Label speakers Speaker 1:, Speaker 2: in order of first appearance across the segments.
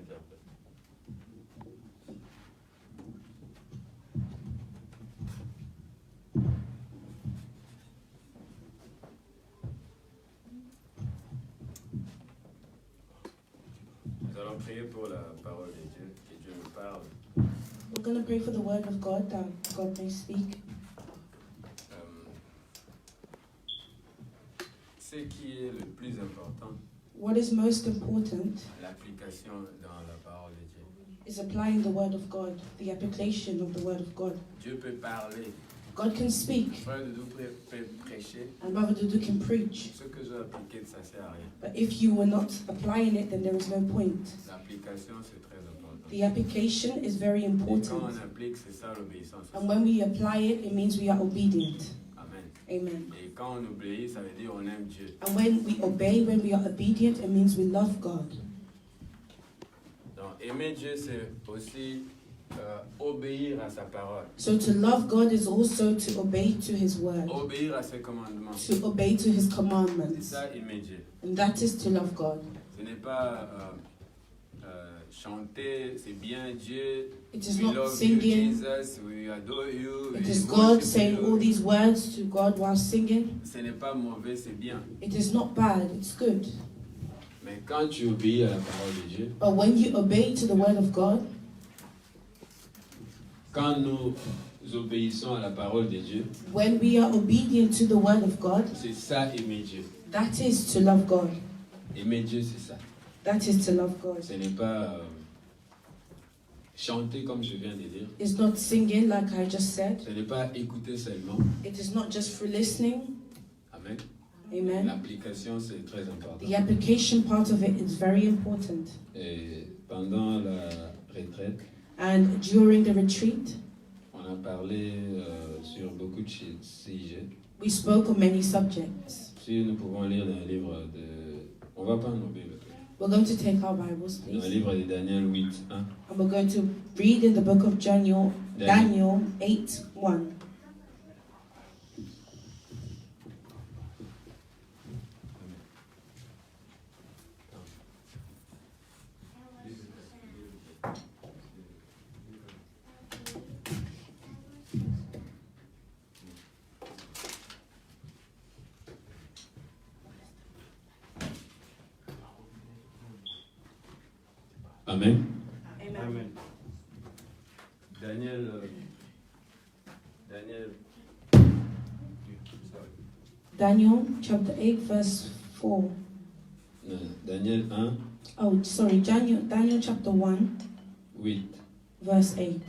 Speaker 1: interprète. Nous allons prier pour la parole de Dieu, que Dieu nous parle.
Speaker 2: We're going to pray for the word of God, that God may speak.
Speaker 1: Ce qui est le plus important,
Speaker 2: What is most important
Speaker 1: l'application dans la parole de Dieu.
Speaker 2: is applying the word of God, the application of the word of God.
Speaker 1: Dieu peut parler.
Speaker 2: God can speak,
Speaker 1: Frère Doudou peut prêcher.
Speaker 2: and Brother Dudu can preach.
Speaker 1: Ce que j'ai appliqué, ça ne sert à rien.
Speaker 2: But if you were not applying it, then there is no point.
Speaker 1: L'application, c'est très important.
Speaker 2: The application is very
Speaker 1: Et quand
Speaker 2: important.
Speaker 1: on applique, c'est ça l'obéissance.
Speaker 2: And when we apply it, it means we are obedient.
Speaker 1: Amen.
Speaker 2: Amen.
Speaker 1: Et quand on obéit, ça veut dire on aime Dieu.
Speaker 2: And when we obey, when we are obedient, it means we love God.
Speaker 1: Donc, aimer Dieu, c'est aussi obéir à sa parole.
Speaker 2: So to love God is also to obey to His word,
Speaker 1: Obéir à ses commandements.
Speaker 2: to obey to His
Speaker 1: C'est
Speaker 2: commandments.
Speaker 1: ça, aimer Dieu.
Speaker 2: And that is to love God.
Speaker 1: Ce n'est pas chanter, c'est bien Dieu.
Speaker 2: It is
Speaker 1: We
Speaker 2: not
Speaker 1: love
Speaker 2: singing.
Speaker 1: you, Jesus. We adore you.
Speaker 2: It
Speaker 1: we
Speaker 2: is
Speaker 1: worship
Speaker 2: God saying
Speaker 1: you.
Speaker 2: all these words to God while singing.
Speaker 1: Ce n'est pas mauvais, c'est bien.
Speaker 2: It is not bad, it's good.
Speaker 1: Mais quand tu obéis à la parole de Dieu,
Speaker 2: But when you obey to the word of God,
Speaker 1: quand nous obéissons à la parole de Dieu,
Speaker 2: when we are obedient to the word of God,
Speaker 1: c'est ça aimer Dieu.
Speaker 2: that is to love God.
Speaker 1: Aimer Dieu, c'est ça.
Speaker 2: That is to love God.
Speaker 1: Ce n'est pas chanter comme je viens de dire.
Speaker 2: It's not singing like I just said.
Speaker 1: Ce n'est pas écouter seulement.
Speaker 2: It is not just for listening.
Speaker 1: Amen.
Speaker 2: Amen.
Speaker 1: L'application, c'est très important.
Speaker 2: The application part of it is very important.
Speaker 1: Et pendant la retraite,
Speaker 2: And during the retreat,
Speaker 1: on a parlé sur beaucoup de sujets.
Speaker 2: we spoke on many subjects.
Speaker 1: Si nous pouvons lire dans le livre de... On ne va pas enlever le truc.
Speaker 2: We're going to take our Bibles,
Speaker 1: Dans le
Speaker 2: please.
Speaker 1: livre de Daniel 8, 1.
Speaker 2: And we're going to read in the book of Daniel 8:1.
Speaker 1: Amen.
Speaker 2: Amen.
Speaker 1: Daniel,
Speaker 2: Daniel chapter 8 verse 4.
Speaker 1: Daniel 1,
Speaker 2: Oh, sorry, Daniel chapter 1
Speaker 1: 8.
Speaker 2: verse 8.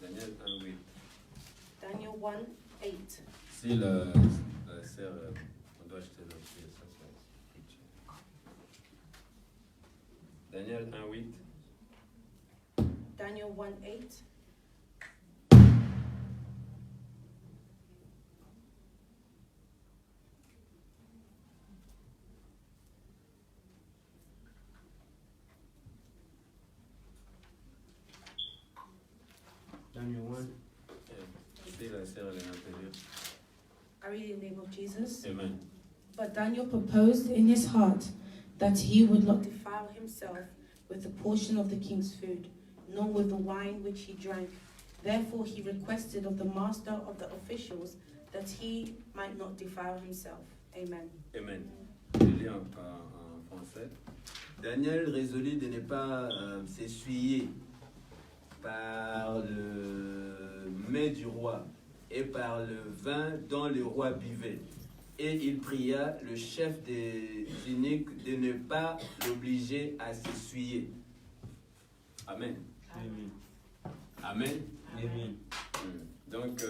Speaker 1: Daniel 1, 8.
Speaker 2: Daniel 1:8.
Speaker 1: Si la sœur, on doit acheter le pied, ça c'est Daniel 1, 8.
Speaker 2: Daniel 1:8.
Speaker 1: Daniel 1. Si la sœur, elle est intérieure.
Speaker 2: I read in the name of Jesus.
Speaker 1: Amen.
Speaker 2: But Daniel proposed in his heart that he would not defile himself with a portion of the king's food, nor with the wine which he drank. Therefore he requested of the master of the officials that he might not defile himself. Amen.
Speaker 1: Amen. Je lis en français. Daniel résolut de ne pas s'essuyer par le mets du roi et par le vin dont le roi buvait. Et il pria le chef des eunuques de ne pas l'obliger à s'essuyer. Amen.
Speaker 3: Amen.
Speaker 1: Amen.
Speaker 3: Amen.
Speaker 1: Donc,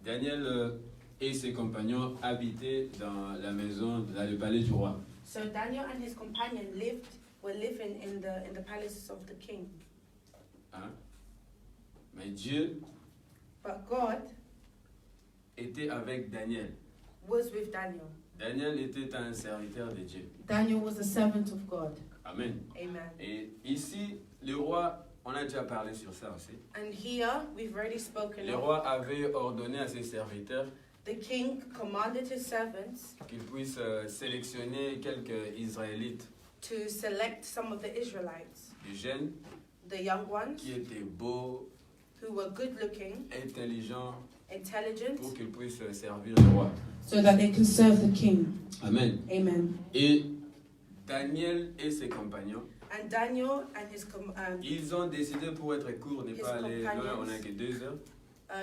Speaker 1: Daniel et ses compagnons habitaient dans la maison, dans le palais du roi.
Speaker 2: So Daniel and his companion were living in the palace of the king.
Speaker 1: Hein? Mais Dieu
Speaker 2: But God
Speaker 1: était avec Daniel.
Speaker 2: was with Daniel.
Speaker 1: Daniel était un serviteur de Dieu.
Speaker 2: Daniel was a servant of God.
Speaker 1: Amen.
Speaker 2: Amen.
Speaker 1: Et ici, le roi, on a déjà parlé sur ça aussi.
Speaker 2: And here we've already spoken
Speaker 1: Le
Speaker 2: of.
Speaker 1: roi avait ordonné à ses serviteurs
Speaker 2: the king commanded his servants
Speaker 1: qu'ils puissent sélectionner quelques Israélites,
Speaker 2: to select some of the Israelites,
Speaker 1: des jeunes
Speaker 2: the young ones,
Speaker 1: qui étaient beaux,
Speaker 2: who were good-looking,
Speaker 1: intelligents,
Speaker 2: intelligent,
Speaker 1: pour qu'ils puissent servir le roi.
Speaker 2: so that they can serve the king.
Speaker 1: Amen.
Speaker 2: Amen.
Speaker 1: Et Daniel et ses compagnons,
Speaker 2: And Daniel and his
Speaker 1: ils ont décidé, pour être court, n'est pas aller loin, on n'a que 2 heures.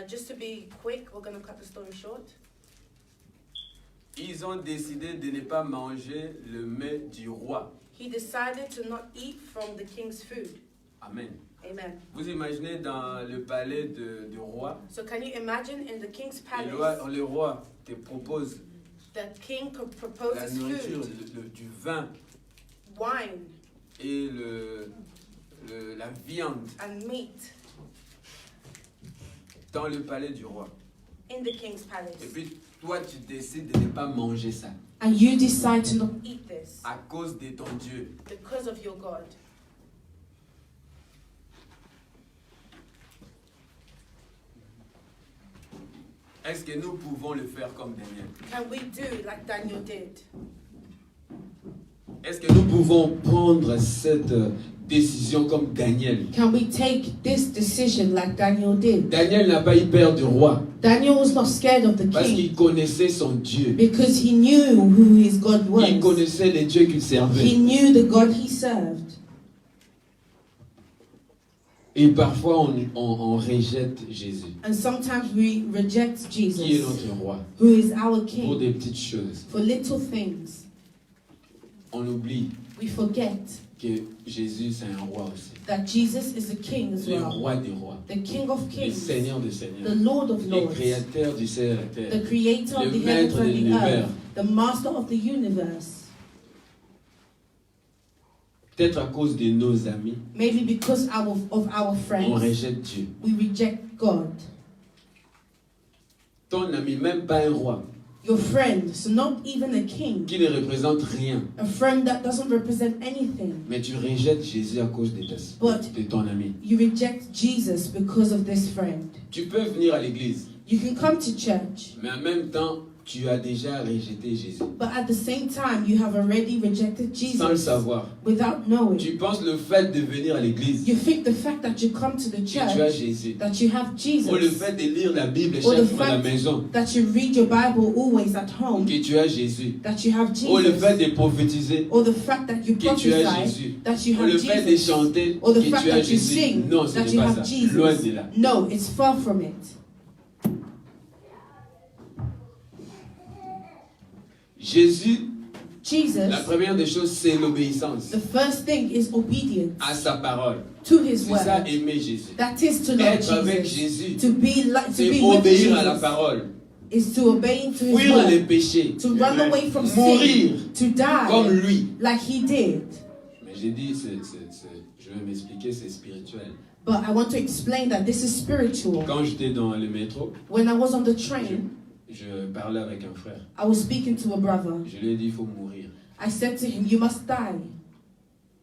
Speaker 2: just to be quick, we're going to cut the story short.
Speaker 1: Ils ont décidé de ne pas manger le mets du roi.
Speaker 2: He decided to not eat from the king's food.
Speaker 1: Amen.
Speaker 2: Amen.
Speaker 1: Vous imaginez dans le palais du roi,
Speaker 2: So can you imagine in the king's
Speaker 1: le
Speaker 2: palace,
Speaker 1: roi te propose
Speaker 2: the king could
Speaker 1: la
Speaker 2: propose
Speaker 1: nourriture,
Speaker 2: food,
Speaker 1: du vin
Speaker 2: wine,
Speaker 1: et la viande
Speaker 2: and meat
Speaker 1: dans le palais du roi.
Speaker 2: in the king's palace.
Speaker 1: Et puis toi tu décides de ne pas manger ça
Speaker 2: And you decide to not eat this
Speaker 1: à cause de ton Dieu.
Speaker 2: because of your God.
Speaker 1: Est-ce que nous pouvons le faire comme Daniel?
Speaker 2: Can we do like Daniel did?
Speaker 1: Est-ce que nous pouvons prendre cette décision comme Daniel?
Speaker 2: Can we take this decision like Daniel did?
Speaker 1: Daniel n'a pas eu peur du roi
Speaker 2: Daniel was not scared of the
Speaker 1: parce
Speaker 2: king
Speaker 1: qu'il connaissait son Dieu.
Speaker 2: because he knew who his God
Speaker 1: Il
Speaker 2: was.
Speaker 1: connaissait les dieux qu'il
Speaker 2: He
Speaker 1: servait.
Speaker 2: knew the God he served.
Speaker 1: Et parfois on rejette Jésus,
Speaker 2: And sometimes we reject
Speaker 1: qui est
Speaker 2: Jesus,
Speaker 1: notre roi,
Speaker 2: who is our
Speaker 1: pour
Speaker 2: king,
Speaker 1: des petites choses.
Speaker 2: for little things.
Speaker 1: On oublie
Speaker 2: We forget
Speaker 1: que Jésus c'est un roi aussi.
Speaker 2: that Jesus is the king as
Speaker 1: Le
Speaker 2: well.
Speaker 1: roi des rois,
Speaker 2: The King of
Speaker 1: le
Speaker 2: kings,
Speaker 1: Seigneur des
Speaker 2: the
Speaker 1: seigneurs,
Speaker 2: Lord of
Speaker 1: le
Speaker 2: lords,
Speaker 1: créateur du ciel et la terre.
Speaker 2: the creator
Speaker 1: Le
Speaker 2: of the
Speaker 1: maître
Speaker 2: heavens and
Speaker 1: de
Speaker 2: the
Speaker 1: l'univers.
Speaker 2: earth, the master of the universe.
Speaker 1: Peut-être à cause de nos amis,
Speaker 2: Maybe because of our
Speaker 1: on
Speaker 2: friends,
Speaker 1: rejette Dieu.
Speaker 2: we reject God.
Speaker 1: Ton ami, même pas un roi,
Speaker 2: Your friend, so not even a king,
Speaker 1: qui ne représente rien,
Speaker 2: a friend that doesn't represent anything.
Speaker 1: mais tu rejettes Jésus à cause de ton ami.
Speaker 2: You reject Jesus because of this friend.
Speaker 1: Tu peux venir à l'église,
Speaker 2: You can come to church,
Speaker 1: mais en même temps, tu as déjà rejeté Jésus,
Speaker 2: but at the same time, you have already rejected
Speaker 1: sans le
Speaker 2: Jesus
Speaker 1: savoir.
Speaker 2: without knowing.
Speaker 1: Tu penses le fait de venir à l'église,
Speaker 2: You think the fact that you come to the
Speaker 1: que tu as
Speaker 2: church,
Speaker 1: Jésus.
Speaker 2: that you have
Speaker 1: Ou le
Speaker 2: Jesus,
Speaker 1: fait de lire la Bible
Speaker 2: Or the
Speaker 1: chaque fois à la
Speaker 2: fact
Speaker 1: maison,
Speaker 2: that you read your Bible always at home,
Speaker 1: que tu as Jésus.
Speaker 2: that you have
Speaker 1: Ou le fait
Speaker 2: Jesus,
Speaker 1: de prophétiser,
Speaker 2: or the fact that you
Speaker 1: que tu as
Speaker 2: prophesy,
Speaker 1: Jésus.
Speaker 2: that you
Speaker 1: Ou
Speaker 2: have
Speaker 1: le fait de
Speaker 2: Jesus,
Speaker 1: chanter,
Speaker 2: or the
Speaker 1: que
Speaker 2: fact
Speaker 1: tu as
Speaker 2: that you
Speaker 1: Jésus.
Speaker 2: sing,
Speaker 1: Non, ce
Speaker 2: that
Speaker 1: n'est
Speaker 2: you
Speaker 1: pas
Speaker 2: have
Speaker 1: ça. Loin de
Speaker 2: Jesus.
Speaker 1: là.
Speaker 2: No, it's far from it.
Speaker 1: Jésus,
Speaker 2: Jesus,
Speaker 1: la première des choses, c'est l'obéissance
Speaker 2: the first thing is obedience
Speaker 1: à sa parole.
Speaker 2: to His
Speaker 1: C'est ça,
Speaker 2: word.
Speaker 1: aimer Jésus.
Speaker 2: That is to love
Speaker 1: Être avec
Speaker 2: Jesus.
Speaker 1: Jésus,
Speaker 2: To be like to
Speaker 1: c'est
Speaker 2: be with
Speaker 1: obéir à la
Speaker 2: Jesus
Speaker 1: parole.
Speaker 2: is to obey to His
Speaker 1: Fuir les
Speaker 2: word.
Speaker 1: péchés.
Speaker 2: To run away from
Speaker 1: Mourir
Speaker 2: sin. To die
Speaker 1: comme lui.
Speaker 2: like He did.
Speaker 1: Mais j'ai dit, je vais m'expliquer, c'est spirituel.
Speaker 2: But I want to explain that this is spiritual.
Speaker 1: Quand j'étais dans le métro,
Speaker 2: When I was on the train,
Speaker 1: je parlais avec un frère.
Speaker 2: I was speaking to a brother.
Speaker 1: Je lui ai dit, il faut mourir.
Speaker 2: I said to him, "You must die."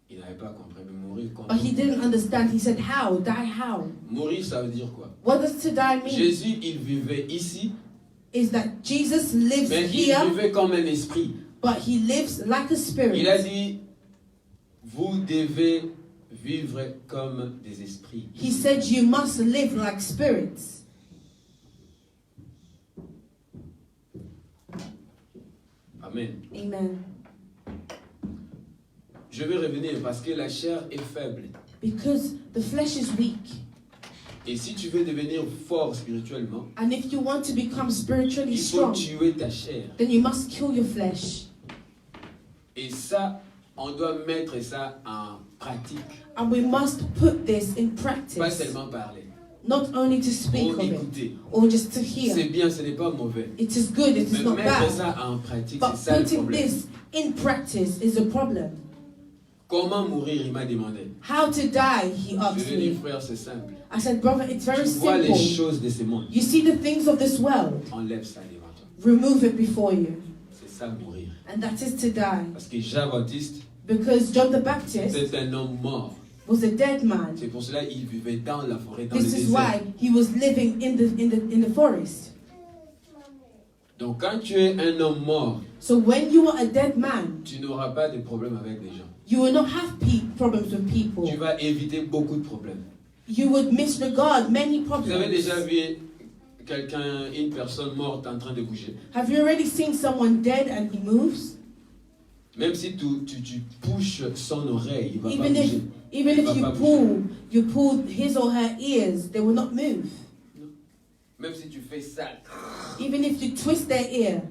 Speaker 1: Il n'avait pas compris, mais mourir comment?
Speaker 2: But he didn't understand. He said, "How? Die how?"
Speaker 1: Mourir, ça veut dire quoi?
Speaker 2: What does to die mean?
Speaker 1: Jésus, il vivait ici,
Speaker 2: Is that Jesus lives
Speaker 1: mais il
Speaker 2: here,
Speaker 1: vivait comme un esprit.
Speaker 2: but he lives like a
Speaker 1: Il a
Speaker 2: spirit.
Speaker 1: dit, vous devez vivre comme des esprits.
Speaker 2: He said, "You must live like spirits."
Speaker 1: Amen.
Speaker 2: Amen.
Speaker 1: Je vais revenir parce que la chair est faible.
Speaker 2: Because the flesh is weak.
Speaker 1: Et si tu veux devenir fort spirituellement,
Speaker 2: And if you want to become spiritually
Speaker 1: il faut
Speaker 2: strong,
Speaker 1: tuer ta chair.
Speaker 2: then you must kill your flesh.
Speaker 1: Et ça, on doit mettre ça en pratique.
Speaker 2: And we must put this in
Speaker 1: Pas
Speaker 2: practice.
Speaker 1: seulement parler.
Speaker 2: Not only to speak
Speaker 1: Ou
Speaker 2: of it,
Speaker 1: écouter.
Speaker 2: or just to
Speaker 1: C'est
Speaker 2: hear.
Speaker 1: bien, ce n'est pas mauvais.
Speaker 2: It is good, it is
Speaker 1: Mais
Speaker 2: not
Speaker 1: mettre
Speaker 2: bad.
Speaker 1: ça en pratique,
Speaker 2: But
Speaker 1: c'est ça le
Speaker 2: putting
Speaker 1: problème.
Speaker 2: this in practice is a problem.
Speaker 1: Comment mourir, il m'a demandé.
Speaker 2: How to die, he
Speaker 1: Je
Speaker 2: asked
Speaker 1: lui ai dit,
Speaker 2: me.
Speaker 1: frère, c'est simple.
Speaker 2: I said, brother, it's very
Speaker 1: Tu vois les
Speaker 2: simple.
Speaker 1: choses de ce monde.
Speaker 2: You see the things of this world,
Speaker 1: Enlève ça devant toi.
Speaker 2: remove it before you.
Speaker 1: C'est ça mourir.
Speaker 2: And that is to die.
Speaker 1: Parce que Jean-Baptiste,
Speaker 2: Because John the Baptist
Speaker 1: c'est un homme mort.
Speaker 2: was a dead man.
Speaker 1: C'est pour cela qu'il vivait dans la forêt, dans
Speaker 2: This
Speaker 1: le
Speaker 2: is
Speaker 1: désert.
Speaker 2: why he was living in the forest.
Speaker 1: Donc quand tu es un homme mort,
Speaker 2: So when you are a dead man,
Speaker 1: tu n'auras pas de problème avec les gens.
Speaker 2: you will not have problems with people.
Speaker 1: Tu vas éviter beaucoup de problèmes.
Speaker 2: You would disregard many
Speaker 1: Vous avez
Speaker 2: problems.
Speaker 1: déjà vu quelqu'un, une personne morte en train de bouger?
Speaker 2: Have you already seen someone dead and he moves?
Speaker 1: Même si tu pushes son oreille, il va pas
Speaker 2: Even if
Speaker 1: bouger.
Speaker 2: even
Speaker 1: Il
Speaker 2: if
Speaker 1: va pas
Speaker 2: you pull his or her ears, they will not move.
Speaker 1: Même si tu fais ça.
Speaker 2: Even if you twist their ear.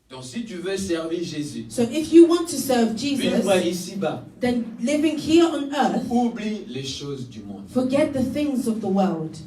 Speaker 1: Donc si tu veux servir Jésus,
Speaker 2: So if you want to serve Jesus,
Speaker 1: vivre ici-bas,
Speaker 2: then living here on earth,
Speaker 1: oublie les choses du monde.
Speaker 2: forget the things of the world.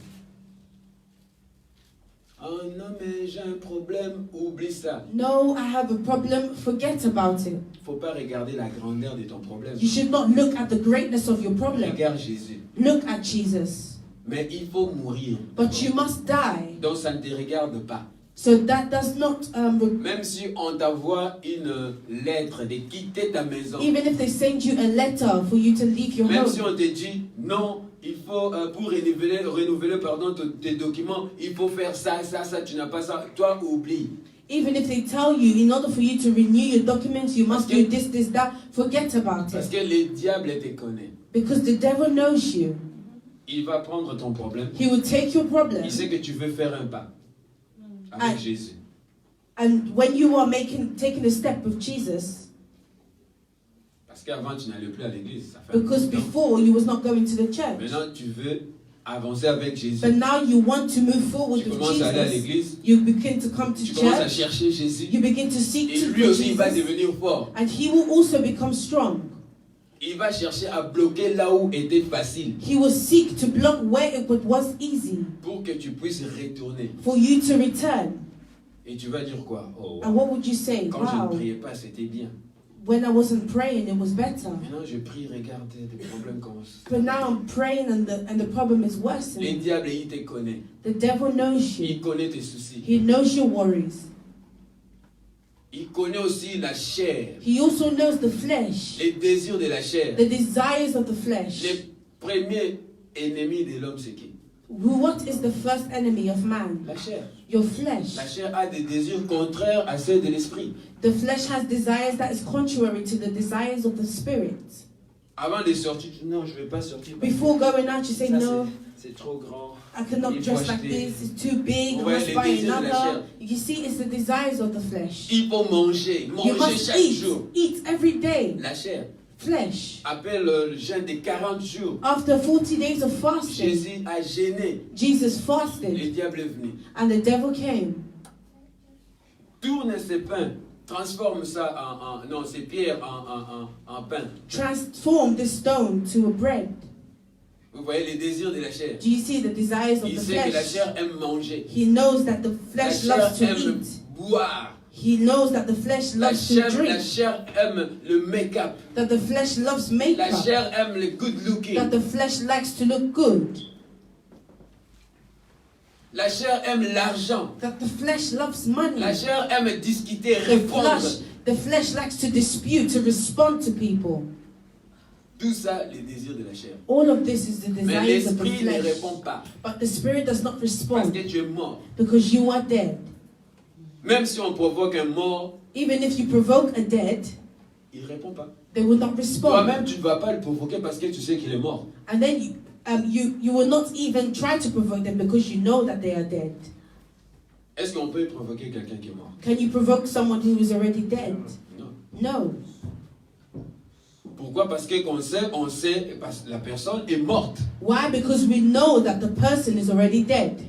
Speaker 1: Oh non, mais j'ai un problème, oublie ça.
Speaker 2: No, I have a problem, forget about it.
Speaker 1: Faut pas regarder la grandeur de ton problème.
Speaker 2: You should not look at the greatness of your problem.
Speaker 1: Regarde Jésus.
Speaker 2: Look at Jesus.
Speaker 1: Mais il faut mourir.
Speaker 2: But you must die.
Speaker 1: Donc ça ne te regarde pas.
Speaker 2: So that does not,
Speaker 1: Même si on t'envoie une lettre de quitter ta maison,
Speaker 2: even if they send you a letter for you to leave your
Speaker 1: même si
Speaker 2: home,
Speaker 1: on te dit non, il faut pour renouveler pardon, tes documents, il faut faire ça, tu n'as pas ça, toi oublie.
Speaker 2: even if they tell you in order for you to renew your documents, you must
Speaker 1: Parce
Speaker 2: do this, that, forget about
Speaker 1: Parce
Speaker 2: it.
Speaker 1: que le diable te connaît.
Speaker 2: Because the devil knows you.
Speaker 1: Il va prendre ton problème.
Speaker 2: He will take your problem.
Speaker 1: Il sait que tu veux faire un pas avec Jésus.
Speaker 2: And when you are taking a step with Jesus,
Speaker 1: Parce qu'avant tu n'allais plus à l'église. Ça fait
Speaker 2: because
Speaker 1: un peu de temps.
Speaker 2: before you was not going to the church,
Speaker 1: Maintenant tu veux avancer avec Jésus.
Speaker 2: but now you want to move forward
Speaker 1: Tu
Speaker 2: with
Speaker 1: commences à aller à
Speaker 2: Jesus.
Speaker 1: l'église.
Speaker 2: You begin to come to
Speaker 1: Tu commences à
Speaker 2: church.
Speaker 1: chercher Jésus.
Speaker 2: You begin to seek
Speaker 1: Et
Speaker 2: to
Speaker 1: lui aussi il va
Speaker 2: Jesus,
Speaker 1: devenir fort.
Speaker 2: and he will also become strong.
Speaker 1: Il va chercher à bloquer là où était facile
Speaker 2: He will seek to block where it was easy
Speaker 1: pour que tu puisses retourner.
Speaker 2: for you to return.
Speaker 1: Et tu vas dire quoi? Oh,
Speaker 2: And what would you say?
Speaker 1: quand je ne
Speaker 2: Wow,
Speaker 1: priais pas, c'était bien.
Speaker 2: when I wasn't praying, it was better.
Speaker 1: Maintenant, je prie, regarde, des problèmes commencent.
Speaker 2: But now I'm praying, and the problem is
Speaker 1: Les
Speaker 2: worsening.
Speaker 1: diables, il te connaît.
Speaker 2: The devil knows you.
Speaker 1: Il connaît tes soucis.
Speaker 2: He knows your worries.
Speaker 1: Il connaît aussi la chair.
Speaker 2: He also knows the flesh,
Speaker 1: Les désirs de la chair.
Speaker 2: the desires of the flesh.
Speaker 1: Les premiers ennemis de l'homme, c'est qui?
Speaker 2: What is the first enemy of man?
Speaker 1: La chair.
Speaker 2: Your flesh.
Speaker 1: La chair a des désirs contraires à ceux de l'esprit.
Speaker 2: The flesh has desires that is contrary to the desires of the spirit.
Speaker 1: Avant de sortir, tu dis non, je ne vais pas sortir.
Speaker 2: Before going out, you say,
Speaker 1: Ça,
Speaker 2: no,
Speaker 1: c'est trop grand.
Speaker 2: I cannot
Speaker 1: Il faut
Speaker 2: dress like
Speaker 1: acheter.
Speaker 2: this, it's too big, I
Speaker 1: Ouais,
Speaker 2: must
Speaker 1: les
Speaker 2: buy
Speaker 1: désirs de la chair.
Speaker 2: another. You see, it's the desires of the flesh.
Speaker 1: Il faut manger,
Speaker 2: You
Speaker 1: manger
Speaker 2: must
Speaker 1: chaque jour.
Speaker 2: eat every day.
Speaker 1: La chair.
Speaker 2: Flesh.
Speaker 1: Après le jeûne de 40 jours,
Speaker 2: After 40 days of fasting,
Speaker 1: Jésus a gêné.
Speaker 2: Jesus
Speaker 1: Le
Speaker 2: fasted,
Speaker 1: diable est venu.
Speaker 2: and the devil came.
Speaker 1: Tourne ces pains, transforme ça non, ces pierres en pain.
Speaker 2: Transform this stone to a bread.
Speaker 1: Vous voyez les désirs de la chair.
Speaker 2: Do you see the desires of
Speaker 1: Il
Speaker 2: the
Speaker 1: sait que la
Speaker 2: flesh?
Speaker 1: chair aime manger.
Speaker 2: He knows that the
Speaker 1: La
Speaker 2: flesh
Speaker 1: chair
Speaker 2: loves to
Speaker 1: aime
Speaker 2: eat.
Speaker 1: boire.
Speaker 2: He knows that the flesh
Speaker 1: La
Speaker 2: loves to
Speaker 1: chair
Speaker 2: drink.
Speaker 1: aime le make-up.
Speaker 2: That the flesh loves
Speaker 1: La
Speaker 2: makeup.
Speaker 1: chair aime le good looking.
Speaker 2: That the flesh likes to look good.
Speaker 1: La chair aime l'argent.
Speaker 2: That the flesh loves money.
Speaker 1: La chair aime discuter,
Speaker 2: The
Speaker 1: répondre.
Speaker 2: flesh likes to dispute, to respond to people.
Speaker 1: Tout ça, les désirs de la chair.
Speaker 2: All of this is the
Speaker 1: Mais
Speaker 2: desires of the
Speaker 1: l'esprit ne
Speaker 2: flesh.
Speaker 1: répond pas.
Speaker 2: But the spirit does not
Speaker 1: Parce
Speaker 2: respond
Speaker 1: que tu es mort.
Speaker 2: because you are dead.
Speaker 1: Même si on provoque un mort,
Speaker 2: Even if you provoke a dead,
Speaker 1: il ne répond pas.
Speaker 2: they will not respond.
Speaker 1: Toi-même, tu ne vas pas le provoquer parce que tu sais qu'il est mort.
Speaker 2: And then you will not even try to provoke them because you know that they are dead.
Speaker 1: Est-ce qu'on peut provoquer quelqu'un qui est mort?
Speaker 2: Can you provoke someone who is already dead?
Speaker 1: Non.
Speaker 2: No.
Speaker 1: Pourquoi? Parce que on sait, parce que la personne est morte.
Speaker 2: Why? Because we know that the person is already dead.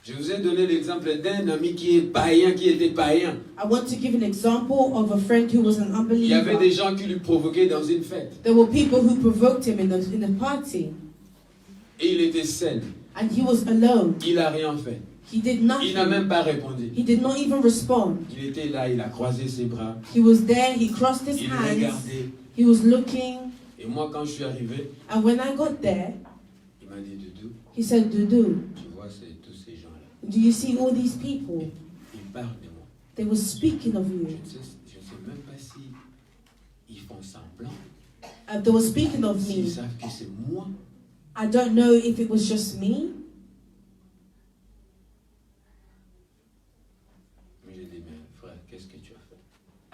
Speaker 1: Je vous ai donné l'exemple d'un ami qui est païen, qui était païen.
Speaker 2: I want to give an example of a friend who was an
Speaker 1: Il y avait des
Speaker 2: unbeliever.
Speaker 1: gens qui lui provoquaient dans une fête.
Speaker 2: There were people who provoked him in a party,
Speaker 1: Et il était seul.
Speaker 2: and he was alone.
Speaker 1: Il n'a rien fait.
Speaker 2: He did
Speaker 1: Il n'a
Speaker 2: nothing.
Speaker 1: même pas répondu.
Speaker 2: He did not even respond.
Speaker 1: Il était là, il a croisé ses bras.
Speaker 2: He was there, he crossed his
Speaker 1: Il
Speaker 2: hands,
Speaker 1: regardait.
Speaker 2: he was looking,
Speaker 1: Et moi, quand je suis arrivé,
Speaker 2: and when I got there,
Speaker 1: il m'a dit, Doudou,
Speaker 2: he said, Dudu,
Speaker 1: tu vois, c'est tous ces gens-là.
Speaker 2: do you see all these people?
Speaker 1: Ils parlent de moi.
Speaker 2: They were speaking of
Speaker 1: Je
Speaker 2: you.
Speaker 1: ne sais même pas si ils font semblant.
Speaker 2: They were speaking of
Speaker 1: S'ils
Speaker 2: me.
Speaker 1: savent que c'est moi.
Speaker 2: I don't know if it was just me.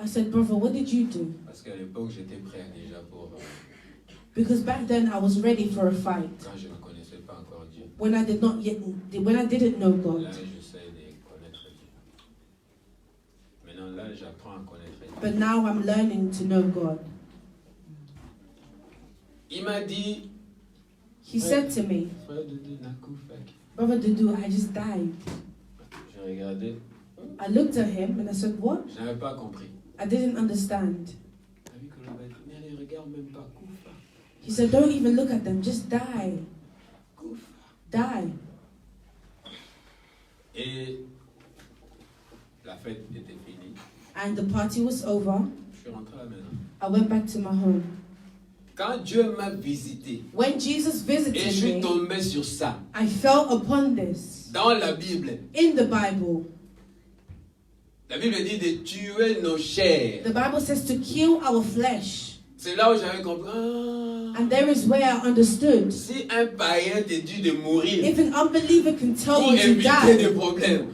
Speaker 2: I said, brother, what did you do?
Speaker 1: Parce qu'à l'époque, j'étais prêt déjà pour...
Speaker 2: Because back then I was ready for a fight.
Speaker 1: quand je ne connaissais pas encore Dieu.
Speaker 2: When I didn't know God.
Speaker 1: Là, j'essaie de connaître Dieu. Maintenant, là, j'apprends à connaître Dieu.
Speaker 2: But now I'm learning to know God.
Speaker 1: Il m'a dit...
Speaker 2: He said to me,
Speaker 1: Frère Doudou, Nakoufak.
Speaker 2: Brother Dudu, I just died.
Speaker 1: J'ai regardé.
Speaker 2: I looked at him and I said, what?
Speaker 1: Je n'avais pas compris.
Speaker 2: I didn't understand.
Speaker 1: T'as vu que le bâtiment, mais elle ne regarde même pas. Koufa.
Speaker 2: He said, don't even look at them, just die.
Speaker 1: Koufa.
Speaker 2: Die.
Speaker 1: Et la fête était finie.
Speaker 2: And the party was over.
Speaker 1: Je suis rentré à la maison.
Speaker 2: I went back to my home.
Speaker 1: Quand Dieu m'a visité,
Speaker 2: When Jesus
Speaker 1: et je
Speaker 2: visited
Speaker 1: suis
Speaker 2: me,
Speaker 1: tombé sur ça,
Speaker 2: I fell upon this.
Speaker 1: dans la Bible
Speaker 2: In the Bible,
Speaker 1: dit de tuer nos chairs.
Speaker 2: the Bible says to kill our flesh.
Speaker 1: C'est là où j'avais compris. Ah,
Speaker 2: And there is where I understood.
Speaker 1: si un païen te dit de mourir
Speaker 2: If an unbeliever can tell
Speaker 1: pour
Speaker 2: you to
Speaker 1: éviter des
Speaker 2: die,
Speaker 1: problèmes,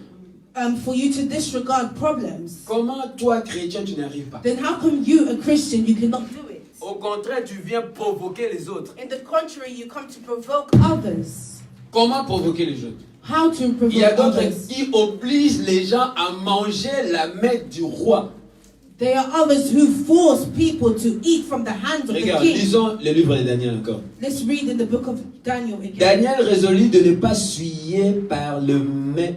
Speaker 2: for you to disregard problems,
Speaker 1: comment toi, chrétien, tu n'arrives pas?
Speaker 2: then how come you, a Christian, you cannot do it?
Speaker 1: Au contraire, tu viens provoquer les autres.
Speaker 2: In the contrary, you come to provoke others.
Speaker 1: Comment provoquer les autres?
Speaker 2: How to provoke
Speaker 1: Il y a d'autres
Speaker 2: others?
Speaker 1: qui obligent les gens à manger la main du roi.
Speaker 2: There are others who force people to eat from the hands of
Speaker 1: Regarde,
Speaker 2: the king.
Speaker 1: lisons le livre de Daniel encore.
Speaker 2: Let's read in the book of Daniel again.
Speaker 1: Daniel résolut de ne pas s'essuyer par le main.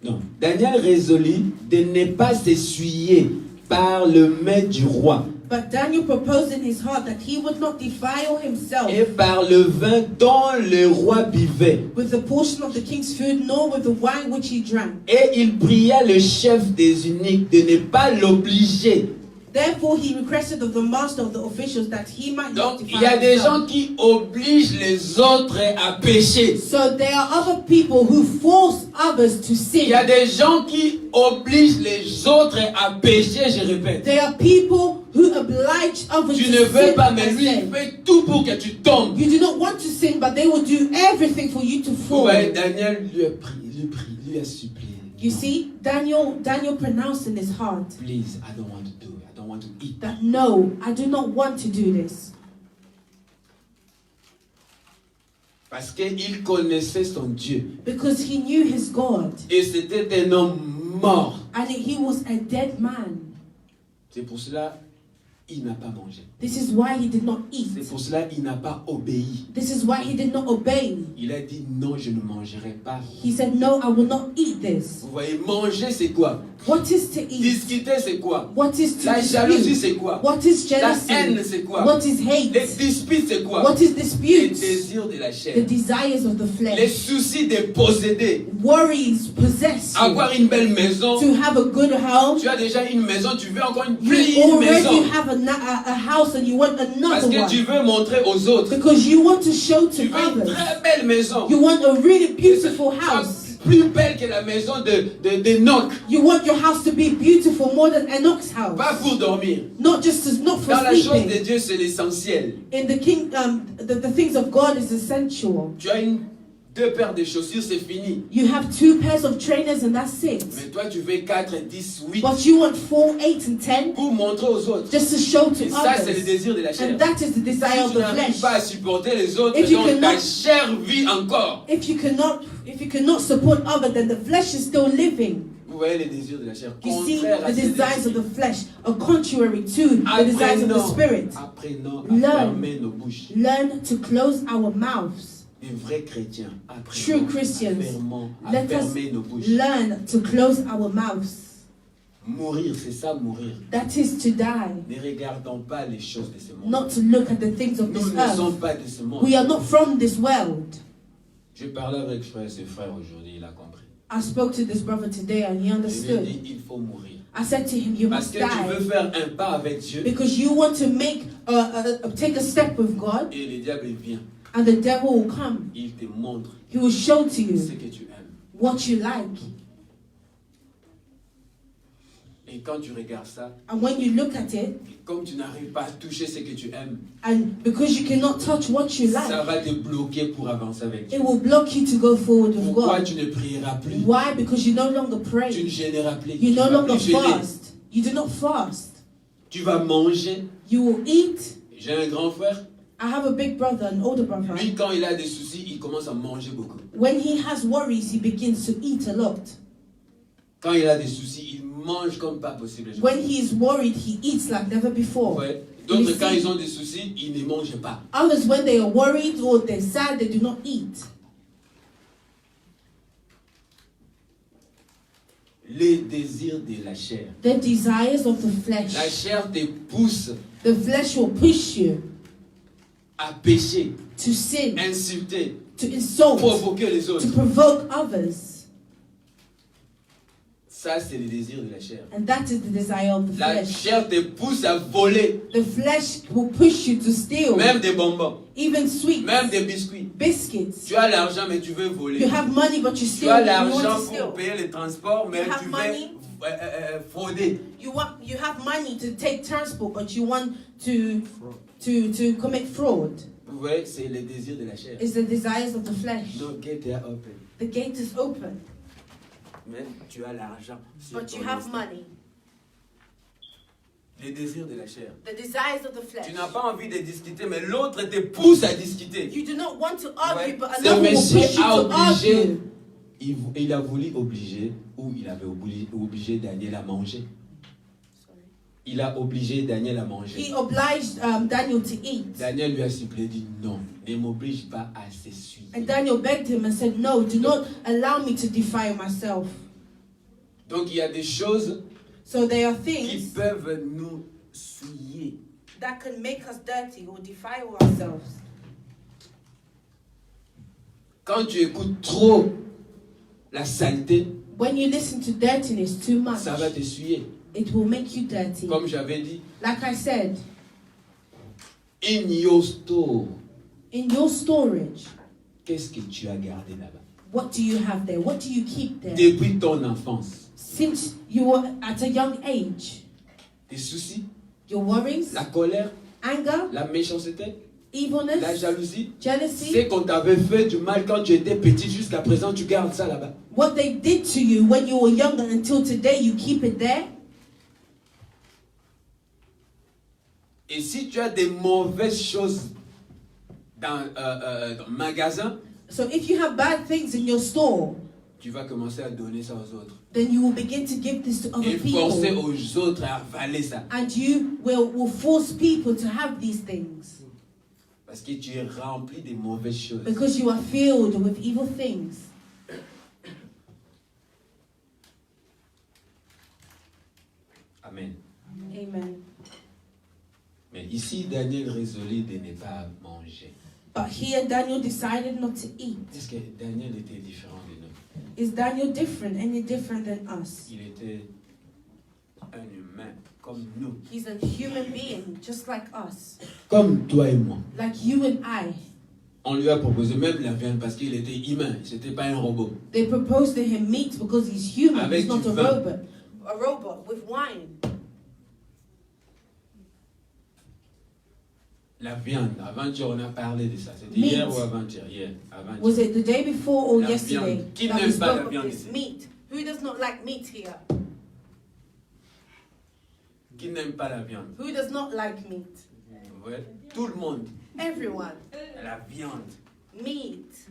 Speaker 1: Non. Daniel résolut de ne pas s'essuyer par le main du roi
Speaker 2: But Daniel proposed in his heart that he would not defile himself
Speaker 1: et par le vin dont le roi buvait.
Speaker 2: with the portion of the king's food, nor with the wine which he drank.
Speaker 1: Et il pria le chef des eunuques de ne pas l'obliger.
Speaker 2: Therefore he requested of the master of the officials that he might not
Speaker 1: Donc, il
Speaker 2: defile
Speaker 1: y a des
Speaker 2: himself.
Speaker 1: gens qui obligent les autres à pécher.
Speaker 2: So there are other people who force others to
Speaker 1: Il y a
Speaker 2: sin.
Speaker 1: des gens qui obligent les autres à pécher, je répète.
Speaker 2: There are people who oblige others
Speaker 1: Tu
Speaker 2: to
Speaker 1: ne veux
Speaker 2: sin.
Speaker 1: pas, mais
Speaker 2: I
Speaker 1: lui,
Speaker 2: say.
Speaker 1: il fait tout pour que tu tombes.
Speaker 2: You do not want to sin, but they will do everything for you to
Speaker 1: Vous
Speaker 2: fall.
Speaker 1: voyez, Daniel lui a supplié.
Speaker 2: You see, Daniel pronounced in his heart
Speaker 1: Please, I don't want to do it. I don't want to eat.
Speaker 2: that no, I do not want to do this.
Speaker 1: Parce qu'il connaissait son Dieu.
Speaker 2: Because he knew his God.
Speaker 1: Et c'était un homme mort.
Speaker 2: And he was a dead man.
Speaker 1: C'est pour cela qu'il n'a pas mangé.
Speaker 2: This is why he did not eat.
Speaker 1: C'est pour cela qu'il n'a pas obéi.
Speaker 2: This is why he did not obey.
Speaker 1: Il a dit non, je ne mangerai pas.
Speaker 2: He said, no, I will not eat this.
Speaker 1: Vous voyez, manger c'est quoi?
Speaker 2: What is to eat?
Speaker 1: Discuter c'est quoi?
Speaker 2: What is to
Speaker 1: La jalousie
Speaker 2: dispute?
Speaker 1: c'est quoi?
Speaker 2: What is
Speaker 1: La haine
Speaker 2: jealousy?
Speaker 1: c'est quoi?
Speaker 2: What is
Speaker 1: Les
Speaker 2: hate?
Speaker 1: disputes c'est quoi?
Speaker 2: What is
Speaker 1: Les
Speaker 2: disputes?
Speaker 1: désirs de la
Speaker 2: The
Speaker 1: chair.
Speaker 2: desires of the
Speaker 1: Les
Speaker 2: flesh.
Speaker 1: soucis de posséder.
Speaker 2: Worries possess you.
Speaker 1: Avoir une belle maison.
Speaker 2: To have a good house.
Speaker 1: Tu as déjà une maison, tu veux encore une
Speaker 2: You
Speaker 1: plus une maison.
Speaker 2: already have a house and you want
Speaker 1: Parce
Speaker 2: another
Speaker 1: que tu
Speaker 2: one.
Speaker 1: veux montrer aux autres.
Speaker 2: Because you want to show
Speaker 1: Tu
Speaker 2: to
Speaker 1: veux une
Speaker 2: others.
Speaker 1: très belle maison.
Speaker 2: You want a really beautiful house.
Speaker 1: Plus belle que la maison d'Enoch.
Speaker 2: You want your house to be beautiful more than Enoch's house.
Speaker 1: Pas pour dormir.
Speaker 2: Not for
Speaker 1: Dans la chose de
Speaker 2: sleeping.
Speaker 1: Dieu, c'est l'essentiel.
Speaker 2: In the the things of God is essential.
Speaker 1: Tu as deux paires de chaussures, c'est fini.
Speaker 2: You have 2 pairs of trainers and that's it.
Speaker 1: Mais toi, tu veux 4, 10, 8
Speaker 2: But you want 4, 8 and 10
Speaker 1: pour montrer aux autres.
Speaker 2: just to show to
Speaker 1: Et ça, c'est le
Speaker 2: others.
Speaker 1: désir de la chair.
Speaker 2: And that is the desire
Speaker 1: Si
Speaker 2: of
Speaker 1: tu
Speaker 2: the
Speaker 1: n'arrives
Speaker 2: flesh.
Speaker 1: pas à supporter les autres,
Speaker 2: If you
Speaker 1: donc ta
Speaker 2: cannot-
Speaker 1: chair vit encore.
Speaker 2: If you cannot support others, then the flesh is still living.
Speaker 1: Vous voyez les désirs de la chair.
Speaker 2: You see,
Speaker 1: Contraire à
Speaker 2: the
Speaker 1: ces
Speaker 2: desires of
Speaker 1: désirs.
Speaker 2: the flesh are contrary to the desires of the spirit.
Speaker 1: Apprenons à
Speaker 2: Learn.
Speaker 1: fermer nos bouches.
Speaker 2: Learn to close our mouths.
Speaker 1: Les vrais chrétiens,
Speaker 2: True
Speaker 1: apprenons
Speaker 2: Christians,
Speaker 1: à
Speaker 2: let us
Speaker 1: fermer nos bouches.
Speaker 2: learn to close our mouths.
Speaker 1: Mourir, c'est ça, mourir.
Speaker 2: That is to die.
Speaker 1: Ne regardons pas les choses de ce monde.
Speaker 2: Not to look at the things of
Speaker 1: Nous
Speaker 2: this
Speaker 1: ne sommes
Speaker 2: earth.
Speaker 1: pas de ce monde.
Speaker 2: We are not from this world.
Speaker 1: Je parlais avec ce frère aujourd'hui, il a compris.
Speaker 2: I spoke to this brother today and he
Speaker 1: Je lui ai
Speaker 2: understood.
Speaker 1: dit, il faut mourir.
Speaker 2: I said to him, you
Speaker 1: Parce
Speaker 2: must
Speaker 1: que tu veux
Speaker 2: die
Speaker 1: faire un pas avec Dieu
Speaker 2: because you want to take a step with God,
Speaker 1: et le diable vient.
Speaker 2: and the devil will come.
Speaker 1: Il te montre
Speaker 2: He will show to
Speaker 1: ce
Speaker 2: you
Speaker 1: que tu aimes.
Speaker 2: what you like.
Speaker 1: Et quand tu regardes ça,
Speaker 2: And when you look at it,
Speaker 1: comme tu n'arrives pas à toucher ce que tu aimes,
Speaker 2: and because you cannot touch what you
Speaker 1: ça
Speaker 2: like,
Speaker 1: va te bloquer pour avancer avec Dieu.
Speaker 2: it will block you to go forward with
Speaker 1: Pourquoi
Speaker 2: God.
Speaker 1: tu ne prieras plus?
Speaker 2: Why? Because you no longer
Speaker 1: Tu ne
Speaker 2: pray.
Speaker 1: gêneras plus.
Speaker 2: You
Speaker 1: Tu
Speaker 2: no
Speaker 1: vas
Speaker 2: longer
Speaker 1: plus gêner.
Speaker 2: fast. You do not fast.
Speaker 1: Tu vas manger.
Speaker 2: You will eat.
Speaker 1: J'ai un grand frère.
Speaker 2: I have a big brother, an older brother.
Speaker 1: Lui, quand il a des soucis, il commence à manger beaucoup.
Speaker 2: When he has worries, he begins to eat a lot.
Speaker 1: Quand il a des soucis, il mange comme pas possible.
Speaker 2: When he is worried, he eats like never before.
Speaker 1: Ouais. D'autres, quand ils ont des soucis, ils ne mangent pas.
Speaker 2: Others, when they are worried or they're sad, they do not eat.
Speaker 1: Les désirs de la chair.
Speaker 2: The desires of the
Speaker 1: La
Speaker 2: flesh.
Speaker 1: chair te pousse
Speaker 2: The flesh will push you
Speaker 1: à pécher,
Speaker 2: to sin,
Speaker 1: insulter,
Speaker 2: to insult,
Speaker 1: provoquer les autres.
Speaker 2: to provoke others.
Speaker 1: Ça, c'est le désir de la chair.
Speaker 2: And that is the desire of the
Speaker 1: La
Speaker 2: flesh.
Speaker 1: chair te pousse à voler,
Speaker 2: The flesh will push you to steal,
Speaker 1: même des bonbons,
Speaker 2: even sweets,
Speaker 1: même des biscuits.
Speaker 2: biscuits.
Speaker 1: Tu as l'argent, mais tu veux voler.
Speaker 2: You have money, but you
Speaker 1: Tu
Speaker 2: steal.
Speaker 1: as
Speaker 2: You want
Speaker 1: l'argent
Speaker 2: to
Speaker 1: pour
Speaker 2: steal.
Speaker 1: payer les transports, mais
Speaker 2: You have
Speaker 1: tu
Speaker 2: money.
Speaker 1: veux frauder.
Speaker 2: You have money to take transport, but you want to commit fraud.
Speaker 1: Vous voyez, c'est le désir de la chair.
Speaker 2: It's the desires of the flesh.
Speaker 1: No gate are open.
Speaker 2: The gate is open,
Speaker 1: Mais tu as l'argent. sur
Speaker 2: but
Speaker 1: ton
Speaker 2: you have
Speaker 1: instinct.
Speaker 2: money.
Speaker 1: Les désirs de la chair.
Speaker 2: The desires of the flesh.
Speaker 1: Tu n'as pas envie de discuter, mais l'autre te pousse à discuter.
Speaker 2: You do not want to argue,
Speaker 1: Ouais.
Speaker 2: but
Speaker 1: Ce
Speaker 2: another will
Speaker 1: monsieur
Speaker 2: push you
Speaker 1: a
Speaker 2: to
Speaker 1: obligé,
Speaker 2: argue.
Speaker 1: il a voulu obliger, ou il avait obligé Daniel à manger. Il a obligé Daniel à manger.
Speaker 2: He obliged Daniel to eat.
Speaker 1: Daniel lui a supplié, dit non, ne m'oblige pas à s'essuyer.
Speaker 2: And Daniel begged him and said, no, do not allow me to defile myself.
Speaker 1: Donc il y a des choses
Speaker 2: So there are
Speaker 1: qui
Speaker 2: things
Speaker 1: peuvent nous souiller.
Speaker 2: that can make us dirty or defile ourselves.
Speaker 1: Quand tu écoutes trop la saleté,
Speaker 2: When you listen to dirtiness too much,
Speaker 1: ça va t'essuyer.
Speaker 2: it will make you dirty.
Speaker 1: Comme j'avais dit,
Speaker 2: Like I said,
Speaker 1: in your store,
Speaker 2: in your storage,
Speaker 1: qu'est-ce que tu as gardé là-bas?
Speaker 2: what do you have there? What do you keep there?
Speaker 1: Depuis ton enfance,
Speaker 2: Since you were at a young age,
Speaker 1: tes soucis,
Speaker 2: your worries,
Speaker 1: la colère,
Speaker 2: anger,
Speaker 1: la méchanceté, la
Speaker 2: evilness,
Speaker 1: jalousie,
Speaker 2: jealousy,
Speaker 1: c'est qu'on t'avait fait du mal quand tu étais petit jusqu'à présent, tu gardes ça là-bas.
Speaker 2: what they did to you when you were younger until today, you keep it there.
Speaker 1: Et si tu as des mauvaises choses dans le magasin,
Speaker 2: So if you have bad things in your store,
Speaker 1: tu vas commencer à donner ça aux autres.
Speaker 2: then you will begin to give this to other
Speaker 1: Et forcer
Speaker 2: people.
Speaker 1: aux autres à avaler ça.
Speaker 2: And you will force people to have these things.
Speaker 1: Parce que tu es rempli de mauvaises choses.
Speaker 2: Because you are filled with evil things.
Speaker 1: Amen.
Speaker 2: Amen.
Speaker 1: Mais ici, Daniel résolut de ne pas manger.
Speaker 2: But here Daniel decided not to eat.
Speaker 1: Est-ce que Daniel était différent de nous?
Speaker 2: Is Daniel different, any different than us?
Speaker 1: Il était un humain comme nous.
Speaker 2: He's a human being, just like us.
Speaker 1: Comme toi et moi.
Speaker 2: Like you and I.
Speaker 1: On lui a proposé même la viande parce qu'il était humain. C'était pas un robot.
Speaker 2: They proposed to him meat because he's human.
Speaker 1: Avec
Speaker 2: He's not
Speaker 1: du
Speaker 2: a
Speaker 1: vin.
Speaker 2: robot. A robot with wine.
Speaker 1: La viande, avant-hier, on a parlé de ça. C'était
Speaker 2: Meat.
Speaker 1: hier ou avant-hier? Hier, avant-hier.
Speaker 2: Was it the day before or
Speaker 1: La
Speaker 2: yesterday
Speaker 1: viande. Qui
Speaker 2: that we
Speaker 1: n'aime pas la
Speaker 2: spoke of
Speaker 1: viande
Speaker 2: this?
Speaker 1: ici?
Speaker 2: Meat. Who does not like meat here?
Speaker 1: Qui n'aime pas la viande?
Speaker 2: Who does not like meat?
Speaker 1: Ouais. Tout le monde.
Speaker 2: Everyone.
Speaker 1: La viande.
Speaker 2: Meat.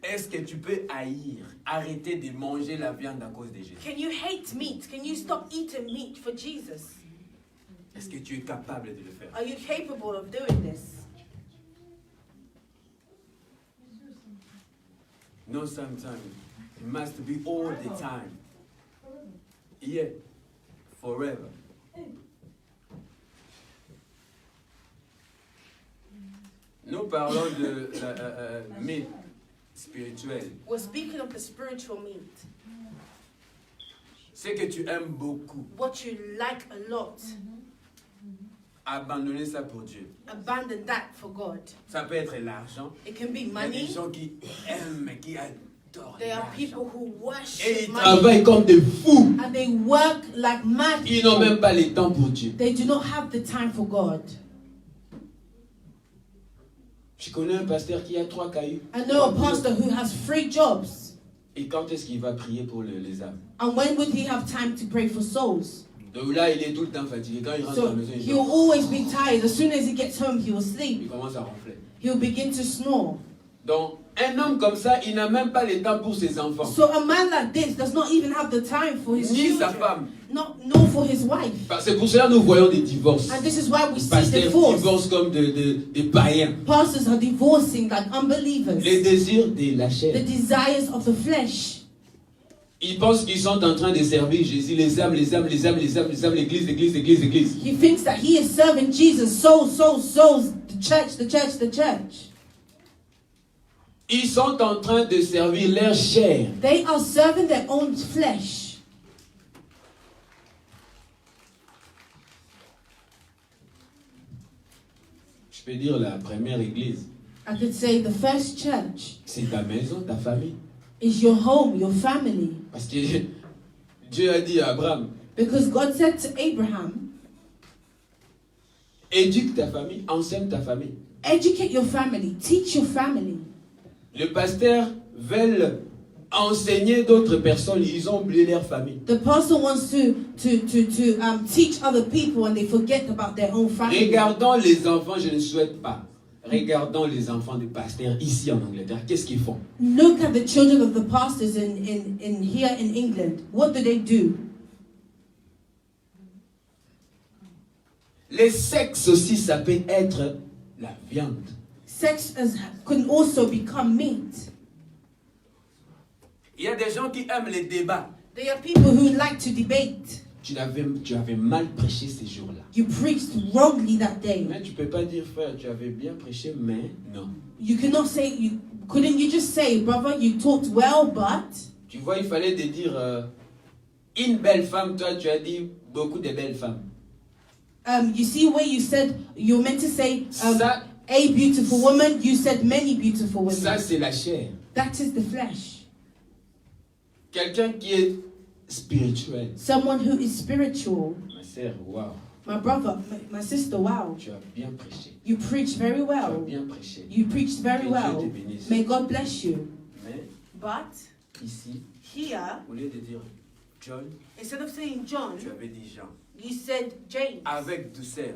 Speaker 1: Est-ce que tu peux haïr, arrêter de manger la viande à cause de Jésus?
Speaker 2: Can you hate meat? Can you stop eating meat for Jesus?
Speaker 1: Est-ce que tu es capable de le faire?
Speaker 2: Are you capable of doing this?
Speaker 1: No, sometimes. It must be all the time. Yeah. Forever. Nous parlons de mythe spirituel.
Speaker 2: We're speaking of the spiritual meat.
Speaker 1: Ce que tu aimes beaucoup,
Speaker 2: What you like a lot.
Speaker 1: abandonner ça pour Dieu.
Speaker 2: Abandon that for God.
Speaker 1: Ça peut être l'argent.
Speaker 2: It can be
Speaker 1: Il y a des
Speaker 2: money.
Speaker 1: gens qui aiment, qui adorent
Speaker 2: There are
Speaker 1: l'argent.
Speaker 2: people who
Speaker 1: Et
Speaker 2: worship
Speaker 1: ils
Speaker 2: money.
Speaker 1: travaillent comme des fous.
Speaker 2: And they work like mad.
Speaker 1: Ils n'ont même pas le temps pour Dieu.
Speaker 2: They do not have the time for God.
Speaker 1: Je connais un pasteur qui a 3 cailloux.
Speaker 2: I know a pastor who has 3 jobs.
Speaker 1: Et quand est-ce qu'il va prier pour les âmes?
Speaker 2: And when would he have time to pray for souls?
Speaker 1: Donc là, il est tout le temps fatigué. Quand il rentre à
Speaker 2: So
Speaker 1: la maison, il
Speaker 2: he'll
Speaker 1: dort.
Speaker 2: always be tired. As soon as he gets home, he will sleep.
Speaker 1: Il commence à ronfler.
Speaker 2: He'll begin to snore.
Speaker 1: Donc, un homme comme ça, il n'a même pas le temps pour ses enfants.
Speaker 2: So a man like this does not even have the time for his
Speaker 1: Ni sa
Speaker 2: children,
Speaker 1: femme.
Speaker 2: nor for his wife.
Speaker 1: C'est pour cela que nous voyons des divorces.
Speaker 2: And this is why we see
Speaker 1: Pasteurs
Speaker 2: divorce.
Speaker 1: divorcent comme des païens.
Speaker 2: Pastors are divorcing like unbelievers.
Speaker 1: Les désirs de la
Speaker 2: The
Speaker 1: chair.
Speaker 2: desires of the flesh.
Speaker 1: Ils pensent qu'ils sont en train de servir Jésus. Les âmes, les âmes, les âmes, les âmes, les âmes, l'église, l'église, l'église, l'église.
Speaker 2: He thinks that he is serving Jesus. Souls, souls, souls. The church, the church, the church.
Speaker 1: Ils sont en train de servir leur chair.
Speaker 2: They are serving their own flesh.
Speaker 1: Je peux dire la première église.
Speaker 2: I could say the first church
Speaker 1: C'est ta maison, ta famille.
Speaker 2: is your home, your family.
Speaker 1: Parce que Dieu a dit à Abraham,
Speaker 2: Because God said to Abraham,
Speaker 1: éduque ta famille, enseigne ta famille.
Speaker 2: educate your family, teach your family.
Speaker 1: Le pasteur veut enseigner d'autres personnes, ils ont oublié leur famille.
Speaker 2: The pastor wants to teach other people and they forget about their own family.
Speaker 1: Regardons les enfants, je ne souhaite pas. Regardons les enfants des pasteurs ici en Angleterre. Qu'est-ce qu'ils font?
Speaker 2: Look at the children of the pastors in here in England. What do they do?
Speaker 1: Les sexes aussi, ça peut être la viande.
Speaker 2: Sex can also become meat.
Speaker 1: Il y a des gens qui aiment les débats.
Speaker 2: There are people who like to debate.
Speaker 1: Tu avais mal prêché ces jours-là.
Speaker 2: You preached wrongly that day.
Speaker 1: Mais tu peux pas dire, frère, tu avais bien prêché, mais non.
Speaker 2: You cannot say, couldn't you just say, brother, you talked well, but...
Speaker 1: Tu vois, il fallait te dire, une belle femme, toi, tu as dit beaucoup de belles femmes.
Speaker 2: You see where you said, you were meant to say,
Speaker 1: Ça,
Speaker 2: a beautiful woman, you said many beautiful women.
Speaker 1: ça c'est la chair.
Speaker 2: That is the flesh.
Speaker 1: Quelqu'un qui est spirituel.
Speaker 2: Someone who is spiritual.
Speaker 1: Ma sœur, wow.
Speaker 2: My brother, my sister, wow.
Speaker 1: Tu as bien prêché.
Speaker 2: You preach very
Speaker 1: Tu as
Speaker 2: well.
Speaker 1: bien prêché.
Speaker 2: You preached very
Speaker 1: Que Dieu
Speaker 2: well.
Speaker 1: te bénisse.
Speaker 2: May God bless you.
Speaker 1: Mais
Speaker 2: But
Speaker 1: ici,
Speaker 2: here,
Speaker 1: au lieu de dire John,
Speaker 2: instead of saying John,
Speaker 1: tu avais dit Jean.
Speaker 2: you said James.
Speaker 1: Avec douceur,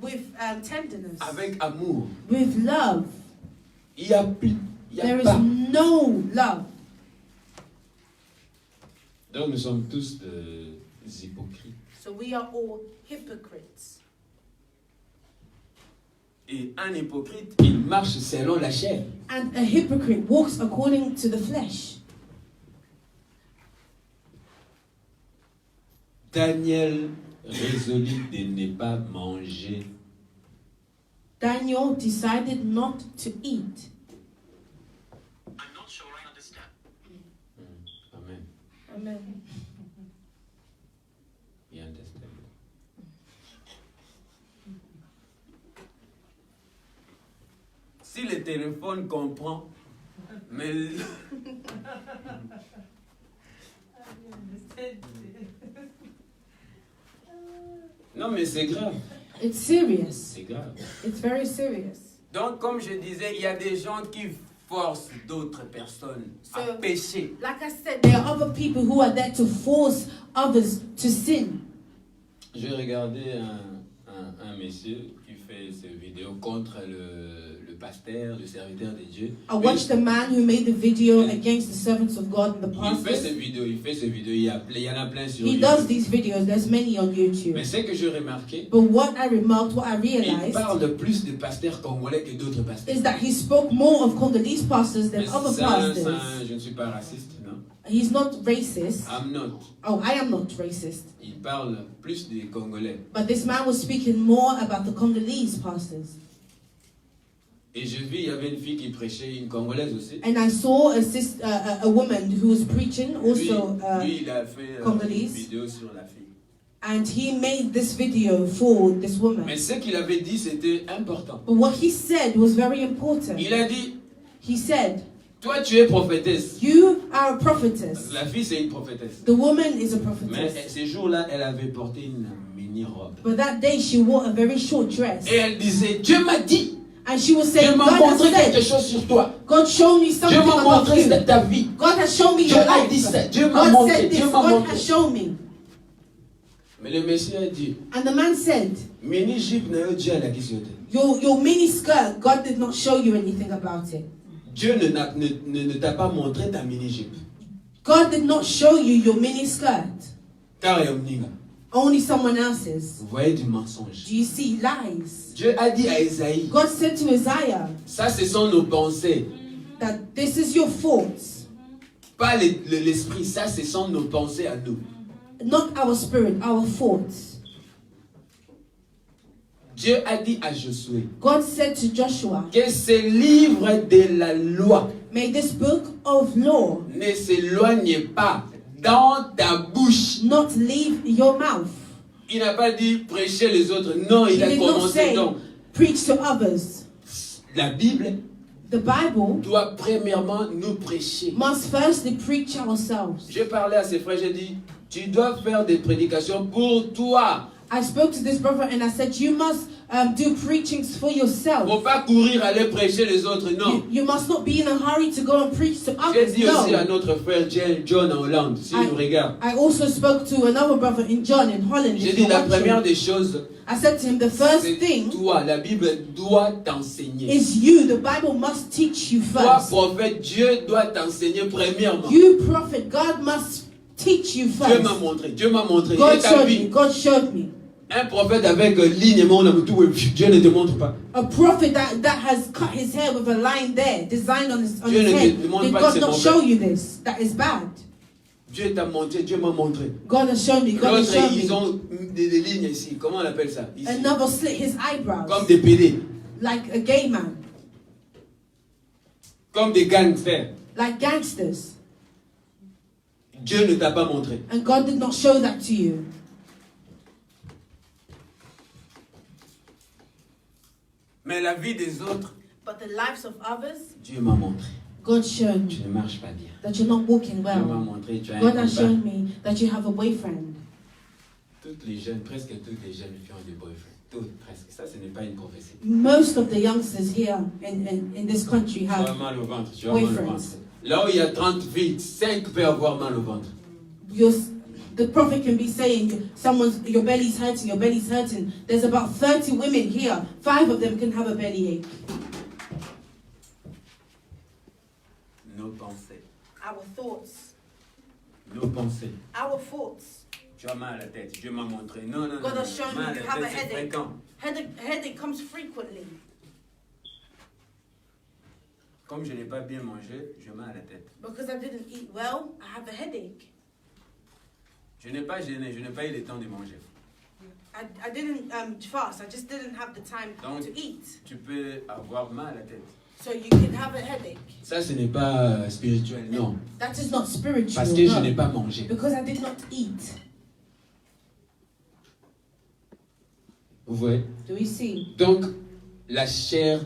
Speaker 2: With tenderness.
Speaker 1: avec amour.
Speaker 2: With love.
Speaker 1: Il y a plus. Il y a
Speaker 2: There
Speaker 1: pas.
Speaker 2: is no love.
Speaker 1: Donc nous sommes tous des hypocrites.
Speaker 2: So we are all hypocrites.
Speaker 1: Et un hypocrite, il marche selon la chair.
Speaker 2: And a hypocrite walks according to the flesh.
Speaker 1: Daniel résolut de ne pas manger.
Speaker 2: Daniel decided not to eat.
Speaker 3: I'm not sure I understand.
Speaker 1: Amen.
Speaker 2: Amen.
Speaker 1: You understand? Si le téléphone comprend, mais non, mais c'est grave.
Speaker 2: It's serious.
Speaker 1: C'est grave.
Speaker 2: It's very serious.
Speaker 1: Donc, comme je disais, il y a des gens qui forcent d'autres personnes à
Speaker 2: So-
Speaker 1: pécher.
Speaker 2: Like I said, there are other people who are there to force others to sin.
Speaker 1: J'ai regardé un monsieur qui fait ses vidéos contre le pasteur, le serviteur de Dieu.
Speaker 2: I watched the man who made the video against the servants of God and the
Speaker 1: Il fait ses
Speaker 2: pastors.
Speaker 1: vidéos, il y en a plein sur
Speaker 2: He
Speaker 1: YouTube.
Speaker 2: does these videos. There's many on YouTube.
Speaker 1: Mais ce que j'ai remarqué,
Speaker 2: But what I remarked, what I
Speaker 1: il
Speaker 2: realized,
Speaker 1: parle plus de pasteurs congolais que d'autres pasteurs.
Speaker 2: is that he spoke more of Congolese pastors than
Speaker 1: Mais
Speaker 2: other
Speaker 1: ça,
Speaker 2: pastors.
Speaker 1: je ne suis pas raciste, non?
Speaker 2: He's not racist.
Speaker 1: I'm not.
Speaker 2: Oh, I am not racist.
Speaker 1: Il parle plus des Congolais.
Speaker 2: But this man was speaking more about the Congolese pastors.
Speaker 1: Et j'ai vu, il y avait une fille qui prêchait, une Congolaise aussi.
Speaker 2: And I saw a woman who was preaching,
Speaker 1: Lui,
Speaker 2: also,
Speaker 1: lui, il a fait une
Speaker 2: Congolese.
Speaker 1: vidéo sur la fille.
Speaker 2: and he made this video for this woman.
Speaker 1: Mais ce qu'il avait dit, c'était important.
Speaker 2: But what he said was very important.
Speaker 1: Il a dit,
Speaker 2: He said,
Speaker 1: toi tu es prophétesse.
Speaker 2: you are a prophetess.
Speaker 1: La fille c'est une prophétesse.
Speaker 2: The woman is a
Speaker 1: Mais
Speaker 2: prophetess.
Speaker 1: ces jours-là, elle avait porté une mini-robe.
Speaker 2: But that day she wore a very short dress.
Speaker 1: Et elle disait, Dieu m'a dit.
Speaker 2: And she was
Speaker 4: Dieu
Speaker 2: saying,
Speaker 4: m'a
Speaker 2: God
Speaker 4: montré
Speaker 2: has
Speaker 4: quelque
Speaker 2: said,
Speaker 4: chose sur toi.
Speaker 2: God showed me
Speaker 4: Dieu
Speaker 2: something
Speaker 4: m'a
Speaker 2: about
Speaker 4: montré
Speaker 2: you.
Speaker 4: ta vie.
Speaker 2: God has shown me
Speaker 4: Dieu
Speaker 2: your
Speaker 4: a dit ça.
Speaker 2: life.
Speaker 4: Dieu m'a
Speaker 2: God
Speaker 4: montré.
Speaker 2: said
Speaker 4: Dieu
Speaker 2: this.
Speaker 4: m'a
Speaker 2: God
Speaker 4: montré.
Speaker 2: has shown me.
Speaker 4: Mais le Messie a dit,
Speaker 2: And the man said,
Speaker 4: mini jupe n'a eu Dieu à la question.
Speaker 2: your mini skirt, God did not show you anything about it.
Speaker 4: Dieu ne t'a pas montré ta mini jupe.
Speaker 2: God did not show you your mini skirt.
Speaker 4: Car il y a un nigga.
Speaker 2: Only someone else's.
Speaker 4: Vous voyez du mensonge.
Speaker 2: Do you see lies?
Speaker 4: Dieu a dit à Esaïe,
Speaker 2: God said to Isaiah
Speaker 4: ça ce sont nos pensées.
Speaker 2: that this is your thoughts,
Speaker 4: Pas l'esprit, ça ce sont nos pensées à nous.
Speaker 2: not our spirit, our thoughts.
Speaker 4: Dieu a dit à Josué
Speaker 2: God said to Joshua,
Speaker 4: que ce livre de la loi
Speaker 2: may this book of law
Speaker 4: ne s'éloigne pas dans ta bouche.
Speaker 2: not leave your mouth.
Speaker 4: Il n'a pas dit prêcher les autres. Non,
Speaker 2: He
Speaker 4: il a
Speaker 2: did not
Speaker 4: commencé
Speaker 2: say
Speaker 4: donc.
Speaker 2: preach to others.
Speaker 4: La Bible
Speaker 2: The Bible
Speaker 4: doit premièrement nous prêcher.
Speaker 2: must firstly preach ourselves.
Speaker 4: J'ai parlé à ses frères, j'ai dit, tu dois faire des prédications pour toi.
Speaker 2: I spoke to this brother and I said, you must do preachings for
Speaker 4: Faut
Speaker 2: yourself.
Speaker 4: pas courir aller prêcher les autres, non.
Speaker 2: You must not be in a hurry to go and preach to
Speaker 4: J'ai
Speaker 2: others.
Speaker 4: dit aussi à
Speaker 2: No.
Speaker 4: notre frère John en Hollande, s'il nous regarde.
Speaker 2: I also spoke to another brother in John in Holland.
Speaker 4: J'ai
Speaker 2: if
Speaker 4: dit
Speaker 2: you're
Speaker 4: la
Speaker 2: watching.
Speaker 4: première des choses,
Speaker 2: I said to him, the first
Speaker 4: c'est
Speaker 2: thing
Speaker 4: toi. La Bible doit t'enseigner.
Speaker 2: is you. The Bible must teach you
Speaker 4: Toi,
Speaker 2: first.
Speaker 4: prophète, Dieu doit t'enseigner premièrement.
Speaker 2: You prophet, God must teach you
Speaker 4: Dieu m'a
Speaker 2: first.
Speaker 4: montré, Dieu m'a montré.
Speaker 2: God
Speaker 4: Et ta
Speaker 2: showed me.
Speaker 4: vie,
Speaker 2: God showed me.
Speaker 4: un prophète avec ligne et mon tout, Dieu ne te montre pas.
Speaker 2: A prophet that has cut his hair with a line there, designed on his
Speaker 4: Dieu ne te
Speaker 2: head.
Speaker 4: demande
Speaker 2: Did
Speaker 4: pas que
Speaker 2: God
Speaker 4: c'est
Speaker 2: not
Speaker 4: mauvais.
Speaker 2: show you this? That is bad.
Speaker 4: Dieu t'a montré, Dieu m'a montré.
Speaker 2: God has shown me. God has
Speaker 4: L'autre,
Speaker 2: shown
Speaker 4: ils
Speaker 2: me.
Speaker 4: ont des lignes ici. Comment on appelle ça ici?
Speaker 2: Another slit his
Speaker 4: Comme
Speaker 2: eyebrows
Speaker 4: des PD,
Speaker 2: like a gay man,
Speaker 4: comme des gangsters.
Speaker 2: like gangsters.
Speaker 4: Dieu ne t'a pas montré.
Speaker 2: And God did not show that to you.
Speaker 1: Mais la vie des autres,
Speaker 2: But the lives of others,
Speaker 4: Dieu m'a montré.
Speaker 2: God showed
Speaker 4: Tu
Speaker 2: me
Speaker 4: ne marches pas bien.
Speaker 2: that you're not walking
Speaker 4: Dieu m'a
Speaker 2: well.
Speaker 4: montré, tu as un
Speaker 2: God has
Speaker 4: combat.
Speaker 2: shown me that you have a boyfriend.
Speaker 4: Toutes les jeunes, presque toutes les jeunes filles ont des boyfriends. Toutes, presque. Ça, ce n'est pas une prophétie.
Speaker 2: Most of the youngsters here in this country
Speaker 4: Tu as
Speaker 2: have
Speaker 4: mal au ventre, tu as mal au ventre.
Speaker 2: boyfriends.
Speaker 4: Là où il y a 30 filles, 5 peuvent avoir mal au ventre.
Speaker 2: The prophet can be saying, your belly's hurting. There's about 30 women here. 5 of them can have a bellyache.
Speaker 1: nos pensées.
Speaker 2: Our thoughts.
Speaker 4: Nos pensées.
Speaker 2: Our thoughts.
Speaker 1: Tu as mal à la tête, Dieu m'a montré. Non, non, non.
Speaker 2: God has shown
Speaker 1: mal
Speaker 2: you
Speaker 1: à
Speaker 2: you
Speaker 1: la
Speaker 2: have a
Speaker 1: tête, c'est
Speaker 2: headache.
Speaker 1: fréquent.
Speaker 2: Headache comes frequently.
Speaker 1: Comme je n'ai pas bien mangé, j'ai mal à la tête.
Speaker 2: Because I didn't eat well, I have a headache.
Speaker 1: Je n'ai pas gêné, je n'ai pas eu le temps de manger.
Speaker 2: I didn't fast. I just didn't have the time
Speaker 1: Donc,
Speaker 2: to eat.
Speaker 1: tu peux avoir mal à la tête.
Speaker 2: So you can have a headache.
Speaker 4: Ça, ce n'est pas spirituel, non.
Speaker 2: That is not spiritual.
Speaker 4: Parce que je
Speaker 2: no.
Speaker 4: n'ai pas mangé.
Speaker 2: Because I did not eat.
Speaker 4: Vous voyez?
Speaker 2: Do we see?
Speaker 4: Donc, la chair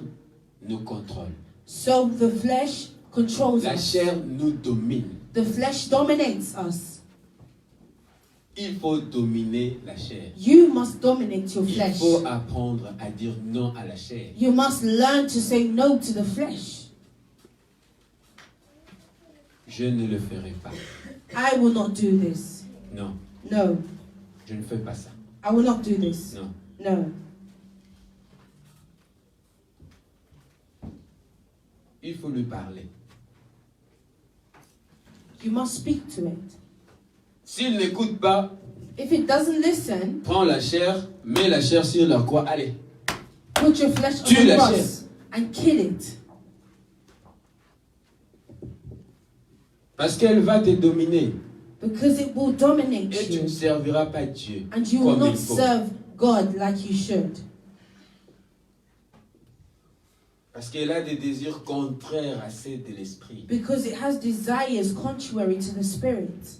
Speaker 4: nous contrôle.
Speaker 2: So the flesh controls
Speaker 4: La
Speaker 2: us.
Speaker 4: chair nous domine.
Speaker 2: The flesh dominates us.
Speaker 4: Il faut dominer la chair.
Speaker 2: You must dominate your
Speaker 4: Il
Speaker 2: flesh.
Speaker 4: faut apprendre à dire non à la chair.
Speaker 2: You must learn to say no to the flesh.
Speaker 4: Je ne le ferai pas.
Speaker 2: I will not do this.
Speaker 4: Non,
Speaker 2: No.
Speaker 4: je ne fais pas ça.
Speaker 2: I will not do this.
Speaker 4: Non.
Speaker 2: No.
Speaker 4: Il faut lui parler.
Speaker 2: You must speak to it.
Speaker 4: S'il n'écoute pas,
Speaker 2: If it doesn't listen,
Speaker 4: prends la chair, mets la chair sur la croix. Allez.
Speaker 2: put your flesh on
Speaker 4: Tue
Speaker 2: the
Speaker 4: la
Speaker 2: cross and kill it.
Speaker 4: Parce qu'elle va te dominer.
Speaker 2: Because it will dominate
Speaker 4: Et tu ne
Speaker 2: you.
Speaker 4: serviras pas Dieu
Speaker 2: And you will
Speaker 4: comme il
Speaker 2: not
Speaker 4: faut.
Speaker 2: serve God like you should.
Speaker 4: Parce qu'elle a des désirs contraires à ceux de l'esprit.
Speaker 2: Because it has desires contrary to the spirit.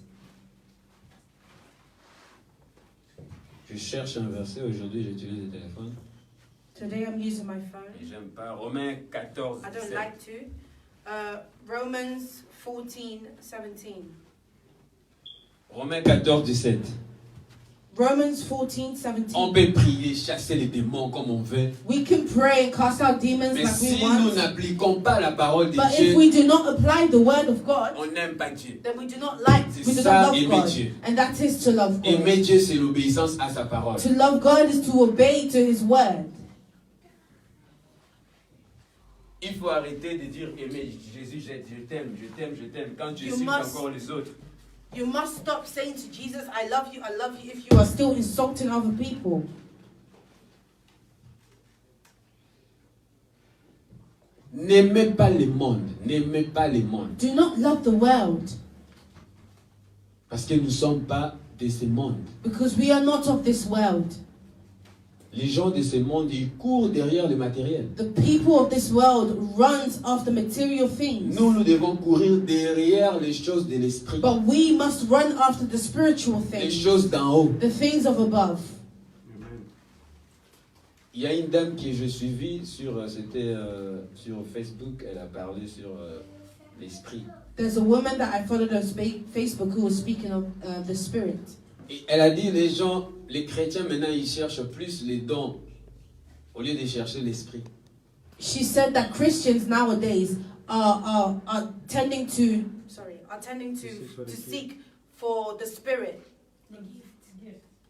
Speaker 4: Je cherche un verset, aujourd'hui j'utilise le téléphone.
Speaker 2: Today I'm using my
Speaker 1: Et
Speaker 2: phone.
Speaker 1: j'aime pas. Romains 14,
Speaker 2: I don't
Speaker 1: 17.
Speaker 2: like to. Romans 14:17.
Speaker 4: Romains 14, 17.
Speaker 2: Romans 14:17.
Speaker 4: On peut prier, chasser les démons comme on veut.
Speaker 2: We can pray and cast out demons
Speaker 4: Mais
Speaker 2: like
Speaker 4: si
Speaker 2: we want.
Speaker 4: nous n'appliquons pas la parole de
Speaker 2: But if
Speaker 4: Dieu,
Speaker 2: we do not apply the word of God,
Speaker 1: On n'aime pas Dieu.
Speaker 2: then we do not like,
Speaker 4: C'est
Speaker 2: we do
Speaker 4: ça,
Speaker 2: not love
Speaker 4: aimer
Speaker 2: God.
Speaker 4: Dieu.
Speaker 2: And that is to love God.
Speaker 4: aimer Dieu, c'est l'obéissance à sa parole.
Speaker 2: To love God is to obey to His word.
Speaker 1: Il faut arrêter de dire aimer Jésus, je t'aime, je t'aime, je t'aime. Quand tu
Speaker 2: You
Speaker 1: insultes
Speaker 2: must-
Speaker 1: encore les autres.
Speaker 2: You must stop saying to Jesus, I love you, if you are still insulting other people.
Speaker 4: N'aimez pas le monde. N'aimez pas le monde.
Speaker 2: Do not love the world,
Speaker 4: Parce que nous ne sommes pas de ce monde.
Speaker 2: because we are not of this world.
Speaker 4: Les gens de ce monde, ils courent derrière le matériel.
Speaker 2: The people of this world runs after material things.
Speaker 4: Nous devons courir derrière les choses de l'esprit.
Speaker 2: But we must run after the spiritual
Speaker 4: Les
Speaker 2: things,
Speaker 4: choses d'en haut.
Speaker 2: the things of above.
Speaker 4: Il y a une dame que je suivis sur Facebook, elle a parlé sur l'esprit.
Speaker 2: There's a woman that I followed on Facebook who was speaking of the spirit.
Speaker 4: Et elle a dit, les chrétiens maintenant, ils cherchent plus les dons au lieu de chercher l'esprit.
Speaker 2: She said that Christians nowadays are tending to seek for the spirit,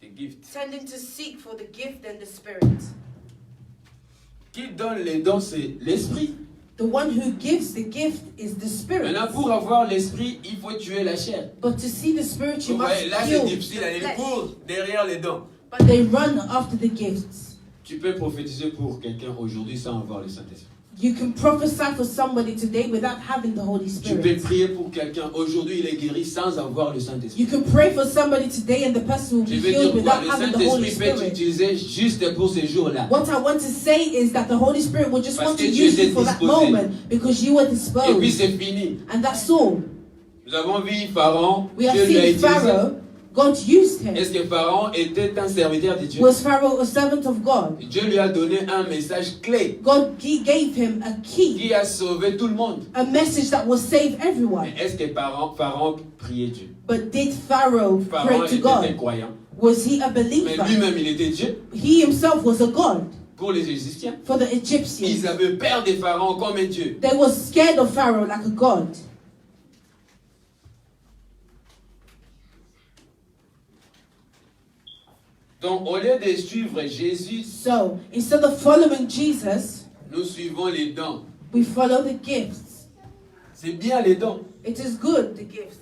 Speaker 1: Des gifts.
Speaker 2: tending to seek for the gift and the spirit.
Speaker 4: Qui donne les dons, c'est l'esprit.
Speaker 2: The one who gives the gift is the spirit.
Speaker 4: Maintenant, pour avoir l'esprit, il faut tuer la chair.
Speaker 2: But to see the spirit, you
Speaker 1: Vous
Speaker 2: must
Speaker 1: voyez, là
Speaker 2: kill
Speaker 1: c'est
Speaker 2: the
Speaker 1: difficile, elle
Speaker 2: flesh.
Speaker 1: court derrière les dons.
Speaker 2: But they run after the gifts.
Speaker 4: Tu peux prophétiser pour quelqu'un aujourd'hui sans avoir le Saint-Esprit.
Speaker 2: You can prophesy for somebody today without having the Holy
Speaker 4: Tu peux
Speaker 2: Spirit.
Speaker 4: prier pour quelqu'un aujourd'hui, il est guéri sans avoir le Saint-Esprit.
Speaker 2: You can pray for somebody today and the person will
Speaker 4: Je
Speaker 2: be
Speaker 4: veux dire
Speaker 2: healed
Speaker 4: quoi?
Speaker 2: without
Speaker 4: Le
Speaker 2: having the Holy
Speaker 4: Saint-Esprit peut
Speaker 2: Spirit.
Speaker 4: t'utiliser juste pour ces jours-là.
Speaker 2: What I want to say is that the Holy Spirit will just
Speaker 4: Parce
Speaker 2: want to
Speaker 4: que tu
Speaker 2: use
Speaker 4: étais
Speaker 2: you for that
Speaker 4: disposé.
Speaker 2: moment because you were
Speaker 4: Et puis
Speaker 2: disposed.
Speaker 4: c'est fini.
Speaker 2: And that's all.
Speaker 4: Nous avons vu Pharaon,
Speaker 2: We have
Speaker 4: Dieu lui a
Speaker 2: seen
Speaker 4: utilisé.
Speaker 2: Pharaoh. God used him.
Speaker 4: Est-ce que Pharaon était un serviteur de Dieu?
Speaker 2: Was Pharaoh a servant of God?
Speaker 4: Dieu lui a donné un message clé
Speaker 2: He gave him a key,
Speaker 4: qui a sauvé tout le monde.
Speaker 2: a message that will save everyone.
Speaker 4: Mais est-ce que Pharaon priait Dieu?
Speaker 2: But did Pharaoh
Speaker 4: Pharaon
Speaker 2: pray to
Speaker 4: était un
Speaker 2: God?
Speaker 4: croyant.
Speaker 2: Was he a
Speaker 4: Mais
Speaker 2: believer?
Speaker 4: lui-même, il était Dieu.
Speaker 2: He himself was a God
Speaker 4: Pour les Égyptiens,
Speaker 2: for the
Speaker 4: ils
Speaker 2: Egyptians.
Speaker 4: avaient peur de Pharaon comme un Dieu.
Speaker 2: They were scared of Pharaoh like a God.
Speaker 4: Donc, au lieu de suivre Jésus,
Speaker 2: So instead of following Jesus,
Speaker 4: nous suivons les dons.
Speaker 2: we follow the gifts.
Speaker 4: C'est bien les dons.
Speaker 2: It is good, the gifts.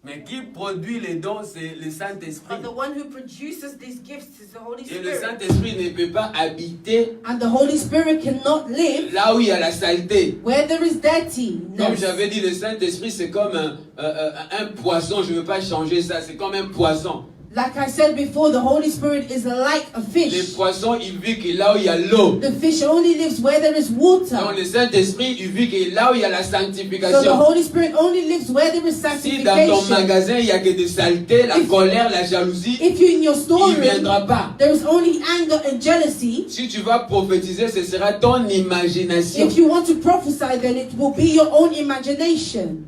Speaker 1: Mais qui produit les dons, c'est le Saint-Esprit.
Speaker 2: But the one who produces these gifts is the Holy
Speaker 4: Et le
Speaker 2: Spirit.
Speaker 4: Saint-Esprit ne peut pas habiter
Speaker 2: And the Holy Spirit cannot live
Speaker 4: là où il y a la saleté.
Speaker 2: where there is dirty.
Speaker 4: Comme j'avais dit, le Saint-Esprit, c'est comme un poisson. Je ne veux pas changer ça. C'est comme un poisson.
Speaker 2: Like I said before, the Holy Spirit is like a
Speaker 4: Les
Speaker 2: fish.
Speaker 4: poissons, ils vivent que là où il y a l'eau.
Speaker 2: The fish only lives where there is
Speaker 4: Donc
Speaker 2: water.
Speaker 4: le Saint-Esprit, il vit que là où il y a la
Speaker 2: So the
Speaker 4: sanctification.
Speaker 2: Holy Spirit only lives where there is
Speaker 4: Si dans ton
Speaker 2: sanctification.
Speaker 4: magasin, il n'y a que des saletés, la
Speaker 2: If-
Speaker 4: colère, la jalousie,
Speaker 2: If you're in your
Speaker 4: il ne
Speaker 2: storeroom,
Speaker 4: viendra pas.
Speaker 2: there is only anger and jealousy.
Speaker 4: Si tu vas prophétiser, ce sera ton imagination.
Speaker 2: If you want to prophesy, then it will be your own imagination.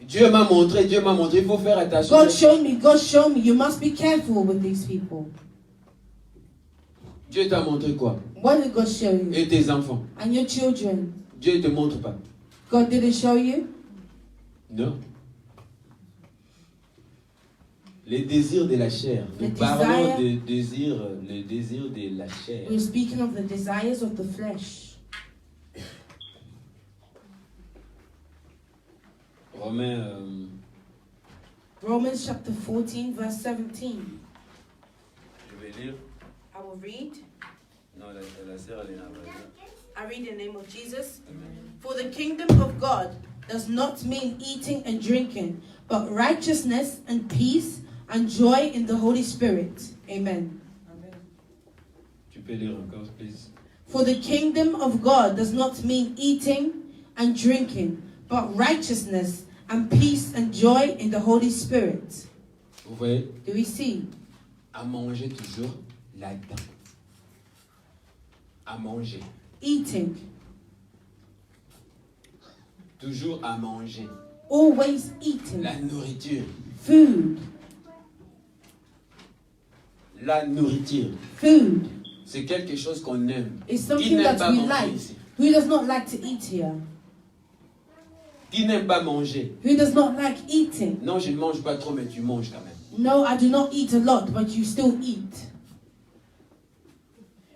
Speaker 4: Dieu m'a montré, il faut faire attention.
Speaker 2: God showed me. You must be careful with these people.
Speaker 4: Dieu t'a montré quoi?
Speaker 2: What did God show you?
Speaker 4: Et tes enfants.
Speaker 2: And your children.
Speaker 4: Dieu ne te montre pas.
Speaker 2: God didn't show you?
Speaker 4: Non. Les désirs de la chair. Nous
Speaker 2: The
Speaker 4: parlons
Speaker 2: desire-
Speaker 4: des désirs, les désirs de la chair.
Speaker 2: We're speaking of the desires of the flesh. Romans chapter 14, verse 17.
Speaker 1: Je vais lire.
Speaker 2: I will read.
Speaker 1: Non, la sœur, elle est là.
Speaker 2: I read in the name of Jesus.
Speaker 1: Amen.
Speaker 2: For the kingdom of God does not mean eating and drinking, but righteousness and peace and joy in the Holy Spirit. Amen.
Speaker 4: Tu peux lire encore, please.
Speaker 2: For the kingdom of God does not mean eating and drinking, but righteousness and peace and joy in the Holy Spirit.
Speaker 4: Vous voyez,
Speaker 2: Do we see?
Speaker 4: à manger toujours là-dedans. À manger.
Speaker 2: Eating.
Speaker 4: Toujours à manger.
Speaker 2: Always eating.
Speaker 4: La nourriture.
Speaker 2: Food.
Speaker 4: La nourriture,
Speaker 2: Food
Speaker 4: c'est quelque chose qu'on aime.
Speaker 2: is
Speaker 4: Qui
Speaker 2: something
Speaker 4: n'aime
Speaker 2: that
Speaker 4: pas
Speaker 2: we
Speaker 4: manger
Speaker 2: like.
Speaker 4: ici?
Speaker 2: Who does not like to eat here?
Speaker 4: Qui n'aime pas manger?
Speaker 2: Who does not like eating?
Speaker 4: Non, je ne mange pas trop, mais tu manges quand même.
Speaker 2: No, I do not eat a lot, but you still eat.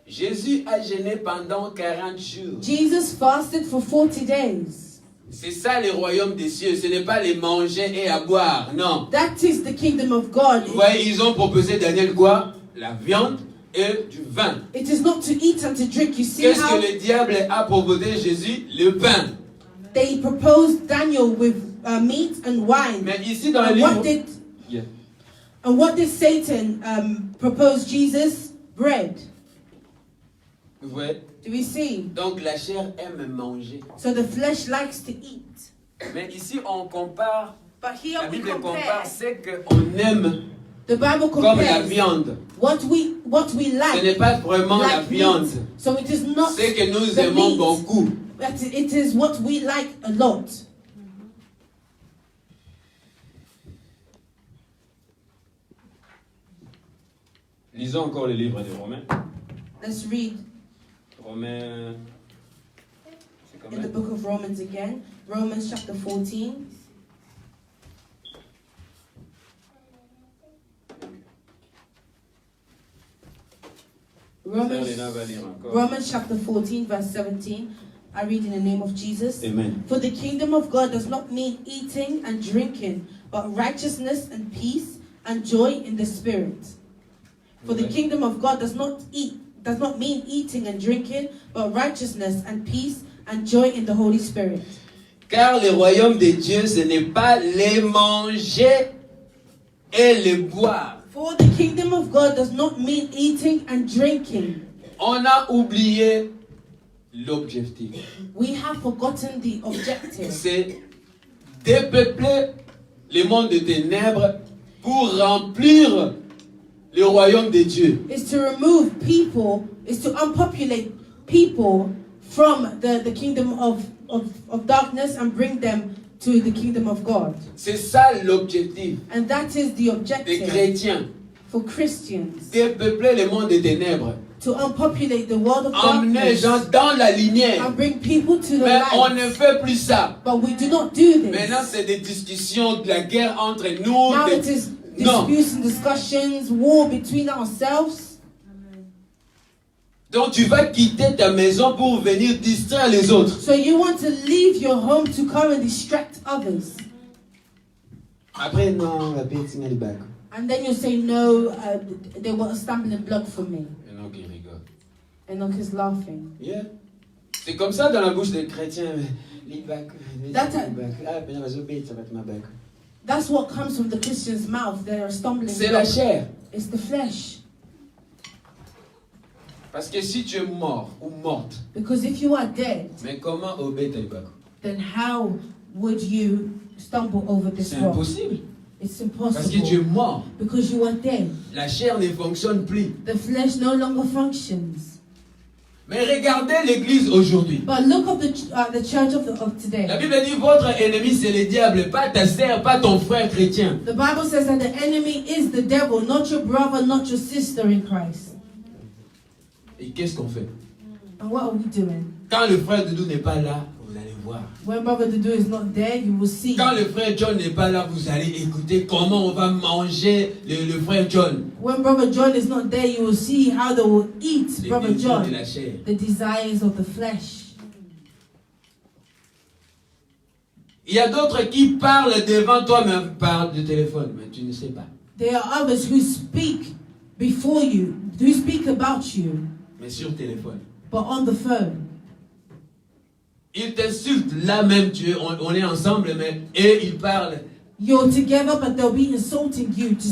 Speaker 4: Jésus a jeûné pendant 40 jours.
Speaker 2: Jesus fasted for 40 days.
Speaker 4: C'est ça le royaume des cieux. Ce n'est pas les manger et à boire. Non.
Speaker 2: That is the kingdom of God.
Speaker 4: Vous voyez, ils ont proposé Daniel quoi? La viande et du vin.
Speaker 2: It is not to eat and to drink. You see
Speaker 4: Qu'est-ce
Speaker 2: how
Speaker 4: que le diable a proposé Jésus? Le pain.
Speaker 2: they proposed Daniel with meat and wine.
Speaker 4: Mais ici dans le
Speaker 2: And
Speaker 4: livre...
Speaker 2: what did
Speaker 4: Yeah.
Speaker 2: and what did Satan propose Jesus? Bread.
Speaker 4: Vous voyez?
Speaker 2: Do we see?
Speaker 4: Donc la chair aime manger.
Speaker 2: So the flesh likes to eat.
Speaker 4: Mais ici on compare,
Speaker 2: But here
Speaker 4: la
Speaker 2: we
Speaker 4: Bible
Speaker 2: compare.
Speaker 4: compare ce qu'on aime
Speaker 2: The Bible
Speaker 4: comme la
Speaker 2: compares
Speaker 4: viande.
Speaker 2: what we
Speaker 4: Ce
Speaker 2: like.
Speaker 4: n'est pas vraiment la
Speaker 2: Like
Speaker 4: viande.
Speaker 2: meat. So it is not
Speaker 4: C'est que nous
Speaker 2: the
Speaker 4: aimons
Speaker 2: meat,
Speaker 4: beaucoup.
Speaker 2: but it is what we like a lot.
Speaker 4: Lisons encore le livre de Romains.
Speaker 2: Let's read
Speaker 4: Romains. C'est quand
Speaker 2: in the
Speaker 4: même.
Speaker 2: book of Romans again. Romans chapter 14.
Speaker 4: Frère Léna va lire encore.
Speaker 2: Romans chapter 14, verse 17. I read in the name of Jesus.
Speaker 4: Amen.
Speaker 2: For the kingdom of God does not mean eating and drinking, but righteousness and peace and joy in the Spirit. For the
Speaker 4: Okay.
Speaker 2: kingdom of God does not mean eating and drinking, but righteousness and peace and joy in the Holy Spirit.
Speaker 4: Car le royaume de Dieu, ce n'est pas les manger et les boire.
Speaker 2: For the kingdom of God does not mean eating and drinking.
Speaker 4: On a oublié l'objectif.
Speaker 2: We have forgotten the objective.
Speaker 4: C'est dépeupler le monde des ténèbres pour remplir le royaume de Dieu.
Speaker 2: Is to remove people, is to unpopulate people from the kingdom of darkness and bring them to the kingdom of God.
Speaker 4: C'est ça l'objectif
Speaker 2: And that is the
Speaker 4: des
Speaker 2: objective
Speaker 4: chrétiens.
Speaker 2: for Christians.
Speaker 4: Dépeupler le monde des ténèbres.
Speaker 2: To unpopulate the world of
Speaker 4: Emmener les
Speaker 2: darkness
Speaker 4: gens dans la lumière.
Speaker 2: and bring people to the
Speaker 4: Mais on ne
Speaker 2: light.
Speaker 4: fait plus ça.
Speaker 2: But we do not do
Speaker 4: Maintenant,
Speaker 2: this.
Speaker 4: c'est des discussions, de la guerre entre nous.
Speaker 2: Now
Speaker 4: des-
Speaker 2: it is
Speaker 4: Non.
Speaker 2: disputes and discussions, war between ourselves.
Speaker 4: Donc tu vas quitter ta maison pour venir distraire les autres.
Speaker 2: So you want to leave your home to come and distract others.
Speaker 4: Après, non, on va payer le bac.
Speaker 2: And then you say, no, they were a stumbling block for me.
Speaker 4: Et non, il rigole.
Speaker 2: Enoch is laughing.
Speaker 4: Yeah. C'est comme ça dans la bouche des chrétiens. Les bacs,
Speaker 2: That's a-
Speaker 4: Ah, ben, vas-y, obéis, ça va être ma bac.
Speaker 2: That's what comes from the Christian's mouth. They are stumbling
Speaker 4: C'est la
Speaker 2: block.
Speaker 4: chair.
Speaker 2: It's the flesh.
Speaker 4: Parce que si tu es mort ou morte,
Speaker 2: Because if you are dead,
Speaker 4: mais comment obéir le bac?
Speaker 2: then how would you stumble over this
Speaker 4: C'est
Speaker 2: rock?
Speaker 4: impossible.
Speaker 2: It's
Speaker 4: Parce que tu es
Speaker 2: impossible.
Speaker 4: mort.
Speaker 2: Because you are dead.
Speaker 4: La chair ne fonctionne plus.
Speaker 2: The flesh no longer functions.
Speaker 4: Mais regardez l'église aujourd'hui.
Speaker 2: But look at the church of
Speaker 4: La
Speaker 2: today.
Speaker 4: Bible dit votre ennemi c'est le diable, pas ta sœur, pas ton frère chrétien.
Speaker 2: The Bible says that the enemy is the devil, not your brother, not your sister in Christ.
Speaker 4: Et qu'est-ce qu'on fait?
Speaker 2: And what are we doing?
Speaker 4: Quand le frère Doudou n'est pas là, vous allez voir.
Speaker 2: When Brother Dudu is not there, you will see.
Speaker 4: Quand le frère John n'est pas là, vous allez écouter comment on va manger le frère John.
Speaker 2: When Brother John is not there, you will see how they will eat
Speaker 4: Les
Speaker 2: Brother
Speaker 4: désirs de
Speaker 2: John.
Speaker 4: la chair.
Speaker 2: The desires of the flesh.
Speaker 4: Il y a d'autres qui parlent devant toi, mais parlent du téléphone, mais tu ne sais pas.
Speaker 2: There are others who speak before you, who speak about you,
Speaker 4: Mais sur téléphone.
Speaker 2: but on the phone.
Speaker 4: Ils t'insultent là même, on est ensemble, mais eux ils parlent.
Speaker 2: You're together, but they'll be insulting you to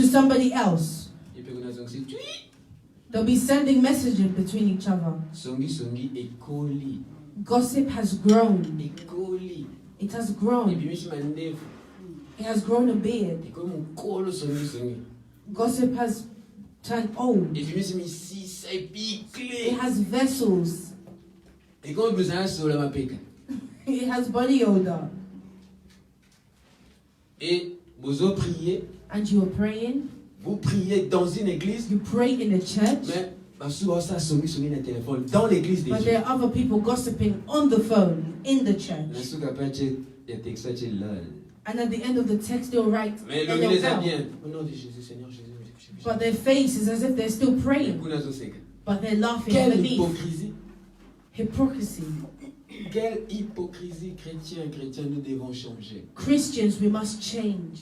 Speaker 2: somebody else.
Speaker 4: Et puis on a donc c'est
Speaker 2: They'll be sending messages between each other.
Speaker 4: songi et colis.
Speaker 2: Gossip has grown.
Speaker 4: Et colis.
Speaker 2: It has
Speaker 4: Et
Speaker 2: grown.
Speaker 4: puis je m'enlève.
Speaker 2: It has grown a beard.
Speaker 4: Et comme on colle songi.
Speaker 2: Gossip has turned old.
Speaker 4: Et puis je me suis ça et puis clé.
Speaker 2: It has vessels.
Speaker 4: Et comme besoin sur la mapeka.
Speaker 2: It has body odor.
Speaker 4: Et vous priez,
Speaker 2: and you are praying,
Speaker 4: Vous priez dans une église,
Speaker 2: you pray in a church,
Speaker 4: mais ça sonne un téléphone dans l'église des
Speaker 2: but
Speaker 4: gens.
Speaker 2: there are other people gossiping on the phone in the church. And at the end of the text, they'll write,
Speaker 4: Mais
Speaker 2: and
Speaker 4: le
Speaker 2: they'll
Speaker 4: les a
Speaker 2: tell.
Speaker 4: bien. Au nom de Jésus, Seigneur Jésus.
Speaker 2: But their face is as if they're still praying, but they're laughing
Speaker 4: Quelle
Speaker 2: underneath.
Speaker 4: hypocrisie.
Speaker 2: Hypocrisy.
Speaker 4: Quelle hypocrisie, chrétien, nous devons changer.
Speaker 2: Christians, we must change.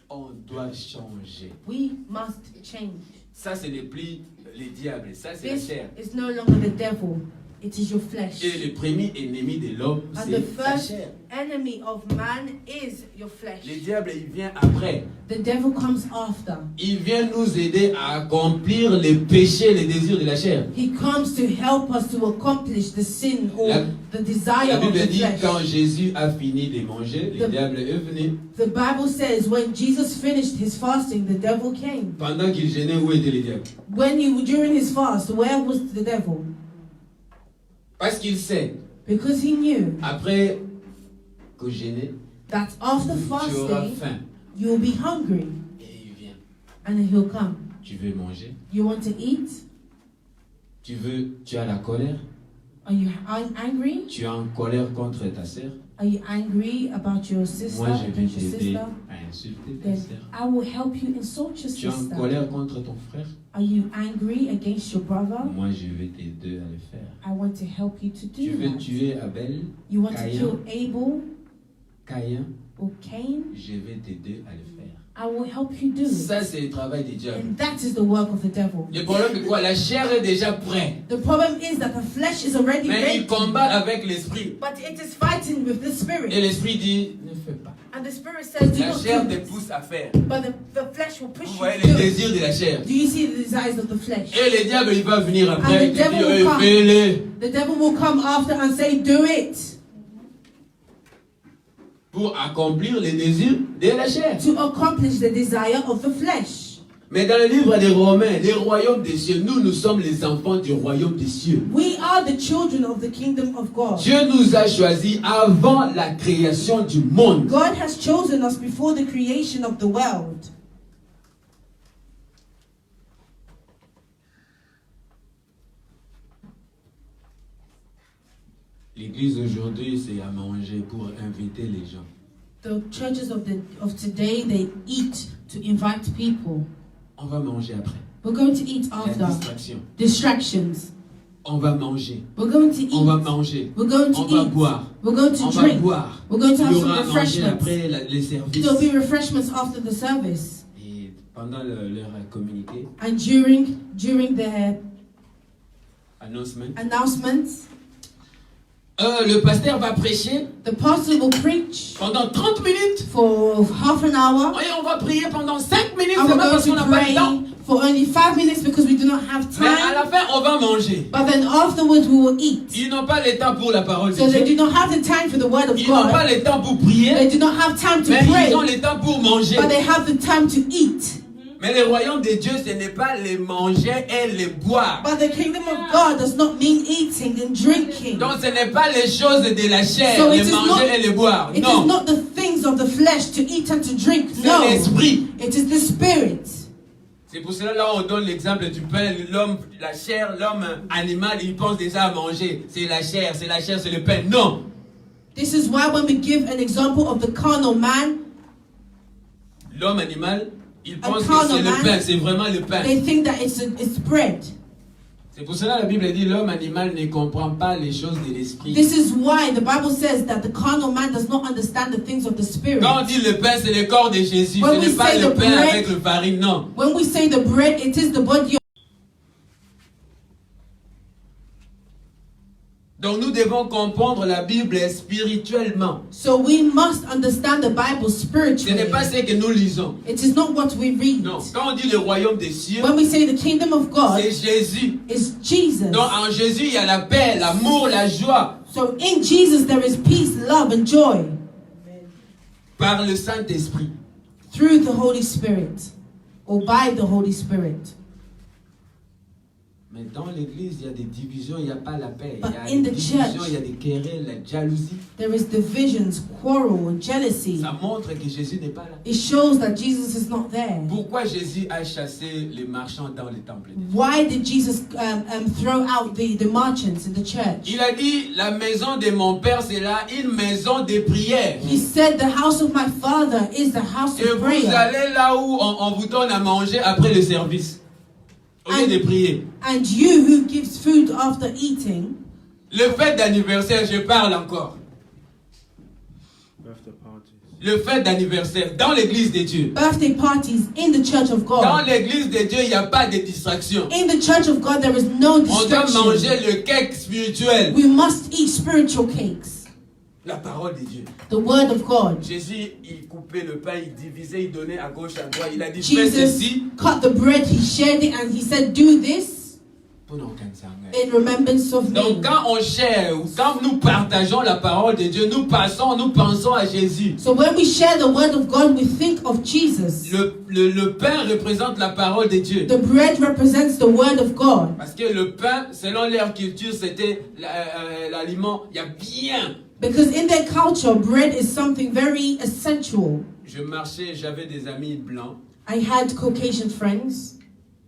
Speaker 4: On doit changer.
Speaker 2: We must change.
Speaker 4: Ça, ce n'est plus les diables, ça, c'est la
Speaker 2: This
Speaker 4: chair.
Speaker 2: is no longer the devil, it is your flesh.
Speaker 4: Et le premier ennemi de l'homme,
Speaker 2: And
Speaker 4: c'est
Speaker 2: the
Speaker 4: la
Speaker 2: first
Speaker 4: chair.
Speaker 2: enemy of man is your flesh.
Speaker 4: Le diable, il vient après.
Speaker 2: The devil comes after.
Speaker 4: Il vient nous aider à accomplir les péchés, les désirs de la chair.
Speaker 2: He comes to help us to accomplish the sin or the desire
Speaker 4: La
Speaker 2: of
Speaker 4: Bible
Speaker 2: the
Speaker 4: dit,
Speaker 2: flesh.
Speaker 4: quand Jésus a fini de manger, le diable est venu.
Speaker 2: The Bible says when Jesus finished his fasting, the devil came.
Speaker 4: Pendant qu'il jeûnait, où était le diable?
Speaker 2: During his fast, where was the devil?
Speaker 4: Parce qu'il sait,
Speaker 2: Because he knew
Speaker 4: après que jeûner,
Speaker 2: that after
Speaker 4: tu auras
Speaker 2: fasting,
Speaker 4: faim.
Speaker 2: you'll be hungry.
Speaker 4: Et il vient.
Speaker 2: And then he'll come.
Speaker 4: Tu veux manger?
Speaker 2: You want to eat?
Speaker 4: Tu as la colère?
Speaker 2: Are you angry?
Speaker 4: Tu es en colère contre ta sœur?
Speaker 2: Are you angry about your sister,
Speaker 4: Moi, je vais
Speaker 2: against your
Speaker 4: t'aider
Speaker 2: sister?
Speaker 4: à insulter ta
Speaker 2: Then
Speaker 4: sœur.
Speaker 2: I will help you insult your
Speaker 4: Tu es en
Speaker 2: sister.
Speaker 4: colère contre ton frère?
Speaker 2: Are you angry against your brother?
Speaker 4: Moi, je vais t'aider à le faire.
Speaker 2: I want to help you to
Speaker 4: Tu
Speaker 2: do
Speaker 4: veux
Speaker 2: that.
Speaker 4: tuer Abel,
Speaker 2: You want to
Speaker 4: Caïn.
Speaker 2: kill Abel
Speaker 4: Caïn?
Speaker 2: or Cain?
Speaker 4: Je vais t'aider à le faire.
Speaker 2: I will help you do it.
Speaker 4: Ça, c'est le travail du diable.
Speaker 2: And that is the work of the devil.
Speaker 4: Le problème est quoi? La chair est déjà prête.
Speaker 2: The problem is that the flesh is already
Speaker 4: Mais
Speaker 2: ready,
Speaker 4: il combat avec l'esprit.
Speaker 2: but it is fighting with the
Speaker 4: Et
Speaker 2: spirit.
Speaker 4: l'esprit dit, ne fais pas.
Speaker 2: And the spirit says, do
Speaker 4: La
Speaker 2: not
Speaker 4: chair
Speaker 2: do
Speaker 4: te
Speaker 2: this.
Speaker 4: pousse à faire.
Speaker 2: But the flesh will push
Speaker 4: Vous
Speaker 2: you
Speaker 4: voyez
Speaker 2: to
Speaker 4: les
Speaker 2: do it.
Speaker 4: désirs de la chair.
Speaker 2: Do you see the desires of the flesh?
Speaker 4: Et le diable, il va venir après.
Speaker 2: And
Speaker 4: Il
Speaker 2: the
Speaker 4: dit,
Speaker 2: devil will come.
Speaker 4: fais-le.
Speaker 2: The devil will come after and say, do it.
Speaker 4: Pour accomplir les désirs de la chair.
Speaker 2: To accomplish the desire of the flesh.
Speaker 4: Mais dans le livre des Romains, les royaumes des cieux, nous sommes les enfants du royaume des cieux.
Speaker 2: We are the children of the kingdom of God.
Speaker 4: Dieu nous a choisis avant la création du monde.
Speaker 2: God has chosen us before the creation of the world.
Speaker 4: L'église aujourd'hui, c'est à manger pour inviter les gens.
Speaker 2: The churches of today, they eat to invite people.
Speaker 4: On va manger après.
Speaker 2: We're going to eat
Speaker 4: La
Speaker 2: after.
Speaker 4: distraction.
Speaker 2: Distractions.
Speaker 4: On va manger.
Speaker 2: We're going to eat.
Speaker 4: On va manger.
Speaker 2: We're going to
Speaker 4: On va
Speaker 2: eat.
Speaker 4: boire.
Speaker 2: We're going to
Speaker 4: On va
Speaker 2: drink.
Speaker 4: boire.
Speaker 2: We're going to
Speaker 4: Il
Speaker 2: have
Speaker 4: y
Speaker 2: some
Speaker 4: aura à manger
Speaker 2: refreshments.
Speaker 4: après les services.
Speaker 2: There'll be refreshments after the service.
Speaker 4: Et pendant leur communiqué,
Speaker 2: And during their
Speaker 4: announcement,
Speaker 2: announcements,
Speaker 4: le pasteur va prêcher
Speaker 2: the pastor will preach
Speaker 4: pendant 30 minutes.
Speaker 2: for half an hour.
Speaker 4: Et on va prier pendant 5 minutes.
Speaker 2: And
Speaker 4: C'est
Speaker 2: we're
Speaker 4: pas
Speaker 2: going
Speaker 4: parce qu'on
Speaker 2: to
Speaker 4: n'a pas de temps.
Speaker 2: pray for only 5 minutes because we do not have
Speaker 4: Mais à
Speaker 2: time.
Speaker 4: la fin, on va manger.
Speaker 2: But then afterwards we will eat.
Speaker 4: Ils n'ont pas le temps pour la parole de
Speaker 2: So they
Speaker 4: Dieu.
Speaker 2: do not have the time for the word of
Speaker 4: Ils n'ont pas
Speaker 2: God.
Speaker 4: le temps pour prier.
Speaker 2: They do not have time to
Speaker 4: Mais ils ont
Speaker 2: pray.
Speaker 4: le temps pour manger.
Speaker 2: But they have the time to eat.
Speaker 4: Mais le royaume de Dieu, ce n'est pas les manger et les boire.
Speaker 2: But the kingdom of God does not mean eating and drinking.
Speaker 4: Donc ce n'est pas les choses de la chair,
Speaker 2: So it
Speaker 4: les
Speaker 2: is
Speaker 4: manger
Speaker 2: not-
Speaker 4: et les boire.
Speaker 2: It is
Speaker 4: Non,
Speaker 2: not the things of the flesh to eat and to drink.
Speaker 4: c'est
Speaker 2: No.
Speaker 4: l'esprit.
Speaker 2: It is the spirit.
Speaker 4: C'est pour cela là on donne l'exemple du pain, l'homme, la chair, l'homme animal, il pense déjà à manger. C'est la chair, c'est le pain. Non.
Speaker 2: This is why when we give an example of the carnal man,
Speaker 4: L'homme animal, il
Speaker 2: A
Speaker 4: pense que
Speaker 2: carnal
Speaker 4: c'est le
Speaker 2: man,
Speaker 4: pain, c'est vraiment le pain.
Speaker 2: they think that it's bread.
Speaker 4: C'est pour cela la Bible dit l'homme animal ne comprend pas les choses de l'esprit.
Speaker 2: This is why the Bible says that the carnal man does not understand the things of the spirit.
Speaker 4: Quand on dit le pain, c'est le corps de Jésus.
Speaker 2: When
Speaker 4: Ce
Speaker 2: we
Speaker 4: n'est pas
Speaker 2: say
Speaker 4: le
Speaker 2: the
Speaker 4: pain
Speaker 2: bread-
Speaker 4: avec le farine, non.
Speaker 2: When we say the bread, it is the body of.
Speaker 4: Donc nous devons comprendre la Bible spirituellement.
Speaker 2: So we must understand the Bible
Speaker 4: Ce
Speaker 2: spiritually.
Speaker 4: n'est pas ce que nous lisons.
Speaker 2: It is not what we read.
Speaker 4: Non. Quand on dit le royaume des cieux,
Speaker 2: When we say the kingdom of God,
Speaker 4: c'est Jésus.
Speaker 2: is Jesus.
Speaker 4: Donc en Jésus, il y a la paix, l'amour, la joie.
Speaker 2: So in Jesus there is peace, love, and joy
Speaker 4: Par le Saint-Esprit.
Speaker 2: through the Holy Spirit, or by the Holy Spirit.
Speaker 4: Mais dans l'église, il y a des divisions, il n'y a pas la paix.
Speaker 2: But
Speaker 4: Il y
Speaker 2: in
Speaker 4: a des
Speaker 2: the
Speaker 4: divisions,
Speaker 2: church,
Speaker 4: il y a des querelles, la jalousie.
Speaker 2: there is divisions, quarrel, jealousy.
Speaker 4: Ça montre que Jésus n'est pas là.
Speaker 2: It shows that Jesus is not there.
Speaker 4: Pourquoi Jésus a chassé les marchands dans les temples?
Speaker 2: Why did Jesus throw out the merchants in the church?
Speaker 4: Il a dit, la maison de mon père, c'est là une maison de prière.
Speaker 2: He said, the house of my father is the house
Speaker 4: Et
Speaker 2: of
Speaker 4: vous
Speaker 2: prayer.
Speaker 4: allez là où on vous donne à manger après le service. Au lieu de prier.
Speaker 2: And you who gives food after eating,
Speaker 4: Le fête d'anniversaire, je parle encore. Le fête d'anniversaire dans l'église de Dieu.
Speaker 2: birthday parties in the church of
Speaker 4: Dans
Speaker 2: God.
Speaker 4: l'église de Dieu, il n'y a pas de distraction.
Speaker 2: In the church of God, there is no
Speaker 4: On doit
Speaker 2: distraction.
Speaker 4: manger le cake spirituel.
Speaker 2: We must eat spiritual cakes.
Speaker 4: La parole de Dieu.
Speaker 2: The word of God.
Speaker 4: Jésus, il coupait le pain, il divisait, il donnait à gauche, à droite. Il a dit, fais
Speaker 2: Jesus
Speaker 4: ceci.
Speaker 2: cut the bread, he shared it, and he said, do this in remembrance of me.
Speaker 4: Donc quand on share, ou quand nous partageons la parole de Dieu, nous pensons à Jésus.
Speaker 2: So when we share the word of God, we think of Jesus.
Speaker 4: Le pain représente la parole de Dieu.
Speaker 2: The bread represents the word of God.
Speaker 4: Parce que le pain, selon leur culture, c'était l'aliment, il y a bien.
Speaker 2: Because in their culture, bread is something very essential.
Speaker 4: Je marchais, j'avais des amis blancs.
Speaker 2: I had Caucasian friends.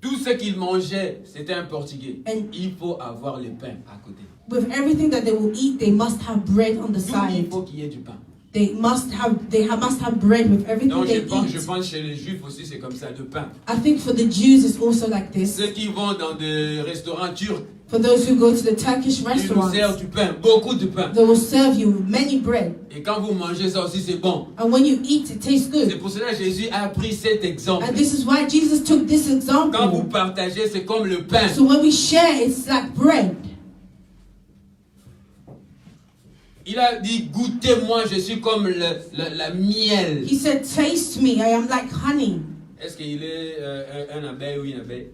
Speaker 4: Tout ce qu'ils mangeaient, c'était un portugais.
Speaker 2: And
Speaker 4: Il faut avoir le pain à côté.
Speaker 2: with everything that they will eat, they must have bread on the
Speaker 4: D'où il
Speaker 2: side.
Speaker 4: faut qu'il y ait du pain.
Speaker 2: They must have bread with everything
Speaker 4: Donc
Speaker 2: they
Speaker 4: je
Speaker 2: eat.
Speaker 4: pense chez les juifs aussi, c'est comme ça, le pain.
Speaker 2: I think for the Jews, it's also like this.
Speaker 4: Ceux qui vont dans des restaurants turcs,
Speaker 2: For those who go to the Turkish
Speaker 4: ils nous
Speaker 2: restaurants,
Speaker 4: servent du pain, beaucoup de pain.
Speaker 2: they will serve you many bread.
Speaker 4: Et quand vous mangez ça aussi, c'est bon.
Speaker 2: And when you eat, it tastes
Speaker 4: C'est
Speaker 2: good.
Speaker 4: pour cela que Jésus a pris cet exemple.
Speaker 2: And this is why Jesus took this
Speaker 4: Quand vous
Speaker 2: example.
Speaker 4: partagez, c'est comme le pain.
Speaker 2: So when we share, it's like bread.
Speaker 4: Il a dit, goûtez-moi, je suis comme la miel.
Speaker 2: He said, taste me, I am like honey.
Speaker 4: Est-ce qu'il est un abeille ou une abeille?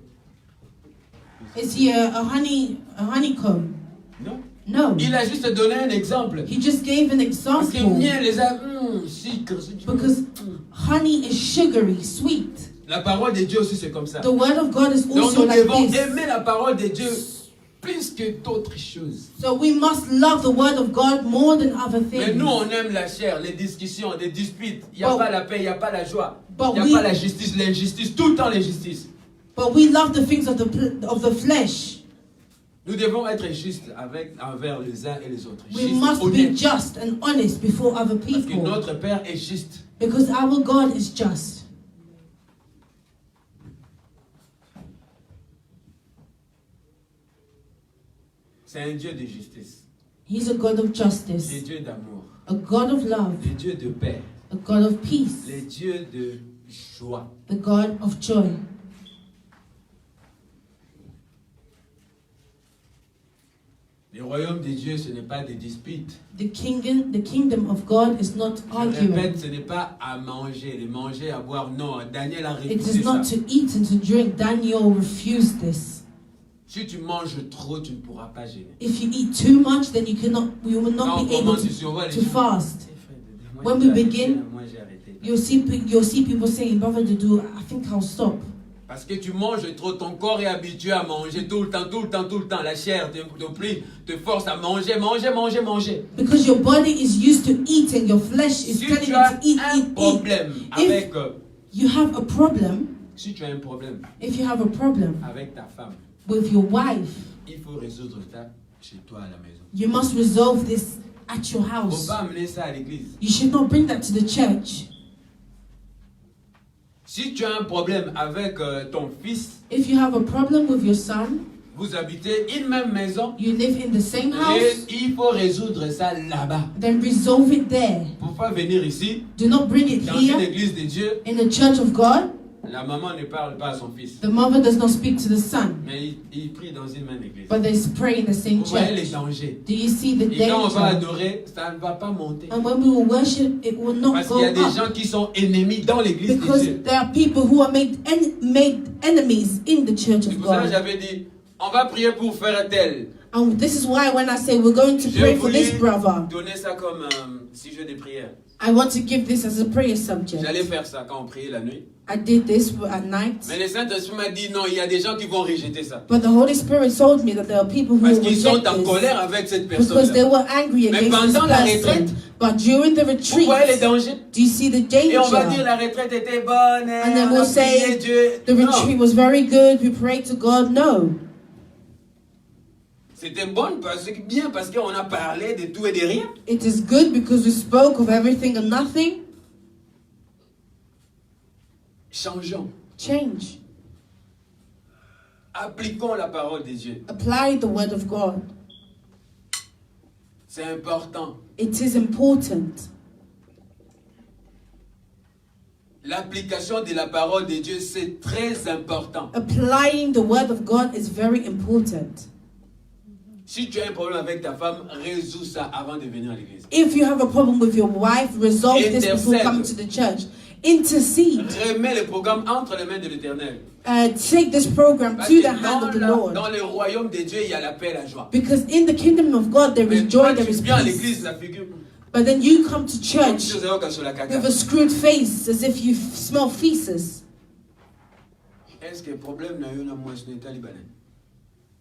Speaker 2: Is he a honeycomb?
Speaker 4: Non.
Speaker 2: No.
Speaker 4: Il a juste donné un exemple.
Speaker 2: He just gave an
Speaker 4: Parce que
Speaker 2: example.
Speaker 4: miel, les sucre.
Speaker 2: Because honey is sugary, sweet.
Speaker 4: La parole de Dieu aussi, c'est comme ça.
Speaker 2: The word of God is
Speaker 4: Donc
Speaker 2: also
Speaker 4: nous
Speaker 2: like
Speaker 4: devons
Speaker 2: this.
Speaker 4: aimer la parole de Dieu plus que d'autres choses.
Speaker 2: So we must love the word of God more than other
Speaker 4: Mais
Speaker 2: things.
Speaker 4: nous, on aime la chair, les discussions, les disputes. Il n'y a
Speaker 2: But-
Speaker 4: pas la paix, il n'y a pas la joie.
Speaker 2: but
Speaker 4: Il n'y a
Speaker 2: we-
Speaker 4: pas la justice, l'injustice, tout le temps l'injustice.
Speaker 2: But we love the things of the flesh.
Speaker 4: Nous devons être justes envers les uns et les autres.
Speaker 2: We
Speaker 4: Justes,
Speaker 2: must be
Speaker 4: honnêtes.
Speaker 2: just and honest before other
Speaker 4: Parce que
Speaker 2: people.
Speaker 4: notre Père est juste.
Speaker 2: Because our God is just.
Speaker 4: C'est un Dieu de justice.
Speaker 2: He's a God of
Speaker 4: C'est
Speaker 2: justice,
Speaker 4: Dieu d'amour.
Speaker 2: a God of love,
Speaker 4: Le Dieu de paix.
Speaker 2: a God of peace,
Speaker 4: Le Dieu de joie.
Speaker 2: the God of joy.
Speaker 4: Le royaume de Dieu, ce n'est pas des disputes.
Speaker 2: The kingdom of God is not
Speaker 4: Je
Speaker 2: arguing.
Speaker 4: répète, ce n'est pas à manger, les manger, à boire. Non, Daniel a
Speaker 2: It
Speaker 4: refusé
Speaker 2: is
Speaker 4: ça.
Speaker 2: not to eat and to drink. Daniel refused this.
Speaker 4: Si tu manges trop, tu ne pourras pas gêner.
Speaker 2: If you eat too much, then you will
Speaker 4: Quand
Speaker 2: not
Speaker 4: on
Speaker 2: be able
Speaker 4: commence, tu survoles les
Speaker 2: to
Speaker 4: gens.
Speaker 2: fast.
Speaker 4: Moi,
Speaker 2: When
Speaker 4: j'ai
Speaker 2: we
Speaker 4: arrêté,
Speaker 2: begin,
Speaker 4: moi, j'ai arrêté.
Speaker 2: You'll see people saying, Brother Dudu, I think I'll stop.
Speaker 4: Parce que tu manges trop, ton corps est habitué à manger tout le temps. La chair te force à manger.
Speaker 2: Because your body is used to eating, your flesh is
Speaker 4: Si
Speaker 2: telling
Speaker 4: tu
Speaker 2: you
Speaker 4: as
Speaker 2: to eat,
Speaker 4: un
Speaker 2: eat.
Speaker 4: problème avec,
Speaker 2: You have a problem.
Speaker 4: si tu as un problème
Speaker 2: If you have a problem
Speaker 4: avec ta femme,
Speaker 2: with your wife,
Speaker 4: il faut résoudre ça chez toi à la maison.
Speaker 2: you must resolve this at your
Speaker 4: Il ne
Speaker 2: house.
Speaker 4: faut pas amener ça à l'église.
Speaker 2: You should not bring that to the church.
Speaker 4: Si tu as un problème avec ton fils,
Speaker 2: If you have a problem with your son,
Speaker 4: vous habitez une même maison,
Speaker 2: you live in the same
Speaker 4: et
Speaker 2: house,
Speaker 4: il faut résoudre ça là-bas.
Speaker 2: then resolve it there.
Speaker 4: Pour pas venir ici,
Speaker 2: Do not bring it
Speaker 4: dans une
Speaker 2: here
Speaker 4: église de Dieu,
Speaker 2: in the church of God.
Speaker 4: la maman ne parle pas à son fils.
Speaker 2: The mother does not speak to the son,
Speaker 4: Mais il prie dans une même église.
Speaker 2: but they pray in the same
Speaker 4: Vous voyez les
Speaker 2: church.
Speaker 4: dangers.
Speaker 2: Do you see the
Speaker 4: Et quand on va
Speaker 2: danger?
Speaker 4: adorer, ça ne va pas monter.
Speaker 2: And when we will worship, it will not
Speaker 4: Parce
Speaker 2: go
Speaker 4: qu'il y a des
Speaker 2: up.
Speaker 4: gens qui sont ennemis dans l'église de
Speaker 2: Because
Speaker 4: Dieu.
Speaker 2: there are people who are made enemies in the church
Speaker 4: C'est
Speaker 2: of
Speaker 4: pour ça que
Speaker 2: God.
Speaker 4: j'avais dit, on va prier pour faire tel.
Speaker 2: And this is why when I say we're going to
Speaker 4: J'ai
Speaker 2: pray for
Speaker 4: voulu
Speaker 2: this brother,
Speaker 4: donner ça comme sujet de prière.
Speaker 2: I want to give this as a prayer subject.
Speaker 4: J'allais faire ça quand on priait la nuit.
Speaker 2: I did this at night.
Speaker 4: Mais le Saint-Esprit m'a dit non, il y a des gens qui vont rejeter ça.
Speaker 2: But the Holy Spirit told me that there are people who
Speaker 4: Parce
Speaker 2: will
Speaker 4: qu'ils sont
Speaker 2: reject
Speaker 4: en
Speaker 2: this
Speaker 4: colère avec cette
Speaker 2: because they
Speaker 4: personne-là.
Speaker 2: were angry
Speaker 4: Mais
Speaker 2: against this
Speaker 4: pendant la
Speaker 2: person.
Speaker 4: retraite,
Speaker 2: But during the
Speaker 4: Vous
Speaker 2: retreat,
Speaker 4: voyez les dangers?
Speaker 2: do you see the
Speaker 4: Et on va dire
Speaker 2: danger?
Speaker 4: la retraite était bonne,
Speaker 2: And then
Speaker 4: on
Speaker 2: we'll
Speaker 4: a prié
Speaker 2: say
Speaker 4: Dieu.
Speaker 2: the
Speaker 4: Non,
Speaker 2: retreat was very good, we prayed to God. No.
Speaker 4: c'était bon parce qu'on a parlé de tout et de rien.
Speaker 2: It is good because we spoke of everything and nothing.
Speaker 4: Changeons.
Speaker 2: Change.
Speaker 4: Appliquons la parole de Dieu.
Speaker 2: Apply the word of God.
Speaker 4: C'est important.
Speaker 2: It is important.
Speaker 4: L'application de la parole de Dieu, c'est très important.
Speaker 2: Applying the word of God is very important.
Speaker 4: Si tu as un problème avec ta femme, résous ça avant de venir à l'église.
Speaker 2: If you have a problem with your wife, resolve this before
Speaker 4: Intercede.
Speaker 2: coming to the church. Intercede.
Speaker 4: Remets le programme entre les mains de l'Éternel.
Speaker 2: Take this program
Speaker 4: Parce
Speaker 2: to
Speaker 4: que
Speaker 2: the hand of the Lord.
Speaker 4: dans le royaume de Dieu, il y a la paix et la joie.
Speaker 2: Because in the kingdom of God there is
Speaker 4: Mais
Speaker 2: joy,
Speaker 4: quand
Speaker 2: there
Speaker 4: tu
Speaker 2: is
Speaker 4: viens à
Speaker 2: peace.
Speaker 4: l'église, la figure
Speaker 2: But then you come to
Speaker 4: comme
Speaker 2: church
Speaker 4: si vous avez sur la caca.
Speaker 2: with a screwed face as if you smell feces.
Speaker 4: Est-ce que le problème n'a eu un moins sur l'État libanais?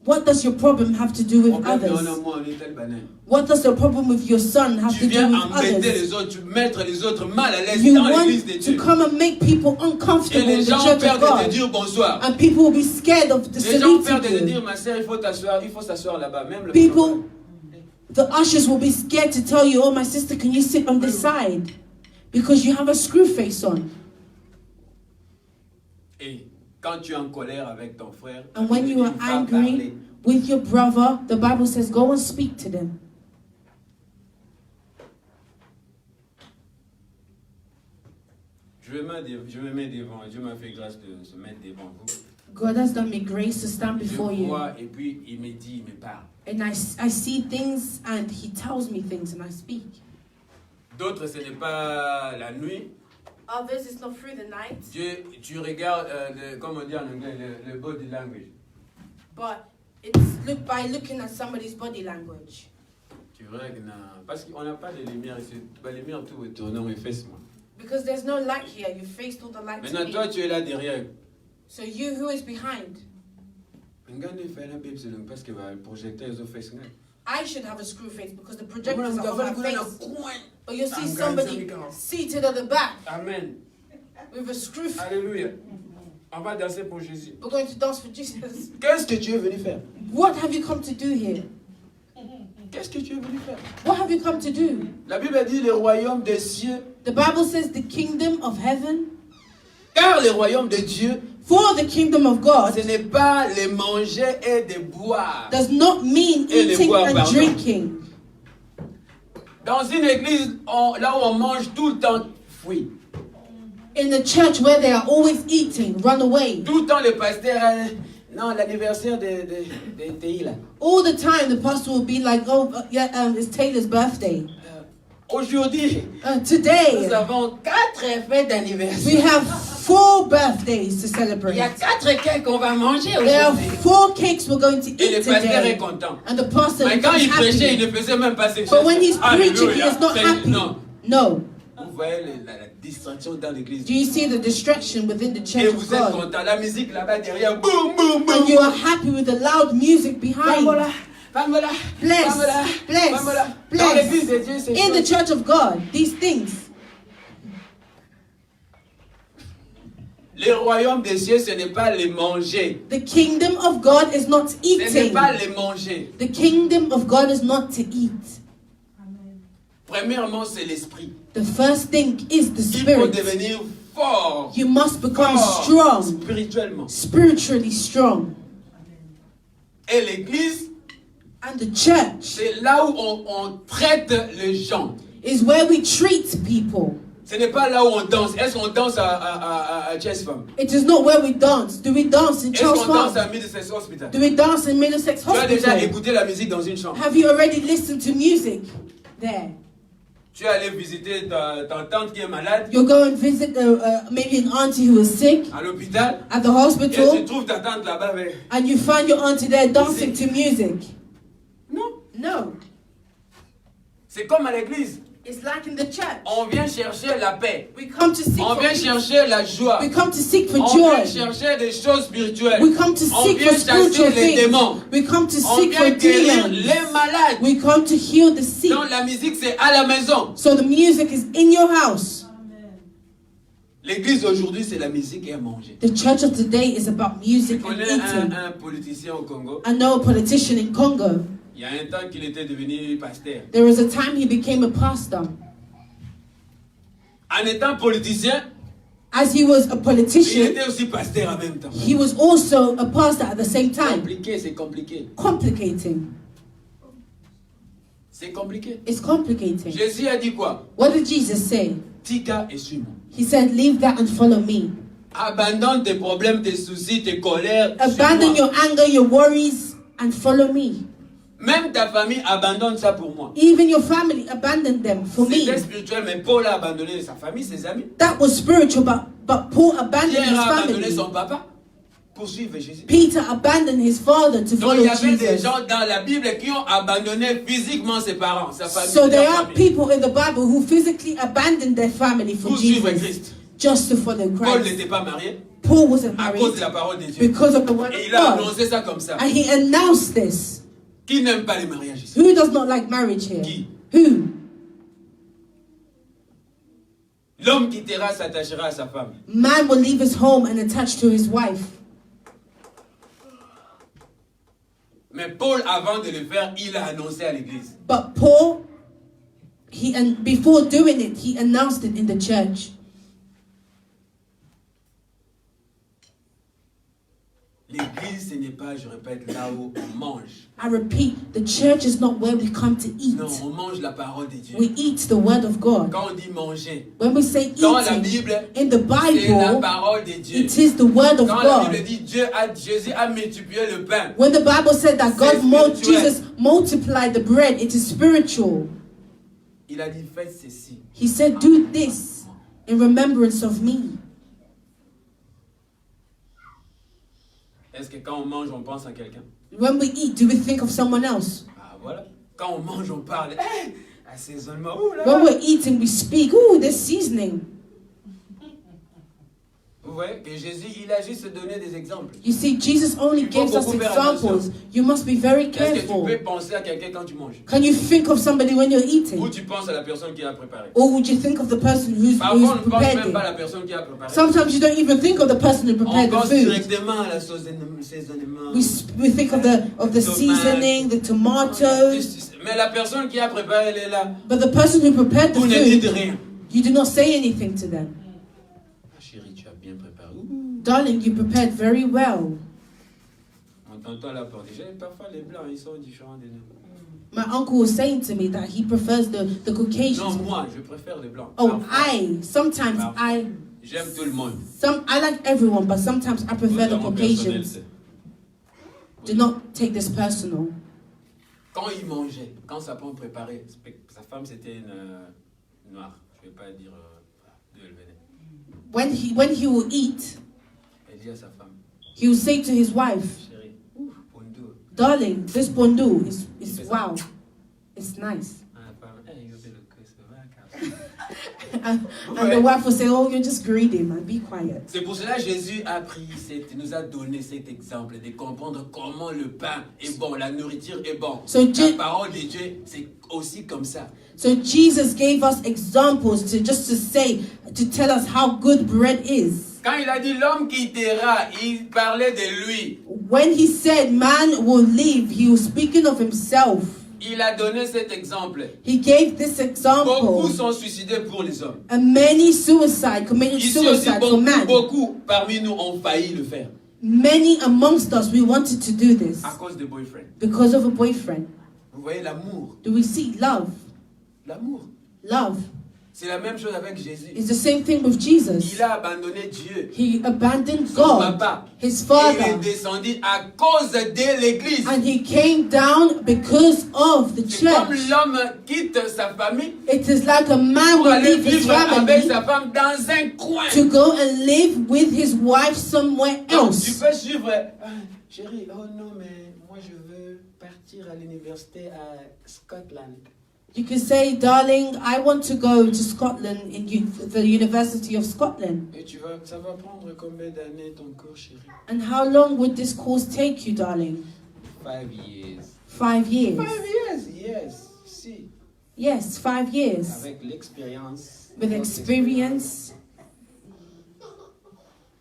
Speaker 2: What does your problem have to do with
Speaker 4: Problème n'a eu un
Speaker 2: others?
Speaker 4: moins en État libanais.
Speaker 2: What does the problem with your son have
Speaker 4: Tu
Speaker 2: to do
Speaker 4: viens
Speaker 2: with
Speaker 4: embêter
Speaker 2: others?
Speaker 4: les autres, tu mettre les autres mal à l'aise
Speaker 2: You
Speaker 4: dans
Speaker 2: want
Speaker 4: l'église de
Speaker 2: to
Speaker 4: Dieu.
Speaker 2: come and make people
Speaker 4: Et
Speaker 2: uncomfortable in
Speaker 4: les
Speaker 2: the
Speaker 4: gens ont
Speaker 2: church
Speaker 4: peur
Speaker 2: of
Speaker 4: de te
Speaker 2: God.
Speaker 4: dire bonsoir.
Speaker 2: And people will be scared of
Speaker 4: Les gens ont peur de te
Speaker 2: saluting
Speaker 4: dire,
Speaker 2: you.
Speaker 4: ma sœur, il faut s'asseoir là-bas. Même le
Speaker 2: People, the ushers will be scared to tell you, oh, my sister, can you sit on this side? Because you have a screw face on.
Speaker 4: Et quand tu es en colère avec ton frère,
Speaker 2: And when you are
Speaker 4: il va
Speaker 2: angry
Speaker 4: parler.
Speaker 2: with your brother, the Bible says, go and speak to them.
Speaker 4: Je me mets devant, Dieu m'a fait grâce de se mettre devant vous.
Speaker 2: God has done me grace to stand
Speaker 4: Je
Speaker 2: before you.
Speaker 4: vois et puis il me dit, il me parle.
Speaker 2: And I see things and he tells me things and I speak.
Speaker 4: D'autres, ce n'est pas la nuit.
Speaker 2: Others, it's not through the night.
Speaker 4: Tu regardes, comment dire en anglais, le body language.
Speaker 2: But it's by looking at somebody's body language.
Speaker 4: Tu règles, parce qu'on n'a pas de lumière ici. La lumière tout autour, non, mais fais-moi.
Speaker 2: Because there's no light here. You faced all the light to
Speaker 4: Maintenant, toi,
Speaker 2: me.
Speaker 4: tu es là derrière.
Speaker 2: So you who is behind,
Speaker 4: Regarde, il fait la Bible, c'est parce que le projecteur, ils ont fait ça.
Speaker 2: I should have a screw face because the projector is on my face. But you see somebody seated at the back
Speaker 4: Amen.
Speaker 2: with a screw face.
Speaker 4: Alléluia. On va danser pour Jésus.
Speaker 2: We're going to dance for Jesus.
Speaker 4: Qu'est-ce que tu es venu faire?
Speaker 2: What have you come to do here?
Speaker 4: Qu'est-ce que tu es venu faire?
Speaker 2: What have you come to do?
Speaker 4: La Bible dit le royaume des cieux.
Speaker 2: The Bible says the kingdom of heaven.
Speaker 4: Car le royaume de Dieu,
Speaker 2: For the kingdom of God
Speaker 4: ce n'est pas de manger et de boire.
Speaker 2: does not mean
Speaker 4: Et les
Speaker 2: eating
Speaker 4: boire,
Speaker 2: and
Speaker 4: pardon.
Speaker 2: drinking.
Speaker 4: Dans une église, là où on mange tout le temps, fruits.
Speaker 2: In the church where they are always eating, run away.
Speaker 4: Tout le temps, le pasteur, non, l'anniversaire de TI là.
Speaker 2: All the time, the pastor will be like, "Oh, it's Taylor's birthday
Speaker 4: Aujourd'hui,
Speaker 2: today."
Speaker 4: nous avons 4 fêtes
Speaker 2: We
Speaker 4: d'anniversaire.
Speaker 2: have 4 birthdays to
Speaker 4: Il y
Speaker 2: celebrate.
Speaker 4: a 4 cakes qu'on va manger
Speaker 2: There are
Speaker 4: aujourd'hui.
Speaker 2: 4 cakes we're going to
Speaker 4: Et le
Speaker 2: eat
Speaker 4: pasteur est
Speaker 2: today,
Speaker 4: content.
Speaker 2: and the pastor
Speaker 4: Mais
Speaker 2: is
Speaker 4: quand il prêchait,
Speaker 2: happy.
Speaker 4: il ne faisait même pas ses
Speaker 2: But when he's
Speaker 4: gestes.
Speaker 2: preaching, he
Speaker 4: Alléluia.
Speaker 2: is not happy.
Speaker 4: Non.
Speaker 2: No.
Speaker 4: Vous voyez la distraction dans l'église.
Speaker 2: Do you see the distraction within the
Speaker 4: Et
Speaker 2: church of
Speaker 4: vous êtes
Speaker 2: God?
Speaker 4: content. La musique là-bas derrière, boum, boum,
Speaker 2: And
Speaker 4: boum.
Speaker 2: you are happy with the loud music behind.
Speaker 4: Vamos là, vamos là,
Speaker 2: Bless,
Speaker 4: vamos là,
Speaker 2: bless,
Speaker 4: vamos là.
Speaker 2: bless.
Speaker 4: Dans l'église de Dieu, c'est
Speaker 2: In the
Speaker 4: chaud.
Speaker 2: church of God, these things.
Speaker 4: Le royaume des cieux, ce n'est pas les manger.
Speaker 2: The kingdom of God is not
Speaker 4: Ce n'est
Speaker 2: eating.
Speaker 4: pas les manger.
Speaker 2: The kingdom of God is not to eat.
Speaker 4: Premièrement, c'est l'esprit.
Speaker 2: The first thing is the
Speaker 4: Il faut
Speaker 2: spirit.
Speaker 4: devenir fort.
Speaker 2: You must become
Speaker 4: Fort
Speaker 2: strong,
Speaker 4: spirituellement.
Speaker 2: spiritually strong.
Speaker 4: Et l'église,
Speaker 2: And the church
Speaker 4: c'est là où on traite les gens.
Speaker 2: is where we treat people.
Speaker 4: Ce n'est pas là où on danse. Est-ce qu'on danse à Chess Farm?
Speaker 2: It is not where we dance. Do we dance in
Speaker 4: Est-ce
Speaker 2: Charles
Speaker 4: qu'on danse
Speaker 2: Farm?
Speaker 4: à Middlesex Hospital?
Speaker 2: Do we dance in Middlesex
Speaker 4: Tu as déjà
Speaker 2: Hospital?
Speaker 4: écouté la musique dans une chambre.
Speaker 2: Have you already listened to music there?
Speaker 4: Tu es allé visiter ta tante qui est malade
Speaker 2: You'll go and visit maybe an auntie who is sick
Speaker 4: à l'hôpital.
Speaker 2: at the
Speaker 4: Et tu
Speaker 2: hospital,
Speaker 4: trouves ta tante là-bas avec...
Speaker 2: and you find your auntie there dancing to music.
Speaker 4: Non.
Speaker 2: No.
Speaker 4: C'est comme à l'église.
Speaker 2: It's like in the church.
Speaker 4: On vient chercher la paix.
Speaker 2: We come to seek
Speaker 4: On
Speaker 2: for
Speaker 4: vient
Speaker 2: peace.
Speaker 4: chercher la joie.
Speaker 2: We come to seek for
Speaker 4: On vient
Speaker 2: joy.
Speaker 4: chercher des choses spirituelles.
Speaker 2: We come to
Speaker 4: On
Speaker 2: seek
Speaker 4: vient
Speaker 2: for spiritual
Speaker 4: chasser les
Speaker 2: things.
Speaker 4: démons.
Speaker 2: We come to
Speaker 4: On
Speaker 2: seek for
Speaker 4: vient guérir
Speaker 2: demons.
Speaker 4: les malades.
Speaker 2: We come to heal the sick.
Speaker 4: Donc la musique, c'est à la maison.
Speaker 2: So the music is in your house.
Speaker 4: L'église aujourd'hui, c'est la musique et à manger.
Speaker 2: The church of today is about
Speaker 4: Je
Speaker 2: music and
Speaker 4: connais
Speaker 2: eating.
Speaker 4: un politicien au Congo.
Speaker 2: I know a politician in Congo.
Speaker 4: Il y a un temps qu'il était devenu pasteur.
Speaker 2: There was a time he became a pastor.
Speaker 4: En étant politicien,
Speaker 2: As he was a
Speaker 4: il
Speaker 2: politician,
Speaker 4: était aussi pasteur en même temps.
Speaker 2: he was also a pastor at the same time.
Speaker 4: Compliqué, c'est compliqué.
Speaker 2: Complicating.
Speaker 4: C'est compliqué.
Speaker 2: It's complicating.
Speaker 4: Jésus a dit quoi?
Speaker 2: What did Jesus say?
Speaker 4: Tika et suis-moi.
Speaker 2: He said, leave that and follow me.
Speaker 4: Abandonne tes problèmes, tes soucis, tes colères.
Speaker 2: Abandon
Speaker 4: suis-moi.
Speaker 2: your anger, your worries, and follow me.
Speaker 4: Même ta famille abandonne ça pour moi.
Speaker 2: Even your family, abandon them for me.
Speaker 4: C'était spirituel, mais Paul a abandonné sa famille, ses amis.
Speaker 2: That was spiritual, but Paul abandoned
Speaker 4: Pierre
Speaker 2: his
Speaker 4: a abandonné
Speaker 2: family.
Speaker 4: son papa pour suivre Jésus.
Speaker 2: Peter abandoned his father to
Speaker 4: Donc
Speaker 2: follow
Speaker 4: il y avait des
Speaker 2: Jesus.
Speaker 4: gens dans la Bible qui ont abandonné physiquement ses parents, sa famille.
Speaker 2: So there
Speaker 4: leur
Speaker 2: are
Speaker 4: famille.
Speaker 2: people in the Bible who physically abandoned their family for
Speaker 4: Pour suivre
Speaker 2: Jesus,
Speaker 4: Christ.
Speaker 2: just to follow
Speaker 4: Paul
Speaker 2: Christ.
Speaker 4: n'était pas marié
Speaker 2: Paul wasn't
Speaker 4: à cause de
Speaker 2: married
Speaker 4: la parole de Dieu.
Speaker 2: because of the word
Speaker 4: Et
Speaker 2: of
Speaker 4: il a
Speaker 2: God.
Speaker 4: annoncé ça comme ça.
Speaker 2: And he announced this.
Speaker 4: Qui n'aime pas les mariages ici?
Speaker 2: Who does not like marriage here?
Speaker 4: Qui?
Speaker 2: Who?
Speaker 4: L'homme quittera, s'attachera à sa femme.
Speaker 2: Man will leave his home and attach to his wife.
Speaker 4: Mais Paul, avant de le faire, il a annoncé à l'église.
Speaker 2: But Paul, before doing it, he announced it in the church.
Speaker 4: L'église, ce n'est pas, je répète, là où on mange.
Speaker 2: I repeat, the church is not where we come to eat.
Speaker 4: Non, on mange la parole de Dieu.
Speaker 2: We eat the word of God.
Speaker 4: Quand on dit manger,
Speaker 2: When we say
Speaker 4: dans la
Speaker 2: eating,
Speaker 4: Bible,
Speaker 2: in the
Speaker 4: c'est la
Speaker 2: Bible,
Speaker 4: parole de Dieu.
Speaker 2: it is the word of
Speaker 4: Quand la Bible
Speaker 2: God.
Speaker 4: dit Jésus a multiplié le pain,
Speaker 2: When the Bible said that
Speaker 4: spirituel.
Speaker 2: Jesus multiplied the bread, it is spiritual.
Speaker 4: il a dit faites ceci.
Speaker 2: He said, do this in remembrance of me.
Speaker 4: Est-ce que quand on mange, on pense à quelqu'un?
Speaker 2: When we eat, do we think of someone else?
Speaker 4: Ah voilà. Quand on mange, on parle. Hey, assaisonnement. Ouh là
Speaker 2: When
Speaker 4: là.
Speaker 2: we're eating, we speak, ooh, there's seasoning.
Speaker 4: Vous voyez que Jésus, il a juste donné des exemples.
Speaker 2: You see, Jesus only
Speaker 4: Il faut
Speaker 2: gives us
Speaker 4: beaucoup faire
Speaker 2: examples. You must be very
Speaker 4: Est-ce que tu
Speaker 2: careful.
Speaker 4: peux penser à quelqu'un quand tu manges?
Speaker 2: Can you think of somebody when you're
Speaker 4: Ou
Speaker 2: eating?
Speaker 4: tu penses à la personne qui a préparé?
Speaker 2: Or would you think of the person who's
Speaker 4: Parfois, on ne pense
Speaker 2: prepared
Speaker 4: même pas à
Speaker 2: it?
Speaker 4: la personne qui a préparé.
Speaker 2: Sometimes you don't even think of the person who
Speaker 4: On
Speaker 2: prepared the
Speaker 4: pense
Speaker 2: food.
Speaker 4: directement à l'assaisonnement.
Speaker 2: We think of the seasoning, the tomatoes.
Speaker 4: Mais la personne qui a préparé, elle est là.
Speaker 2: But the person who prepared the
Speaker 4: Vous ne dites
Speaker 2: food,
Speaker 4: rien.
Speaker 2: you do not say anything to them.
Speaker 4: Ah, chérie, tu as bien préparé.
Speaker 2: Darling, you prepared very well.
Speaker 4: On t'entend la porte. Déjà, parfois, les blancs, ils sont différents des nous.
Speaker 2: My uncle was saying to me that he prefers the
Speaker 4: Non,
Speaker 2: Caucasians.
Speaker 4: moi, je préfère les blancs.
Speaker 2: Oh,
Speaker 4: Parfois.
Speaker 2: sometimes
Speaker 4: J'aime tout le monde.
Speaker 2: I like everyone, but sometimes I prefer the
Speaker 4: Notamment personnel,
Speaker 2: Caucasians.
Speaker 4: c'est-
Speaker 2: Do not take this personal.
Speaker 4: Quand il mangeait, quand sa femme préparait, sa femme c'était une noire. Je ne vais pas dire d'où elle venait.
Speaker 2: When he will eat,
Speaker 4: Elle dit à sa femme,
Speaker 2: he will say to his wife,
Speaker 4: chérie, Pondu.
Speaker 2: darling, this bondu is wow. It's nice.
Speaker 4: Ah, la femme, hey, you feel good, ça va, car-
Speaker 2: And the wife will say, oh, you're just greedy, man. Be quiet.
Speaker 4: C'est pour cela que Jésus a pris, nous a donné cet exemple de comprendre comment le pain est bon, la nourriture est bon.
Speaker 2: So
Speaker 4: La parole de Dieu, c'est aussi comme ça.
Speaker 2: So Jesus gave us examples to tell us how good bread is.
Speaker 4: Quand il a dit l'homme quittera, il parlait de lui.
Speaker 2: When he said man will leave, he was speaking of himself.
Speaker 4: Il a donné cet exemple.
Speaker 2: He gave this
Speaker 4: Beaucoup
Speaker 2: example.
Speaker 4: sont suicidés pour les hommes.
Speaker 2: And many committed
Speaker 4: Ici aussi,
Speaker 2: suicide for man.
Speaker 4: beaucoup parmi nous ont failli le faire
Speaker 2: Many amongst us, we wanted to do this
Speaker 4: à cause de boyfriend.
Speaker 2: because of a boyfriend.
Speaker 4: Vous voyez l'amour.
Speaker 2: Do we see love?
Speaker 4: L'amour.
Speaker 2: Love.
Speaker 4: C'est la même chose avec Jésus.
Speaker 2: It's the same thing with Jesus.
Speaker 4: Il a abandonné Dieu,
Speaker 2: He abandoned
Speaker 4: son
Speaker 2: God,
Speaker 4: papa.
Speaker 2: his
Speaker 4: Et il est
Speaker 2: father,
Speaker 4: descendu à cause de l'église.
Speaker 2: and he came down because of the
Speaker 4: C'est comme
Speaker 2: church.
Speaker 4: l'homme quitte sa famille
Speaker 2: It is like a man
Speaker 4: pour
Speaker 2: will
Speaker 4: aller
Speaker 2: leave his
Speaker 4: vivre avec
Speaker 2: family
Speaker 4: sa femme dans un coin.
Speaker 2: to go and live with his wife somewhere
Speaker 4: Donc, tu
Speaker 2: else.
Speaker 4: peux suivre. Ah, chérie, oh non, mais moi je veux partir à l'université à Scotland.
Speaker 2: You could say, darling, I want to go to Scotland in the University of Scotland.
Speaker 4: Et ça va prendre combien d'années ton cours, chérie?
Speaker 2: And how long would this course take you, darling?
Speaker 4: 5 years.
Speaker 2: 5 years.
Speaker 4: 5 years, yes. Si.
Speaker 2: Yes, 5 years.
Speaker 4: Avec l'expérience.
Speaker 2: With experience,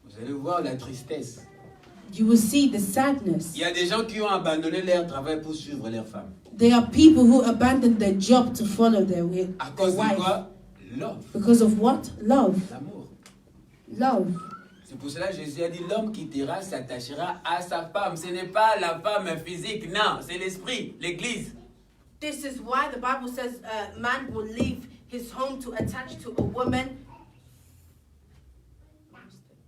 Speaker 4: Vous allez voir la tristesse.
Speaker 2: you will see the sadness.
Speaker 4: Il y a des gens qui ont abandonné leur travail pour suivre leur femme.
Speaker 2: There are people who abandon their job to follow their
Speaker 4: À cause de
Speaker 2: wife.
Speaker 4: quoi? Love.
Speaker 2: Because of what? Love.
Speaker 4: L'amour.
Speaker 2: Love.
Speaker 4: C'est pour cela que Jésus a dit l'homme quittera, s'attachera à sa femme. Ce n'est pas la femme physique, non, c'est l'esprit, l'église.
Speaker 2: This is why the Bible says a man will leave his home to attach to a woman.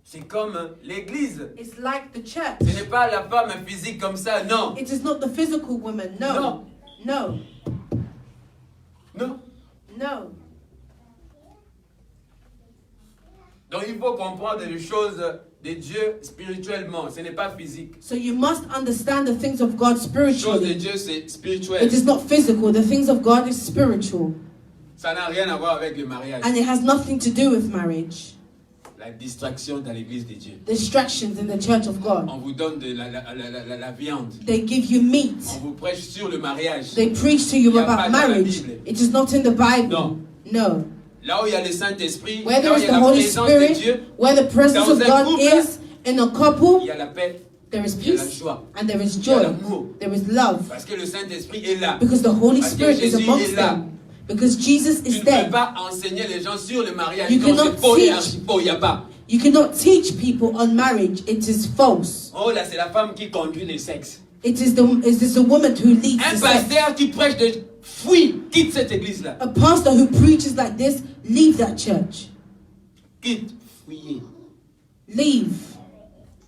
Speaker 4: C'est comme l'église.
Speaker 2: It's like the church.
Speaker 4: Ce n'est pas la femme physique comme ça, non.
Speaker 2: It is not the physical woman. No.
Speaker 4: Non.
Speaker 2: No.
Speaker 4: Non.
Speaker 2: No.
Speaker 4: Donc il faut comprendre les choses de Dieu spirituellement. Ce n'est pas physique.
Speaker 2: So you must understand the things of God
Speaker 4: Les choses de
Speaker 2: spiritually.
Speaker 4: Dieu, c'est spirituel.
Speaker 2: It is not physical. The things of God is spiritual.
Speaker 4: Ça n'a rien à voir avec le mariage.
Speaker 2: And it has nothing to do with marriage.
Speaker 4: La distraction dans l'église de Dieu.
Speaker 2: Distractions in the church of God.
Speaker 4: On vous donne de la viande.
Speaker 2: They give you meat.
Speaker 4: On vous prêche sur le mariage.
Speaker 2: They preach to you
Speaker 4: Il y a pas
Speaker 2: about
Speaker 4: dans la
Speaker 2: marriage.
Speaker 4: Bible.
Speaker 2: It is not in the Bible.
Speaker 4: Non.
Speaker 2: No.
Speaker 4: Là où il y a le Saint-Esprit,
Speaker 2: Where
Speaker 4: là
Speaker 2: there
Speaker 4: où
Speaker 2: is
Speaker 4: il y
Speaker 2: the
Speaker 4: a la
Speaker 2: Holy
Speaker 4: présence de Dieu,
Speaker 2: Spirit, where the presence
Speaker 4: Dans
Speaker 2: of
Speaker 4: un
Speaker 2: God
Speaker 4: couple,
Speaker 2: is in a
Speaker 4: il
Speaker 2: couple,
Speaker 4: y a la paix,
Speaker 2: there is
Speaker 4: il y a la
Speaker 2: peace
Speaker 4: joie,
Speaker 2: and there is
Speaker 4: il y a
Speaker 2: joy.
Speaker 4: l'amour.
Speaker 2: There is love.
Speaker 4: Parce que le Saint-Esprit est là.
Speaker 2: Because the Holy
Speaker 4: Parce que
Speaker 2: Spirit is
Speaker 4: Jésus
Speaker 2: amongst
Speaker 4: est là.
Speaker 2: them. Because Jesus
Speaker 4: Tu
Speaker 2: is
Speaker 4: ne
Speaker 2: there.
Speaker 4: peux pas enseigner les gens sur le mariage.
Speaker 2: You
Speaker 4: Non,
Speaker 2: cannot
Speaker 4: c'est faux et
Speaker 2: teach.
Speaker 4: archi faux, il n'y a pas.
Speaker 2: You cannot teach people on marriage. It is false.
Speaker 4: Oh là, c'est la femme qui conduit le sexe.
Speaker 2: It is the woman who leads
Speaker 4: Un
Speaker 2: the sex.
Speaker 4: pasteur qui prêche de fuis, quitte cette église-là.
Speaker 2: A pastor who preaches like this, leave that church.
Speaker 4: Quitte, fuyez.
Speaker 2: Leave.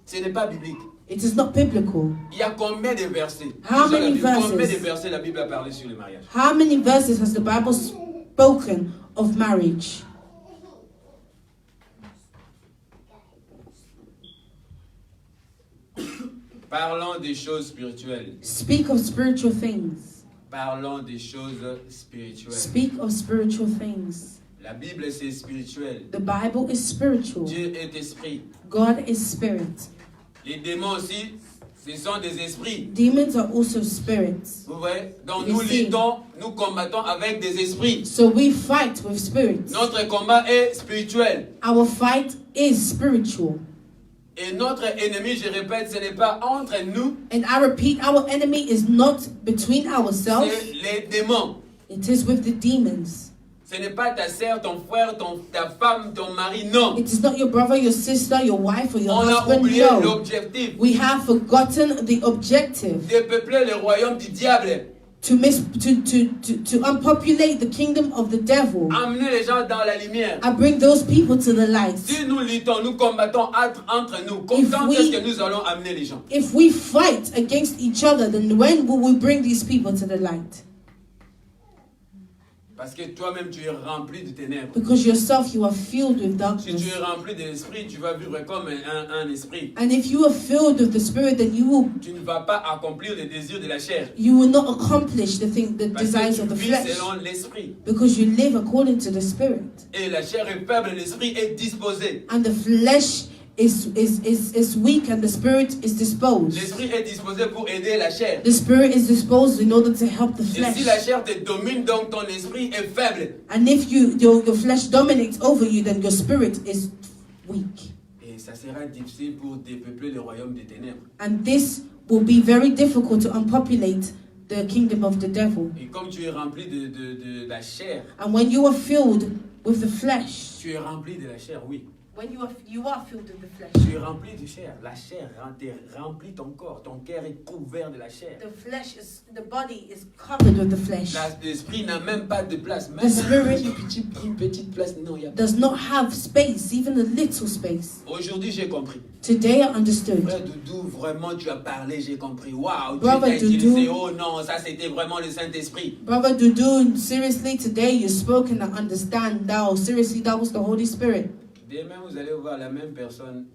Speaker 4: Ce n'est pas biblique.
Speaker 2: It is not biblical.
Speaker 4: Il y a combien de versets?
Speaker 2: How
Speaker 4: Lisons la
Speaker 2: many
Speaker 4: Bible. Combien
Speaker 2: verses?
Speaker 4: de versets la Bible a parlé sur le mariage?
Speaker 2: How many verses has the Bible spoken of marriage?
Speaker 4: Parlons des choses spirituelles.
Speaker 2: Speak of spiritual things.
Speaker 4: Parlons des choses spirituelles.
Speaker 2: Speak of spiritual things.
Speaker 4: La Bible, c'est spirituel.
Speaker 2: The Bible is spiritual.
Speaker 4: Dieu est esprit.
Speaker 2: God is spirit.
Speaker 4: Les démons aussi, ce sont des esprits.
Speaker 2: Demons are also spirits.
Speaker 4: Vous voyez? Donc
Speaker 2: You
Speaker 4: nous
Speaker 2: see.
Speaker 4: luttons, nous combattons avec des esprits.
Speaker 2: So we fight with spirits.
Speaker 4: Notre combat est spirituel.
Speaker 2: Our fight is spiritual.
Speaker 4: Et notre ennemi, je répète, ce n'est pas entre nous,
Speaker 2: And I repeat, our enemy is not between ourselves.
Speaker 4: c'est les démons.
Speaker 2: It is with the demons.
Speaker 4: Ce n'est pas ta sœur, ton frère, ta femme, ton mari, non.
Speaker 2: It is not your brother, your sister, your wife, or your
Speaker 4: On a
Speaker 2: husband.
Speaker 4: oublié
Speaker 2: No.
Speaker 4: l'objectif.
Speaker 2: We have forgotten the objective.
Speaker 4: Dépeupler le royaume du diable.
Speaker 2: To unpopulate the kingdom of the devil.
Speaker 4: Amener les gens dans la lumière.
Speaker 2: I bring those people to the light.
Speaker 4: Si nous luttons, nous combattons entre nous,
Speaker 2: If
Speaker 4: quand
Speaker 2: we-
Speaker 4: est-ce que nous allons amener les gens?
Speaker 2: If we fight against each other, then when will we bring these people to the light?
Speaker 4: Parce que toi-même, tu es rempli de ténèbres.
Speaker 2: Because yourself, you are filled with
Speaker 4: Si
Speaker 2: darkness.
Speaker 4: tu es rempli de l'esprit, tu vas vivre comme un esprit.
Speaker 2: And if you are filled with the Spirit, then
Speaker 4: Tu ne vas pas accomplir les désirs de la chair.
Speaker 2: will not accomplish the
Speaker 4: Parce
Speaker 2: desires
Speaker 4: que
Speaker 2: of
Speaker 4: tu
Speaker 2: the
Speaker 4: vis
Speaker 2: flesh.
Speaker 4: selon l'esprit.
Speaker 2: Because you live according to the Spirit.
Speaker 4: Et la chair est faible, l'esprit est disposé.
Speaker 2: And the flesh is weak and the Spirit is disposed.
Speaker 4: L'esprit est disposé pour aider la chair.
Speaker 2: The Spirit is disposed in order to help the
Speaker 4: Et si la
Speaker 2: flesh.
Speaker 4: chair te domine, donc ton esprit est faible.
Speaker 2: And if your flesh dominates over you, then your spirit is weak.
Speaker 4: Et ça sera difficile pour dépeupler le royaume des ténèbres.
Speaker 2: And this will be very difficult to unpopulate the kingdom of the devil.
Speaker 4: Et comme tu es rempli de la chair,
Speaker 2: And when you are filled with the flesh,
Speaker 4: tu es rempli de la chair, oui.
Speaker 2: when you are filled with the flesh,
Speaker 4: Tu es rempli de chair. La chair remplit ton corps. Ton cœur est couvert de la chair.
Speaker 2: the body is covered with the flesh.
Speaker 4: L'esprit n'a même pas de place. Même
Speaker 2: The spirit-
Speaker 4: une petite place, non, il n'y a pas.
Speaker 2: Does not have space, even a little space.
Speaker 4: Aujourd'hui, j'ai compris.
Speaker 2: Today I understood.
Speaker 4: Frère Doudou, vraiment, tu as parlé, j'ai compris. Waouh, tu
Speaker 2: Brother
Speaker 4: as utilisé.
Speaker 2: Doudou.
Speaker 4: Oh non, ça c'était vraiment le Saint-Esprit.
Speaker 2: Brother Dudu, seriously, today you spoke and I understand now. Seriously, that was the Holy Spirit.
Speaker 4: Demain, vous allez voir la même personne.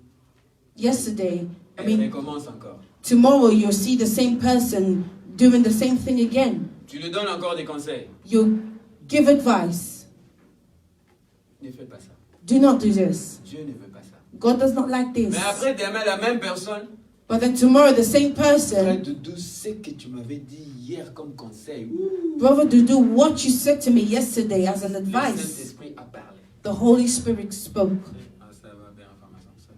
Speaker 2: Yesterday, I
Speaker 4: Elle
Speaker 2: mean,
Speaker 4: recommence encore.
Speaker 2: tomorrow you'll see the same person doing the same thing again.
Speaker 4: Tu lui donnes encore des conseils.
Speaker 2: You give advice.
Speaker 1: Ne fais pas ça.
Speaker 2: Do not do this.
Speaker 1: Dieu ne veut pas ça.
Speaker 2: God does not like this.
Speaker 4: Mais après, demain, la même personne,
Speaker 2: But then tomorrow, the same
Speaker 1: Frère
Speaker 2: person,
Speaker 1: Doudou, ce que tu m'avais dit hier comme conseil, ouh,
Speaker 2: Brother Dudu, what you said to me yesterday as an
Speaker 1: le
Speaker 2: advice,
Speaker 1: Saint-Esprit a parlé.
Speaker 2: the Holy Spirit spoke.
Speaker 1: Ah, ça va bien, information, ça.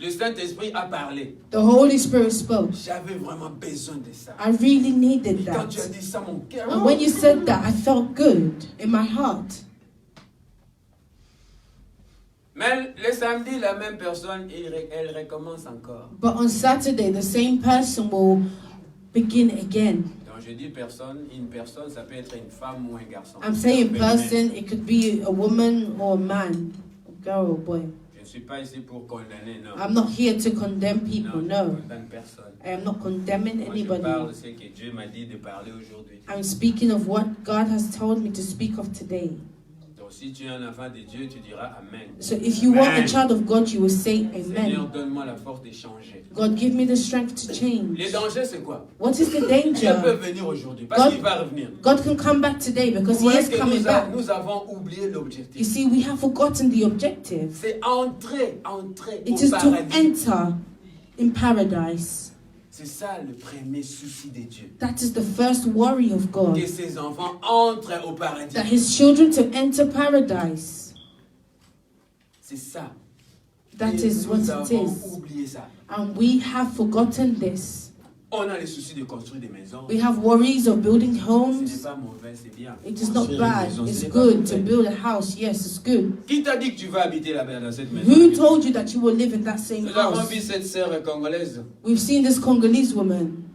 Speaker 1: Le Saint-Esprit a parlé.
Speaker 2: The Holy Spirit spoke.
Speaker 1: J'avais vraiment besoin de ça.
Speaker 2: I really needed
Speaker 1: Et quand tu as
Speaker 2: that.
Speaker 1: dit ça, mon cœur.
Speaker 2: And when you said that, I felt good in my heart.
Speaker 1: Mais le samedi, la même personne, elle recommence encore.
Speaker 2: But on Saturday, the same person will begin again.
Speaker 1: Donc je dis personne, une personne, ça peut être une femme ou un garçon.
Speaker 2: I'm saying
Speaker 1: Ça peut être
Speaker 2: person, it could be a woman or a man, a girl or boy.
Speaker 1: Je ne suis pas ici pour condamner, non.
Speaker 2: I'm not here to condemn people,
Speaker 1: Non, je
Speaker 2: no.
Speaker 1: ne condamne personne.
Speaker 2: I am not condemning
Speaker 1: Moi, je parle de
Speaker 2: anybody.
Speaker 1: ce que Dieu m'a dit de parler aujourd'hui.
Speaker 2: I'm speaking of what God has told me to speak of today.
Speaker 1: Donc si tu es un enfant de Dieu, tu diras Amen.
Speaker 2: So if you are a
Speaker 1: Amen.
Speaker 2: child of God, you will say
Speaker 1: Seigneur,
Speaker 2: amen.
Speaker 1: donne-moi la force de changer.
Speaker 2: God, give me the strength to change.
Speaker 1: Les dangers, c'est quoi?
Speaker 2: What is the
Speaker 1: Dieu peut
Speaker 2: danger?
Speaker 1: venir aujourd'hui parce
Speaker 2: God-
Speaker 1: qu'il va revenir.
Speaker 2: God can come back today because
Speaker 1: Vous
Speaker 2: He
Speaker 1: voyez
Speaker 2: is
Speaker 1: que
Speaker 2: coming back.
Speaker 1: nous avons oublié
Speaker 2: You
Speaker 1: l'objectif.
Speaker 2: see, we have forgotten the objective.
Speaker 1: C'est entrer
Speaker 2: It
Speaker 1: au
Speaker 2: is to
Speaker 1: paradis.
Speaker 2: enter in paradise.
Speaker 1: C'est ça le premier souci de Dieu.
Speaker 2: That is the first worry of God.
Speaker 1: Que ses enfants entrent au paradis.
Speaker 2: That His children to enter paradise.
Speaker 1: C'est ça.
Speaker 2: That
Speaker 1: Et
Speaker 2: is what
Speaker 1: nous
Speaker 2: it
Speaker 1: avons
Speaker 2: is.
Speaker 1: oublié ça.
Speaker 2: And we have forgotten this.
Speaker 1: On a les soucis de construire des maisons.
Speaker 2: We have worries of building
Speaker 1: Ce n'est
Speaker 2: homes.
Speaker 1: pas mauvais, c'est bien.
Speaker 2: It is not
Speaker 1: Construire une
Speaker 2: bad.
Speaker 1: maison, ce
Speaker 2: It's
Speaker 1: n'est pas
Speaker 2: good to
Speaker 1: mauvais.
Speaker 2: build a house. Yes, it's good.
Speaker 1: Qui t'a dit que tu vas habiter là-bas dans cette maison?
Speaker 2: Who told you that you will live in that same
Speaker 1: Nous avons
Speaker 2: house?
Speaker 1: vu cette sœur congolaise.
Speaker 2: We've seen this Congolese woman.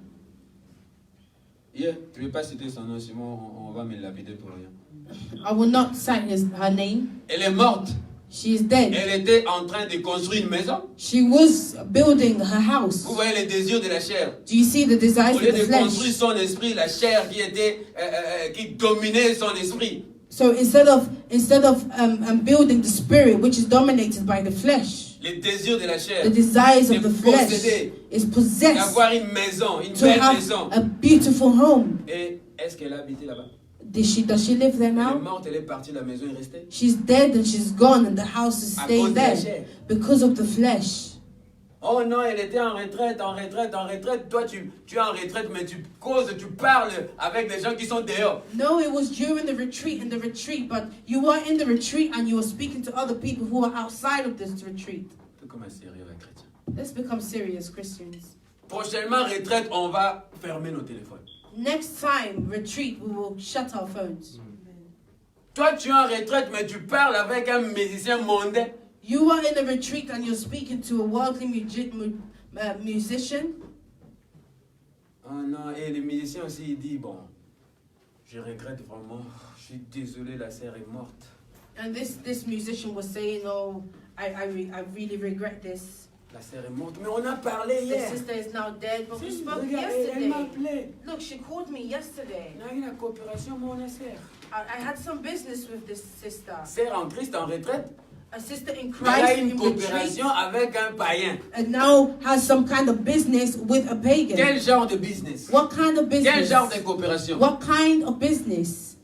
Speaker 1: Hier, je ne vais pas citer son nom, sinon on va me lapider pour rien.
Speaker 2: I will not cite her name.
Speaker 1: Elle est morte.
Speaker 2: She is dead.
Speaker 1: Elle était en train de construire une maison.
Speaker 2: She was building her house.
Speaker 1: Vous voyez les désirs de la chair.
Speaker 2: Do you see the desires
Speaker 1: Au
Speaker 2: of
Speaker 1: lieu
Speaker 2: the
Speaker 1: de construire
Speaker 2: flesh?
Speaker 1: son esprit, la chair qui dominait son esprit.
Speaker 2: So instead of building the spirit, which is dominated by the flesh,
Speaker 1: Les désirs de la chair.
Speaker 2: the desires of
Speaker 1: De
Speaker 2: the flesh
Speaker 1: posséder.
Speaker 2: is possessed
Speaker 1: D'avoir une maison, une
Speaker 2: to
Speaker 1: belle
Speaker 2: have
Speaker 1: maison.
Speaker 2: a beautiful home.
Speaker 1: Et est-ce qu'elle a habité là-bas?
Speaker 2: Does she live there
Speaker 1: Elle est
Speaker 2: now?
Speaker 1: morte, elle est partie, la maison est restée.
Speaker 2: She's dead and she's gone, and the house is
Speaker 1: À cause
Speaker 2: staying
Speaker 1: de la
Speaker 2: there
Speaker 1: chair.
Speaker 2: because of the flesh.
Speaker 1: Oh non, elle était en retraite. Toi, tu es en retraite, mais tu causes, tu parles avec des gens qui sont dehors.
Speaker 2: No, it was during the retreat, but you were in the retreat and you were speaking to other people who are outside of this retreat.
Speaker 1: Un peu comme un sérieux, un chrétien.
Speaker 2: Let's become serious Christians.
Speaker 1: Prochainement, retraite, on va fermer nos téléphones.
Speaker 2: Next time, retreat, we will shut our phones.
Speaker 1: Toi, tu es en retraite, mais tu parles avec un musicien mondain.
Speaker 2: You are in a retreat and you're speaking to a worldly musician.
Speaker 1: Oh non, et le musicien aussi, il dit, bon, je regrette vraiment, je suis désolé, la sœur est morte.
Speaker 2: And this musician was saying, oh, I really regret this.
Speaker 1: La sœur est morte, mais on a parlé
Speaker 2: The
Speaker 1: hier.
Speaker 2: sister is now dead, but we
Speaker 1: Si,
Speaker 2: spoke
Speaker 1: regarde, elle m'a
Speaker 2: yesterday.
Speaker 1: appelé.
Speaker 2: Look, she called me yesterday.
Speaker 1: On a eu la coopération, mon sœur.
Speaker 2: I had some business with this sister.
Speaker 1: Sœur en Christ en retraite,
Speaker 2: A sister in
Speaker 1: elle a
Speaker 2: Christ
Speaker 1: une
Speaker 2: in retreat,
Speaker 1: coopération avec un païen.
Speaker 2: and now has some kind of business with a pagan.
Speaker 1: Quel genre de business?
Speaker 2: What kind of
Speaker 1: Quel
Speaker 2: business?
Speaker 1: genre de coopération?
Speaker 2: What kind of business?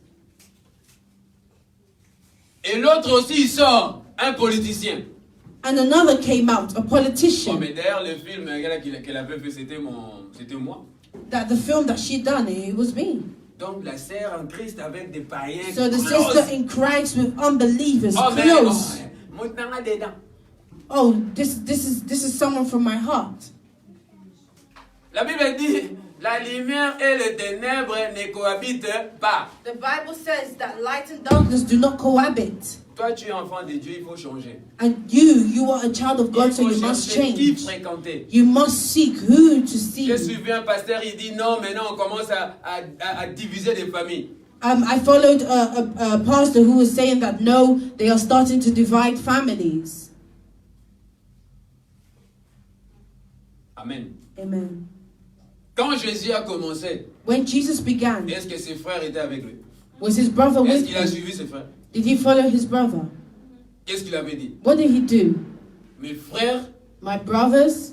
Speaker 1: Et l'autre aussi, il sort, un politicien.
Speaker 2: And another came out, a
Speaker 1: Oh,
Speaker 2: politician.
Speaker 1: mais d'ailleurs, le film qu'elle avait fait, c'était moi.
Speaker 2: That the film that she done, it was me.
Speaker 1: Donc, la sœur en Christ avec des païens.
Speaker 2: So the
Speaker 1: close.
Speaker 2: sister in Christ with unbelievers,
Speaker 1: Oh, mais
Speaker 2: close.
Speaker 1: maintenant dedans.
Speaker 2: Oh, this is someone from my heart.
Speaker 1: La Bible dit, la lumière et les ténèbres ne cohabitent pas.
Speaker 2: The Bible says that light and darkness do not cohabit.
Speaker 1: Toi, tu es enfant de Dieu, il faut changer.
Speaker 2: And you are a child of God,
Speaker 1: Il
Speaker 2: so
Speaker 1: faut
Speaker 2: you must
Speaker 1: chercher qui
Speaker 2: change.
Speaker 1: fréquenter.
Speaker 2: You must seek who to see.
Speaker 1: J'ai suivi un pasteur, il dit non, maintenant on commence à diviser des familles.
Speaker 2: I followed a pastor who was saying that no, they are starting to divide families.
Speaker 1: Amen.
Speaker 2: Amen.
Speaker 1: Quand Jésus a commencé,
Speaker 2: When Jesus began,
Speaker 1: est-ce que ses frères étaient avec lui?
Speaker 2: was his brother
Speaker 1: Est-ce
Speaker 2: with
Speaker 1: qu'il a
Speaker 2: him?
Speaker 1: suivi ses frères?
Speaker 2: Did he follow his brother?
Speaker 1: Qu'est-ce qu'il avait dit?
Speaker 2: What did he do?
Speaker 1: Mes frères,
Speaker 2: My brothers?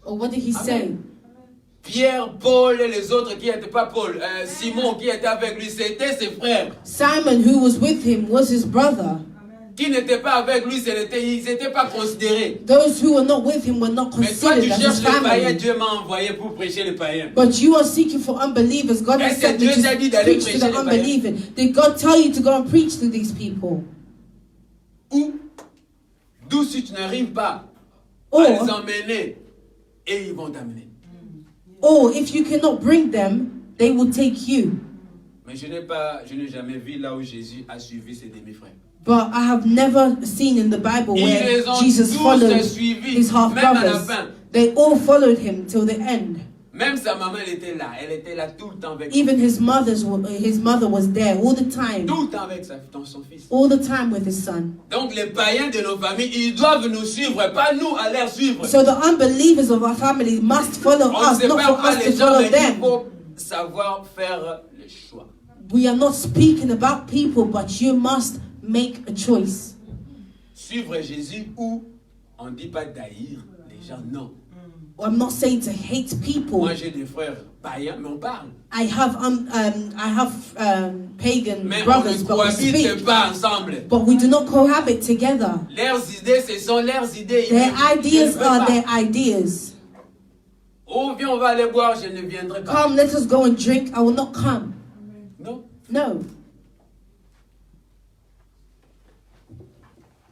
Speaker 2: Or what did he say?
Speaker 4: Pierre, Paul et les autres qui n'étaient pas Paul, Simon qui était avec lui, c'était ses frères.
Speaker 2: Simon, who was with him, was his brother.
Speaker 4: Qui n'étaient pas avec lui, ils n'étaient pas considérés.
Speaker 2: Those who were not with him were not
Speaker 4: Mais toi,
Speaker 2: considered
Speaker 4: tu
Speaker 2: as his
Speaker 4: cherches les païens,
Speaker 2: family.
Speaker 4: Dieu m'a envoyé pour prêcher les païens.
Speaker 2: But you are seeking for unbelievers. God has
Speaker 4: Est-ce que
Speaker 2: said
Speaker 4: Dieu
Speaker 2: to
Speaker 4: t'a dit d'aller
Speaker 2: preach to
Speaker 4: prêcher
Speaker 2: the
Speaker 4: les païens?
Speaker 2: unbelieving. Did God tell you to go and preach to these people?
Speaker 4: Ou, d'où si tu n'arrives pas
Speaker 2: Or-
Speaker 4: à les emmener, et ils vont t'amener.
Speaker 2: Or if you cannot bring them, they will take you.
Speaker 4: Mais je n'ai jamais vu là où Jésus a suivi ses demi-frères.
Speaker 2: But I have never seen in the Bible
Speaker 4: Ils
Speaker 2: where
Speaker 4: les ont
Speaker 2: Jesus
Speaker 4: tous
Speaker 2: followed
Speaker 4: suivis,
Speaker 2: his half
Speaker 4: même à la
Speaker 2: brothers.
Speaker 4: fin.
Speaker 2: They all followed him till the end.
Speaker 4: Même sa maman, elle était là tout le temps avec
Speaker 2: Even his mother was there all the time.
Speaker 4: tout le temps avec son fils.
Speaker 2: All the time with his son.
Speaker 4: Donc les païens de nos familles, ils doivent nous suivre, pas nous à les suivre.
Speaker 2: So the unbelievers of our family must follow
Speaker 4: On ne
Speaker 2: us,
Speaker 4: sait
Speaker 2: not
Speaker 4: pas
Speaker 2: for
Speaker 4: quoi
Speaker 2: us to
Speaker 4: les gens,
Speaker 2: follow
Speaker 4: mais il
Speaker 2: them.
Speaker 4: faut savoir faire le choix.
Speaker 2: We are not speaking about people, but you must make a choice.
Speaker 4: Suivre Jésus ou on ne dit pas d'haïr les gens, non.
Speaker 2: I'm not saying to hate people.
Speaker 4: Moi j'ai des frères païens, mais on parle.
Speaker 2: I have pagan
Speaker 4: Mais on
Speaker 2: brothers,
Speaker 4: ne
Speaker 2: but we
Speaker 4: cohabite
Speaker 2: speak.
Speaker 4: pas ensemble.
Speaker 2: But we do not cohabit together.
Speaker 4: Leurs idées, ce sont leurs idées.
Speaker 2: Their
Speaker 4: Je ne
Speaker 2: ideas
Speaker 4: veux
Speaker 2: are
Speaker 4: pas.
Speaker 2: their ideas.
Speaker 4: Oh, viens, on va aller boire, je ne viendrai pas.
Speaker 2: Come, let us go and drink. I will not come.
Speaker 4: Non.
Speaker 2: No.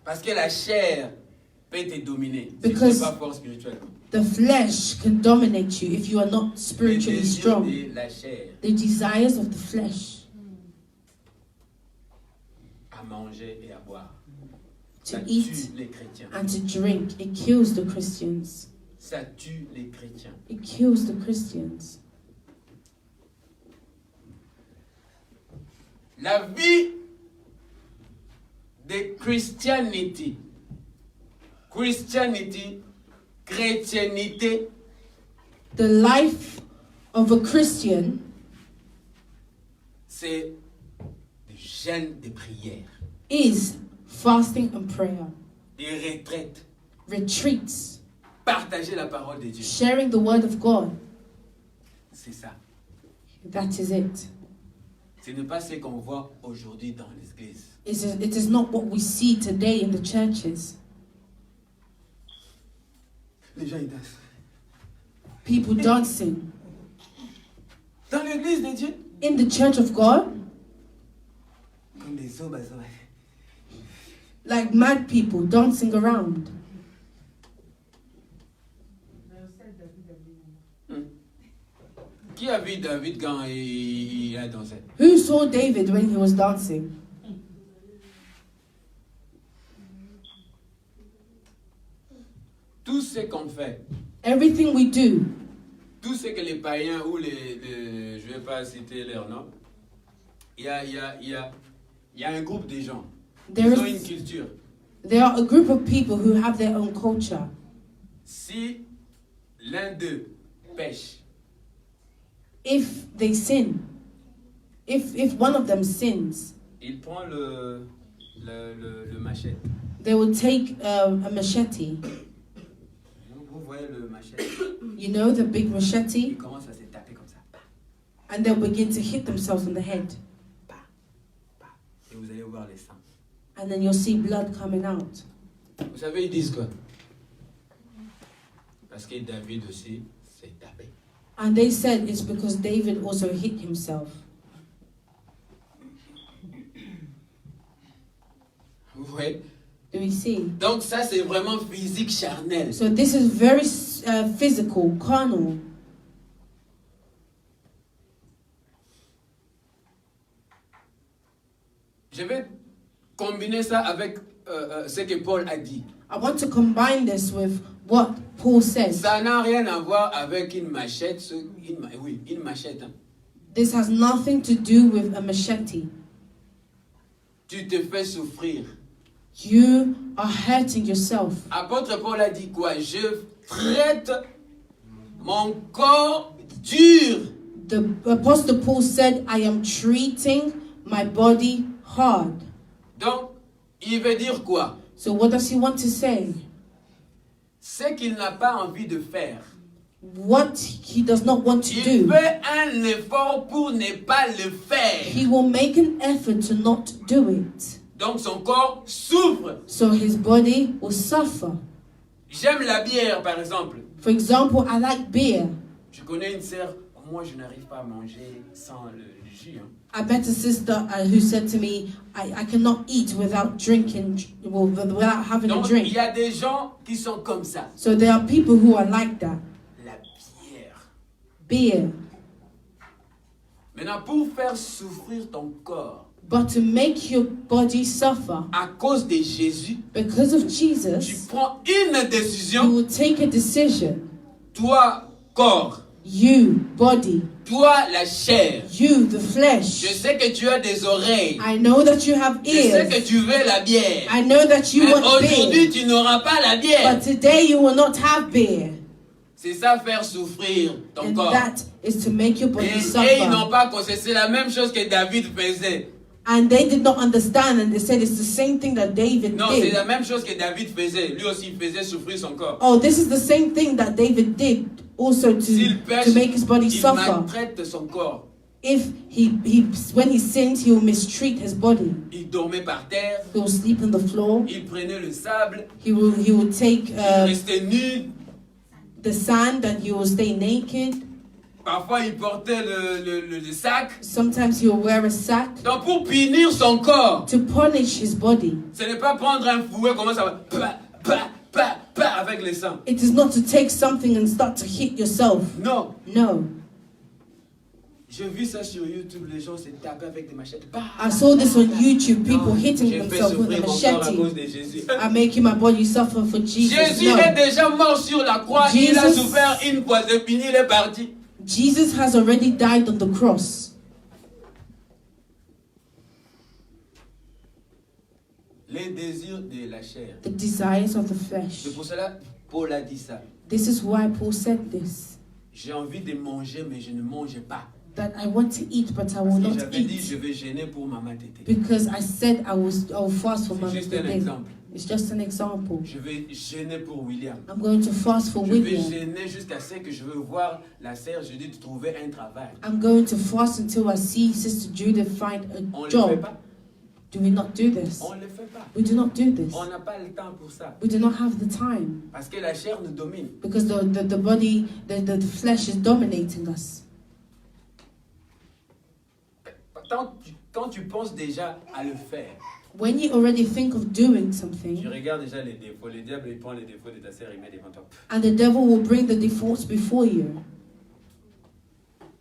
Speaker 4: Parce que la chair peut te dominer. Si tu
Speaker 2: Because-
Speaker 4: n'es pas fort spirituellement.
Speaker 2: The flesh can dominate you if you are not
Speaker 4: Les
Speaker 2: spiritually
Speaker 4: désirs
Speaker 2: strong.
Speaker 4: de la chair
Speaker 2: The desires of the flesh
Speaker 4: à manger et à boire.
Speaker 2: to
Speaker 4: Ça
Speaker 2: eat
Speaker 4: tue les chrétiens.
Speaker 2: and to drink, it kills the Christians.
Speaker 4: Ça tue les chrétiens.
Speaker 2: It kills the Christians.
Speaker 4: La vie de Christianity, chrétiennité,
Speaker 2: The life of a Christian
Speaker 4: c'est des jeûnes de prière,
Speaker 2: is fasting and prayer,
Speaker 4: des retraites,
Speaker 2: retreats,
Speaker 4: partager la parole de Dieu.
Speaker 2: sharing the word of God.
Speaker 4: C'est ça.
Speaker 2: That is it.
Speaker 4: Ce n'est pas ce qu'on voit aujourd'hui dans l'église.
Speaker 2: It is not what we see today in the churches.
Speaker 4: Les gens ils dansent.
Speaker 2: People dancing.
Speaker 4: Dans l'église de Dieu,
Speaker 2: In the church of God,
Speaker 4: comme des zobas.
Speaker 2: like mad people dancing around.
Speaker 4: Qui a vu David quand il a dansé?
Speaker 2: Who saw David when he was dancing?
Speaker 4: Tout ce qu'on fait,
Speaker 2: Everything we do,
Speaker 4: tout ce que les païens ou je ne vais pas citer leur nom, il y a un groupe de gens.
Speaker 2: There
Speaker 4: Ils ont
Speaker 2: is-
Speaker 4: une culture.
Speaker 2: there are a group of people who have their own culture.
Speaker 4: Si l'un d'eux pêche,
Speaker 2: If they sin, if one of them sins,
Speaker 4: il prend le machette.
Speaker 2: they will take a machete.
Speaker 4: Vous voyez le machette?
Speaker 2: You know, the big
Speaker 4: Ils
Speaker 2: machete,
Speaker 4: commencent à se taper comme ça.
Speaker 2: and they'll begin to hit themselves on the head.
Speaker 4: Et vous allez voir les sangs.
Speaker 2: And then you'll see blood coming out.
Speaker 4: Vous savez, ils disent quoi? Parce que David aussi s'est tapé.
Speaker 2: And they said it's because David also hit himself.
Speaker 4: Vous voyez?
Speaker 2: Do we see?
Speaker 4: Donc ça, c'est vraiment physique, charnel.
Speaker 2: So this is very physical, carnal.
Speaker 4: Je vais combiner ça avec ce que Paul a dit.
Speaker 2: I want to combine this with what Paul says.
Speaker 4: Ça n'a rien à voir avec une machette. Oui, une machette. Hein.
Speaker 2: This has nothing to do with a machete.
Speaker 4: Tu te fais souffrir.
Speaker 2: You are hurting yourself.
Speaker 4: Apôtre Paul a dit quoi? Je traite mon corps dur.
Speaker 2: The Apostle Paul said, I am treating my body hard.
Speaker 4: Donc, il veut dire quoi?
Speaker 2: So what does he want to say?
Speaker 4: Ce qu'il n'a pas envie de faire,
Speaker 2: what he does not want to
Speaker 4: Il
Speaker 2: do,
Speaker 4: fait un effort pour ne pas le faire.
Speaker 2: he will make an effort to not do it.
Speaker 4: Donc son corps souffre.
Speaker 2: So his body will suffer.
Speaker 4: J'aime la bière, par exemple.
Speaker 2: For example, I like beer.
Speaker 4: Je connais une sœur, moi je n'arrive pas à manger sans le jus. Hein.
Speaker 2: I met a sister who said to me, I cannot eat without drinking, well, without having a
Speaker 4: Donc il
Speaker 2: drink.
Speaker 4: y a des gens qui sont comme ça.
Speaker 2: So there are people who are like that.
Speaker 4: La bière.
Speaker 2: Beer.
Speaker 4: Maintenant, pour faire souffrir ton corps,
Speaker 2: But to make your body suffer,
Speaker 4: à cause de Jésus,
Speaker 2: because of
Speaker 4: tu
Speaker 2: Jesus,
Speaker 4: prends une
Speaker 2: you
Speaker 4: décision.
Speaker 2: will take a decision.
Speaker 4: Toi, corps.
Speaker 2: You, body.
Speaker 4: Toi, la chair.
Speaker 2: You, the
Speaker 4: Je
Speaker 2: flesh.
Speaker 4: sais que tu as des oreilles.
Speaker 2: I know that you have
Speaker 4: Je sais que
Speaker 2: ears.
Speaker 4: tu veux la bière.
Speaker 2: I know that you
Speaker 4: Mais
Speaker 2: want
Speaker 4: aujourd'hui,
Speaker 2: beer.
Speaker 4: tu n'auras pas la bière.
Speaker 2: But today you will not have beer.
Speaker 4: C'est ça, faire souffrir ton
Speaker 2: And
Speaker 4: corps.
Speaker 2: that is to make your body
Speaker 4: Et ils
Speaker 2: suffer.
Speaker 4: n'ont pas compris. C'est la même chose que David faisait.
Speaker 2: And they did not understand, and they said it's the same thing that David
Speaker 4: Non, c'est
Speaker 2: did.
Speaker 4: la même chose que David faisait. Lui aussi, il faisait souffrir son corps.
Speaker 2: Oh, this is the same thing that David did also
Speaker 4: S'il
Speaker 2: to
Speaker 4: pêche,
Speaker 2: make his body
Speaker 4: il
Speaker 2: suffer.
Speaker 4: maltraite son corps.
Speaker 2: If when he sins, he will mistreat his body.
Speaker 4: Il dormait par terre.
Speaker 2: He will sleep on the floor.
Speaker 4: Il prenait le sable.
Speaker 2: He will take
Speaker 4: Il restait nu.
Speaker 2: the sand, and he will stay naked.
Speaker 4: Parfois, il portait le sac.
Speaker 2: Sometimes he will wear a sack
Speaker 4: Donc, pour punir son corps,
Speaker 2: to punish his body.
Speaker 4: ce n'est pas prendre un fouet, comment ça va, avec le sang.
Speaker 2: It is not to take something and start to hit yourself.
Speaker 4: Non.
Speaker 2: No.
Speaker 4: J'ai vu ça sur YouTube, les gens se tapaient avec des machettes.
Speaker 2: I saw this on YouTube, people hitting
Speaker 4: J'ai fait
Speaker 2: themselves with a
Speaker 4: souffrir mon corps à cause
Speaker 2: machete.
Speaker 4: de Jésus.
Speaker 2: I'm making my body suffer for Jesus.
Speaker 4: Jésus
Speaker 2: No.
Speaker 4: est déjà mort sur la croix. Il a
Speaker 2: Jesus-
Speaker 4: souffert une fois, c'est fini, il est parti.
Speaker 2: Jesus has already died on the cross.
Speaker 4: Les désirs de la chair.
Speaker 2: The desires of the flesh.
Speaker 4: C'est pour cela Paul a dit ça.
Speaker 2: This is why Paul said this.
Speaker 4: J'ai envie de manger, mais je ne mange pas.
Speaker 2: That I want to eat, but I will
Speaker 4: Parce que
Speaker 2: not
Speaker 4: j'avais dit,
Speaker 2: eat.
Speaker 4: je vais gêner pour Maman Tété.
Speaker 2: Because I said I will fast for my
Speaker 4: C'est juste un
Speaker 2: day.
Speaker 4: exemple.
Speaker 2: It's just an example.
Speaker 4: Je vais gêner pour William.
Speaker 2: I'm going to fast for
Speaker 4: Je vais
Speaker 2: William.
Speaker 4: gêner jusqu'à ce que je veux voir la sœur Judith de trouver un travail.
Speaker 2: I'm going to fast until I see Sister Judith find
Speaker 4: On
Speaker 2: a
Speaker 4: ne le fait
Speaker 2: job.
Speaker 4: pas.
Speaker 2: Do we not do this?
Speaker 4: On ne le fait pas.
Speaker 2: We do not do this.
Speaker 4: On n'a pas le temps pour ça.
Speaker 2: We do not have the time.
Speaker 4: Parce que la chair nous domine.
Speaker 2: Because the body, the flesh is dominating us.
Speaker 4: Quand tu penses déjà à le faire,
Speaker 2: When you already think of doing
Speaker 4: tu
Speaker 2: something,
Speaker 4: regardes déjà les défauts. Le diable, il prend les défauts de ta sœur, il met devant toi.
Speaker 2: and the devil will bring the defaults before you,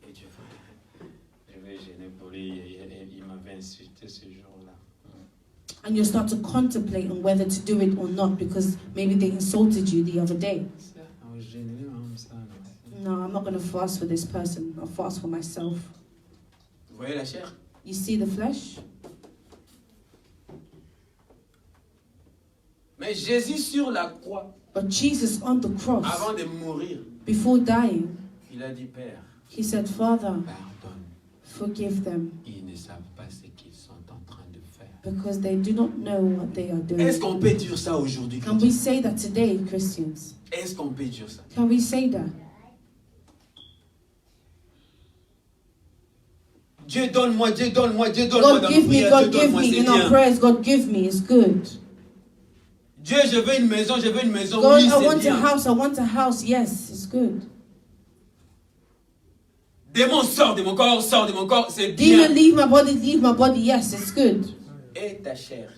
Speaker 4: Et tu fais, je vais gêner pour lui. Il m'avait insulté ce jour-là.
Speaker 2: and you'll start to contemplate on whether to do it or not because maybe they insulted you the other day.
Speaker 4: On gêne comme ça.
Speaker 2: No, I'm not going to fast for this person. I'll fast for myself.
Speaker 4: Vous voyez la chair?
Speaker 2: You see the flesh?
Speaker 4: Mais Jésus sur la croix,
Speaker 2: But Jesus on the cross,
Speaker 4: avant de mourir,
Speaker 2: before dying,
Speaker 4: il a dit, Père,
Speaker 2: he said, Father,
Speaker 4: pardonne.
Speaker 2: forgive them
Speaker 4: Ils ne savent pas ce qu'ils sont en train de faire.
Speaker 2: because they do not know what they are
Speaker 4: Est-ce
Speaker 2: doing.
Speaker 4: qu'on peut dire ça aujourd'hui?
Speaker 2: Can we say that today, Christians?
Speaker 4: Est-ce qu'on peut dire ça?
Speaker 2: Can we say that?
Speaker 4: Dieu donne-moi, Dieu donne-moi, Dieu donne-moi.
Speaker 2: God
Speaker 4: dans
Speaker 2: give
Speaker 4: nos
Speaker 2: me,
Speaker 4: prières,
Speaker 2: God
Speaker 4: Dieu
Speaker 2: give
Speaker 4: donne-moi,
Speaker 2: me.
Speaker 4: c'est
Speaker 2: In our
Speaker 4: bien.
Speaker 2: prayers, God give me. It's good.
Speaker 4: Dieu, je veux une maison, je veux une maison.
Speaker 2: God,
Speaker 4: Oui,
Speaker 2: I
Speaker 4: c'est
Speaker 2: want a
Speaker 4: bien.
Speaker 2: house. I want a house. Yes, it's good.
Speaker 4: Démon, sort de mon corps, c'est bien.
Speaker 2: Demon, leave my body. Leave my body. Yes, it's good.
Speaker 4: Et ta chair,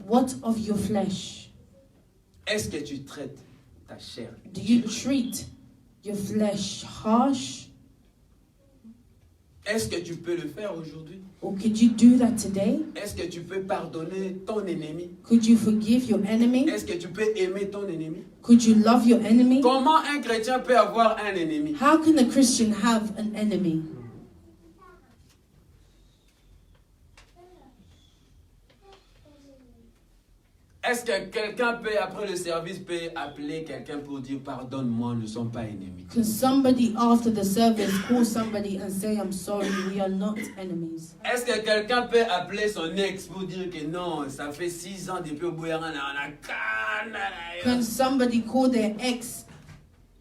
Speaker 2: What of your flesh?
Speaker 4: est-ce que tu traites ta chair?
Speaker 2: Do you treat your flesh harsh?
Speaker 4: Est-ce que tu peux le faire aujourd'hui?
Speaker 2: Or could you do that today?
Speaker 4: Est-ce que tu peux pardonner ton ennemi?
Speaker 2: Could you forgive your enemy?
Speaker 4: Est-ce que tu peux aimer ton ennemi?
Speaker 2: Could you love your enemy?
Speaker 4: Comment un chrétien peut avoir un ennemi?
Speaker 2: How can a Christian have an enemy?
Speaker 4: Est-ce que quelqu'un peut, après le service, peut appeler quelqu'un pour dire pardonne-moi, nous ne sommes pas ennemis?
Speaker 2: Can somebody after the service call somebody and say, I'm sorry, we are not enemies?
Speaker 4: Est-ce que quelqu'un peut appeler son ex pour dire que non, ça fait 6 ans depuis au Bouyarana, on a
Speaker 2: Can somebody call their ex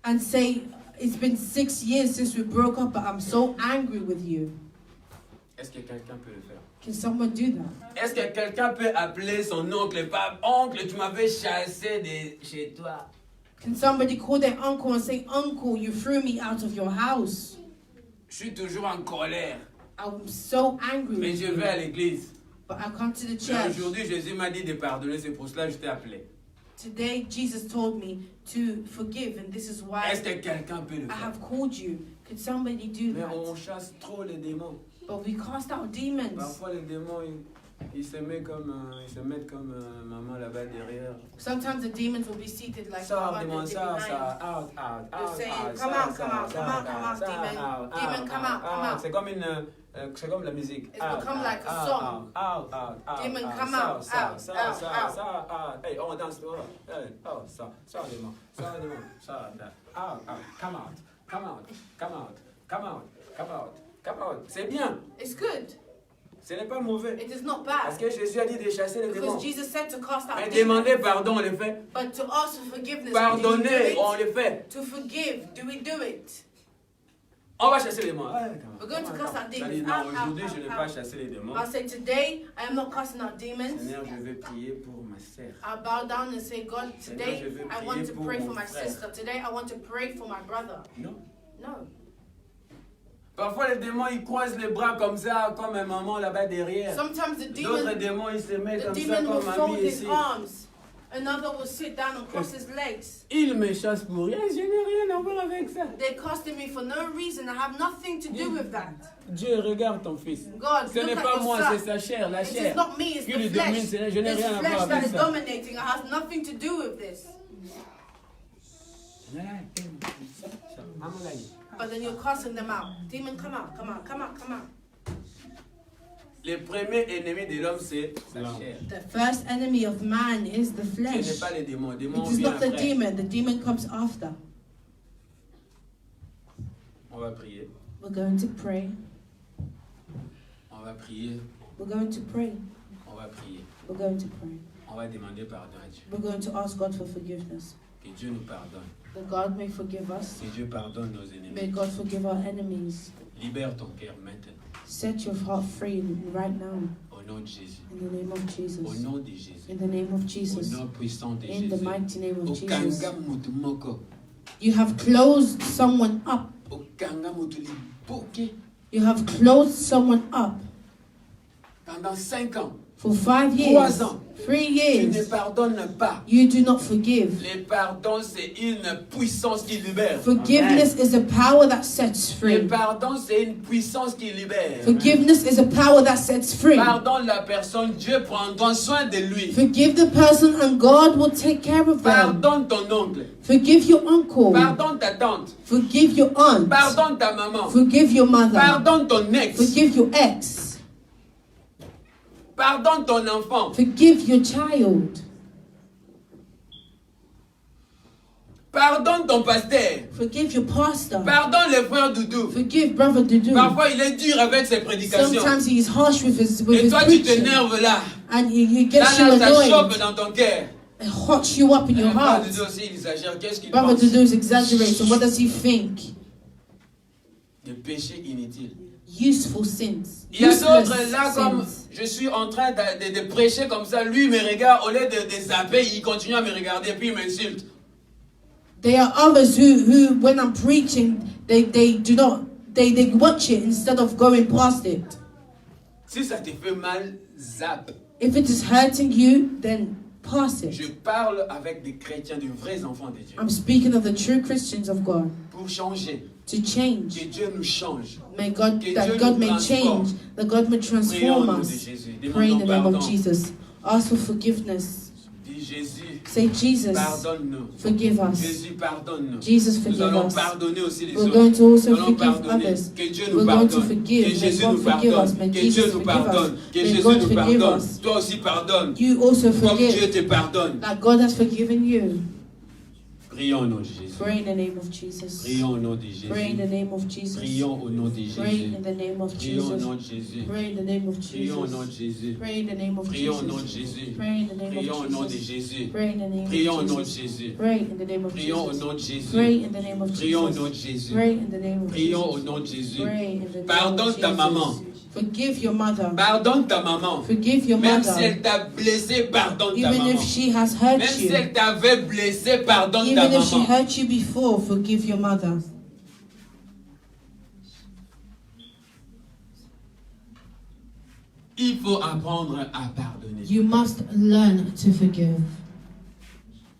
Speaker 2: and say, It's been 6 years since we broke up, but I'm so angry with you.
Speaker 1: Est-ce que quelqu'un peut le faire?
Speaker 2: Can someone do that?
Speaker 4: Est-ce que quelqu'un peut appeler son oncle, pas oncle, tu m'avais chassé de chez toi?
Speaker 2: Can somebody call their uncle and say, Uncle, you threw me out of your house?
Speaker 4: Je suis toujours en colère,
Speaker 2: I'm so angry
Speaker 4: mais
Speaker 2: with
Speaker 4: je
Speaker 2: you.
Speaker 4: vais à l'église.
Speaker 2: But I come to the
Speaker 4: Mais
Speaker 2: church.
Speaker 4: aujourd'hui, Jésus m'a dit de pardonner, c'est pour cela que je t'ai appelé.
Speaker 2: Today, Jesus told me to forgive, and this is why
Speaker 4: Est-ce que quelqu'un peut le
Speaker 2: I
Speaker 4: faire?
Speaker 2: have called you. Could somebody do
Speaker 4: Mais on
Speaker 2: that?
Speaker 4: chasse trop les démons.
Speaker 2: But we cast out demons.
Speaker 4: Parfois, les démons, ils se mettent comme maman là-bas derrière.
Speaker 2: Sometimes the demons will be seated like
Speaker 4: Sors,
Speaker 2: Mama,
Speaker 4: démon,
Speaker 2: they're
Speaker 4: sors,
Speaker 2: behind.
Speaker 4: sors, out, out,
Speaker 2: They're
Speaker 4: out,
Speaker 2: saying,
Speaker 4: out,
Speaker 2: come
Speaker 4: sors,
Speaker 2: out, come out,
Speaker 4: sors,
Speaker 2: come out,
Speaker 4: sors,
Speaker 2: come out,
Speaker 4: sors,
Speaker 2: demon.
Speaker 4: out,
Speaker 2: Demon,
Speaker 4: out,
Speaker 2: come out, come out.
Speaker 4: C'est comme la musique.
Speaker 2: It's become like a song.
Speaker 4: Out,
Speaker 2: Demon,
Speaker 4: out,
Speaker 2: come
Speaker 4: sors,
Speaker 2: out,
Speaker 4: sors,
Speaker 2: out,
Speaker 4: sors,
Speaker 2: out,
Speaker 4: sors,
Speaker 2: out.
Speaker 4: sors, out. Hey, on danse. Hey, oh, sors, démon, sors, out, come out, come out, come out, come out, come out, come out. C'est bien,
Speaker 2: It's good.
Speaker 4: ce n'est pas mauvais.
Speaker 2: It is not
Speaker 4: Parce
Speaker 2: bad.
Speaker 4: que Jésus a dit de chasser les démons.
Speaker 2: Because Jesus said to cast out
Speaker 4: Mais
Speaker 2: demons.
Speaker 4: demander pardon, on le fait.
Speaker 2: But to ask for forgiveness, do we
Speaker 4: Pardonner,
Speaker 2: do
Speaker 4: on
Speaker 2: it?
Speaker 4: le fait.
Speaker 2: To forgive, do we do it?
Speaker 4: On va chasser les démons.
Speaker 2: We're going to cast out
Speaker 4: Ça dit,
Speaker 2: demons.
Speaker 4: non,
Speaker 2: Out, out,
Speaker 4: aujourd'hui, je
Speaker 2: out,
Speaker 4: n'ai
Speaker 2: out.
Speaker 4: pas chassé les démons.
Speaker 2: I'll say today, I am not casting out demons.
Speaker 4: Seigneur, je vais prier pour ma sœur.
Speaker 2: I'll bow down and say, God, today
Speaker 4: Seigneur, je veux
Speaker 2: I want
Speaker 4: prier
Speaker 2: to
Speaker 4: pour
Speaker 2: pray
Speaker 4: mon
Speaker 2: for my
Speaker 4: frère.
Speaker 2: sister. Today I want to pray for my brother.
Speaker 4: Non.
Speaker 2: No.
Speaker 4: Parfois, les démons, ils croisent les bras comme ça, comme un maman là-bas derrière.
Speaker 2: Sometimes the
Speaker 4: D'autres
Speaker 2: demon,
Speaker 4: démons, ils se mettent
Speaker 2: the
Speaker 4: comme ça,
Speaker 2: demon will
Speaker 4: comme
Speaker 2: fold
Speaker 4: ami
Speaker 2: his
Speaker 4: ici.
Speaker 2: arms. Another will sit down and cross his legs.
Speaker 4: Ils me chassent pour rien. Je n'ai rien à voir avec ça.
Speaker 2: They're casting me for no reason. I have nothing to do with that.
Speaker 4: Dieu, regarde ton fils.
Speaker 2: God,
Speaker 4: Ce n'est
Speaker 2: look at
Speaker 4: pas
Speaker 2: your
Speaker 4: moi,
Speaker 2: son.
Speaker 4: c'est sa chair, la
Speaker 2: It is
Speaker 4: chair.
Speaker 2: not me, it's
Speaker 4: Qui
Speaker 2: the
Speaker 4: lui
Speaker 2: flesh.
Speaker 4: domine, Seigneur, je n'ai
Speaker 2: It's
Speaker 4: rien à
Speaker 2: flesh
Speaker 4: voir
Speaker 2: that
Speaker 4: avec
Speaker 2: is
Speaker 4: ça.
Speaker 2: dominating. It has nothing to do with this. But then you're casting them out. Demon, come out, come out, come out, come out.
Speaker 4: Le premier ennemi de l'homme, c'est sa chair.
Speaker 2: The first enemy of man is the
Speaker 4: Ce n'est
Speaker 2: flesh.
Speaker 4: pas les démons. Les démons
Speaker 2: It is
Speaker 4: viennent
Speaker 2: not the
Speaker 4: après.
Speaker 2: demon. The demon comes after.
Speaker 4: On va prier.
Speaker 2: We're going to pray.
Speaker 4: On va prier.
Speaker 2: We're going to pray.
Speaker 4: On va prier.
Speaker 2: We're going to pray.
Speaker 4: On va demander pardon à Dieu.
Speaker 2: We're going to ask God for forgiveness.
Speaker 4: Que Dieu nous pardonne.
Speaker 2: That God may forgive us.
Speaker 4: Que Dieu pardonne nos
Speaker 2: May
Speaker 4: ennemis.
Speaker 2: God forgive our enemies.
Speaker 4: Libère ton cœur maintenant.
Speaker 2: Set your heart free right now.
Speaker 4: Au nom de Jésus.
Speaker 2: In the name of
Speaker 4: Au
Speaker 2: Jesus.
Speaker 4: nom de Jésus.
Speaker 2: In the name of
Speaker 4: Au
Speaker 2: Jesus.
Speaker 4: nom puissant de
Speaker 2: In the
Speaker 4: Jésus.
Speaker 2: mighty name of Jesus.
Speaker 4: Okanga mutu moko.
Speaker 2: You have closed someone up.
Speaker 4: Okanga mutu liboke.
Speaker 2: You have closed someone up
Speaker 4: Pendant 5 ans.
Speaker 2: for 5
Speaker 4: 3
Speaker 2: years.
Speaker 4: ans.
Speaker 2: 3
Speaker 4: Tu ne
Speaker 2: years.
Speaker 4: pardonnes pas.
Speaker 2: You do not forgive.
Speaker 4: Le pardon, c'est une puissance qui libère.
Speaker 2: Forgiveness is a power that sets
Speaker 4: Le
Speaker 2: free.
Speaker 4: pardon, c'est une puissance qui libère.
Speaker 2: Forgiveness is a power that sets free.
Speaker 4: Pardonne la personne, Dieu prendra soin de lui.
Speaker 2: Forgive the person and God will take care of them.
Speaker 4: Pardonne ton oncle.
Speaker 2: Forgive your uncle.
Speaker 4: Pardonne ta tante.
Speaker 2: Forgive your aunt.
Speaker 4: Pardonne ta maman.
Speaker 2: Forgive your mother.
Speaker 4: Pardonne ton ex.
Speaker 2: Forgive your ex.
Speaker 4: Pardonne ton enfant.
Speaker 2: Forgive your child.
Speaker 4: Pardonne ton pasteur.
Speaker 2: Forgive your pastor.
Speaker 4: Pardonne le frère Doudou.
Speaker 2: Forgive brother Dudu.
Speaker 4: Parfois, il est dur avec ses prédications.
Speaker 2: Sometimes he's harsh with his
Speaker 4: Et toi, tu
Speaker 2: preaching.
Speaker 4: t'énerves là.
Speaker 2: And he gets you
Speaker 4: Là, ça
Speaker 2: annoyed.
Speaker 4: chope dans ton cœur.
Speaker 2: It hots you up in
Speaker 4: Le
Speaker 2: your
Speaker 4: frère
Speaker 2: heart.
Speaker 4: Doudou aussi, il exagère. Qu'est-ce qu'il
Speaker 2: Brother
Speaker 4: pense?
Speaker 2: Dudu is exaggerating. What does he think?
Speaker 4: Des péchés inutiles.
Speaker 2: Useful sins.
Speaker 4: Il y a
Speaker 2: Useless
Speaker 4: d'autres là, comme
Speaker 2: sins.
Speaker 4: je suis en train de prêcher comme ça, lui me regarde, au lieu de zapper, il continue à me regarder, puis il m'insulte.
Speaker 2: There are others who when I'm preaching, they do not, they watch it instead of going past it.
Speaker 4: Si ça te fait mal, zappe.
Speaker 2: If it is hurting you, then pass
Speaker 4: Je
Speaker 2: it.
Speaker 4: parle avec des chrétiens, de vrais enfants de Dieu.
Speaker 2: I'm speaking of the true Christians of God.
Speaker 4: Pour changer,
Speaker 2: To change.
Speaker 4: que Dieu nous change.
Speaker 2: May God,
Speaker 4: Que
Speaker 2: that
Speaker 4: Dieu
Speaker 2: God
Speaker 4: nous
Speaker 2: may
Speaker 4: transforme.
Speaker 2: change, that God may
Speaker 4: Prions au
Speaker 2: transform
Speaker 4: nom de
Speaker 2: us.
Speaker 4: Jésus.
Speaker 2: Pray in the
Speaker 4: Demandons
Speaker 2: name
Speaker 4: pardon.
Speaker 2: of Jesus. Ask for forgiveness.
Speaker 4: Dis Jésus,
Speaker 2: Say, Jesus,
Speaker 4: pardonne-nous.
Speaker 2: forgive us.
Speaker 4: Jésus, pardonne-nous.
Speaker 2: Jesus,
Speaker 4: Nous
Speaker 2: forgive
Speaker 4: allons
Speaker 2: us.
Speaker 4: pardonner aussi les
Speaker 2: We're
Speaker 4: autres.
Speaker 2: going to also
Speaker 4: Nous allons
Speaker 2: forgive
Speaker 4: pardonner.
Speaker 2: others.
Speaker 4: Que Dieu nous
Speaker 2: We're going to
Speaker 4: pardonne.
Speaker 2: forgive.
Speaker 4: Que
Speaker 2: May
Speaker 4: Jésus
Speaker 2: God
Speaker 4: nous
Speaker 2: forgive
Speaker 4: pardonne.
Speaker 2: us. May
Speaker 4: Que
Speaker 2: Jesus
Speaker 4: Dieu nous
Speaker 2: forgive
Speaker 4: pardonne.
Speaker 2: us.
Speaker 4: Que
Speaker 2: May
Speaker 4: Jésus
Speaker 2: God
Speaker 4: nous
Speaker 2: forgive
Speaker 4: pardonne.
Speaker 2: us.
Speaker 4: Toi aussi pardonne.
Speaker 2: You also
Speaker 4: Comme Dieu
Speaker 2: forgive.
Speaker 4: te pardonne.
Speaker 2: That God has forgiven you.
Speaker 4: Prions au nom de Jésus.
Speaker 2: Pray in the name of Jesus.
Speaker 4: Prions au nom de Jésus.
Speaker 2: Pray in the name of Jesus.
Speaker 4: Prions au nom de
Speaker 2: Pray
Speaker 4: Jésus.
Speaker 2: in the name of
Speaker 4: Prions au
Speaker 2: Jesus.
Speaker 4: nom de Jésus.
Speaker 2: Pray in the name of
Speaker 4: Prions au nom de
Speaker 2: Jesus.
Speaker 4: Jésus.
Speaker 2: Pray in the name of
Speaker 4: Prions au nom de
Speaker 2: Jesus.
Speaker 4: Jésus.
Speaker 2: Pray in the name
Speaker 4: Prions au nom
Speaker 2: of
Speaker 4: de
Speaker 2: Jesus.
Speaker 4: Jésus.
Speaker 2: Pray in the name
Speaker 4: Prions au
Speaker 2: of
Speaker 4: nom de
Speaker 2: Jesus.
Speaker 4: Jésus.
Speaker 2: Pray in the name of
Speaker 4: Prions au
Speaker 2: Jesus.
Speaker 4: nom de Jésus.
Speaker 2: Pray in the name of
Speaker 4: Prions au
Speaker 2: Jesus.
Speaker 4: nom de Jésus.
Speaker 2: Pray in the name of
Speaker 4: Prions au
Speaker 2: Jesus.
Speaker 4: nom de Jésus.
Speaker 2: Pray in the name
Speaker 4: Pardonne
Speaker 2: of
Speaker 4: ta maman.
Speaker 2: Jesus. Forgive your mother.
Speaker 4: Pardonne ta maman.
Speaker 2: Forgive your
Speaker 4: Même si
Speaker 2: mother.
Speaker 4: elle t'a blessé, pardonne ta
Speaker 2: Even
Speaker 4: maman.
Speaker 2: if she has hurt
Speaker 4: Même si
Speaker 2: you.
Speaker 4: elle t'avait blessé, pardonne ta
Speaker 2: Even if she
Speaker 4: maman.
Speaker 2: hurt you before, forgive your mother.
Speaker 4: Il faut apprendre à pardonner.
Speaker 2: You must learn to forgive.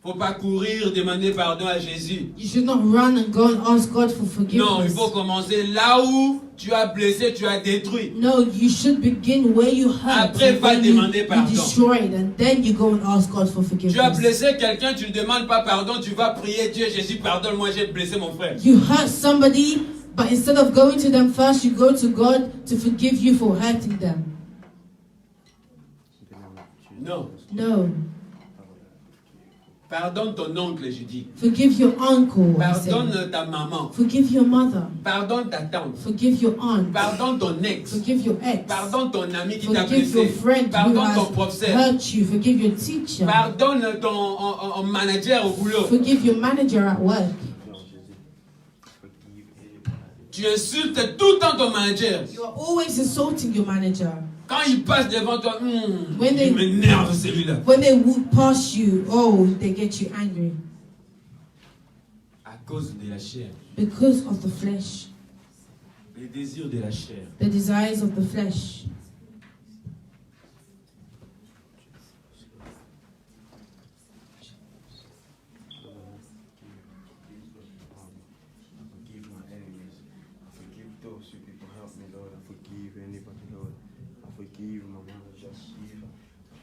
Speaker 4: Faut pas courir demander pardon à Jésus.
Speaker 2: You should not run and go and ask God for
Speaker 4: Non, il
Speaker 2: forgiveness.
Speaker 4: faut commencer là où tu as blessé, tu as détruit.
Speaker 2: No, you should begin where you hurt.
Speaker 4: Après,
Speaker 2: and
Speaker 4: va
Speaker 2: when you
Speaker 4: demander pardon.
Speaker 2: destroyed, and then you go and ask God for
Speaker 4: Tu as
Speaker 2: forgiveness.
Speaker 4: blessé quelqu'un, tu ne demandes pas pardon, tu vas prier Dieu, Jésus, pardonne-moi, j'ai blessé mon frère.
Speaker 2: You hurt somebody, but instead of going to them first, you go to God to forgive you for hurting them.
Speaker 4: Non.
Speaker 2: No.
Speaker 4: Pardonne ton oncle, je dis.
Speaker 2: Forgive your uncle. I say.
Speaker 4: Pardonne ta maman.
Speaker 2: Forgive your mother.
Speaker 4: Pardonne ta tante.
Speaker 2: Forgive your aunt.
Speaker 4: Pardonne ton ex.
Speaker 2: Forgive your ex.
Speaker 4: Pardonne ton ami qui t'a
Speaker 2: Forgive your
Speaker 4: blessé.
Speaker 2: friend who
Speaker 4: Pardonne ton
Speaker 2: has
Speaker 4: professeur.
Speaker 2: hurt you. Forgive your teacher.
Speaker 4: Pardonne ton manager au boulot.
Speaker 2: Forgive your manager at work.
Speaker 4: Tu insultes tout le temps ton manager.
Speaker 2: You are always insulting your manager.
Speaker 4: Quand il passe devant toi,
Speaker 2: When they-
Speaker 4: il m'énerve celui-là.
Speaker 2: When they walk past you, oh, they get you angry.
Speaker 4: À cause de la chair.
Speaker 2: Because of the flesh.
Speaker 4: Les désirs de la chair.
Speaker 2: The desires of the flesh.
Speaker 5: Forgive my enemies. I forgive those who people help me, Lord. I forgive anybody, Lord. I forgive my mother, just Eva.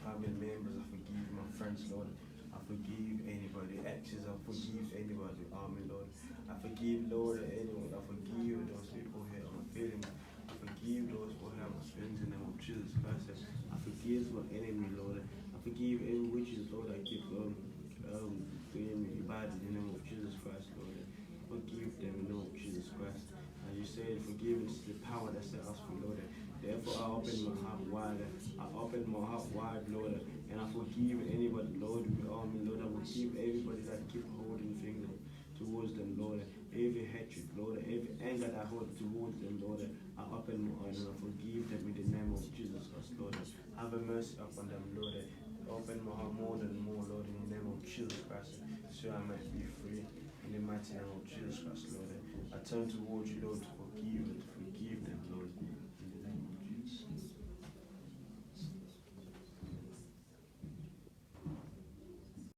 Speaker 5: Family members, I forgive my friends, Lord. I forgive anybody. Exes, I forgive anybody. Army, Lord. I forgive, Lord, anyone. I forgive those people who hurt my feelings. I forgive those who hurt my friends in the name of Jesus Christ. I forgive my enemy, Lord. I forgive every witches, Lord. I keep doing me bad in the name of Jesus Christ, Lord. Forgive them in the name of Jesus Christ. As you said, forgiveness is the power that set us free, Lord. Therefore, I open my heart wide. I open my heart wide, Lord. And I forgive anybody, Lord, with all me, Lord. I forgive everybody that keep holding things towards them, Lord. Every hatred, Lord. Every anger that I hold towards them, Lord. I open my heart and I forgive them in the name of Jesus Christ, Lord. Have a mercy upon them, Lord. Open my heart more than more, Lord, in the name of Jesus Christ. So I might be free. In the mighty name of Jesus Christ, Lord. I turn towards you, Lord, to forgive them, Lord.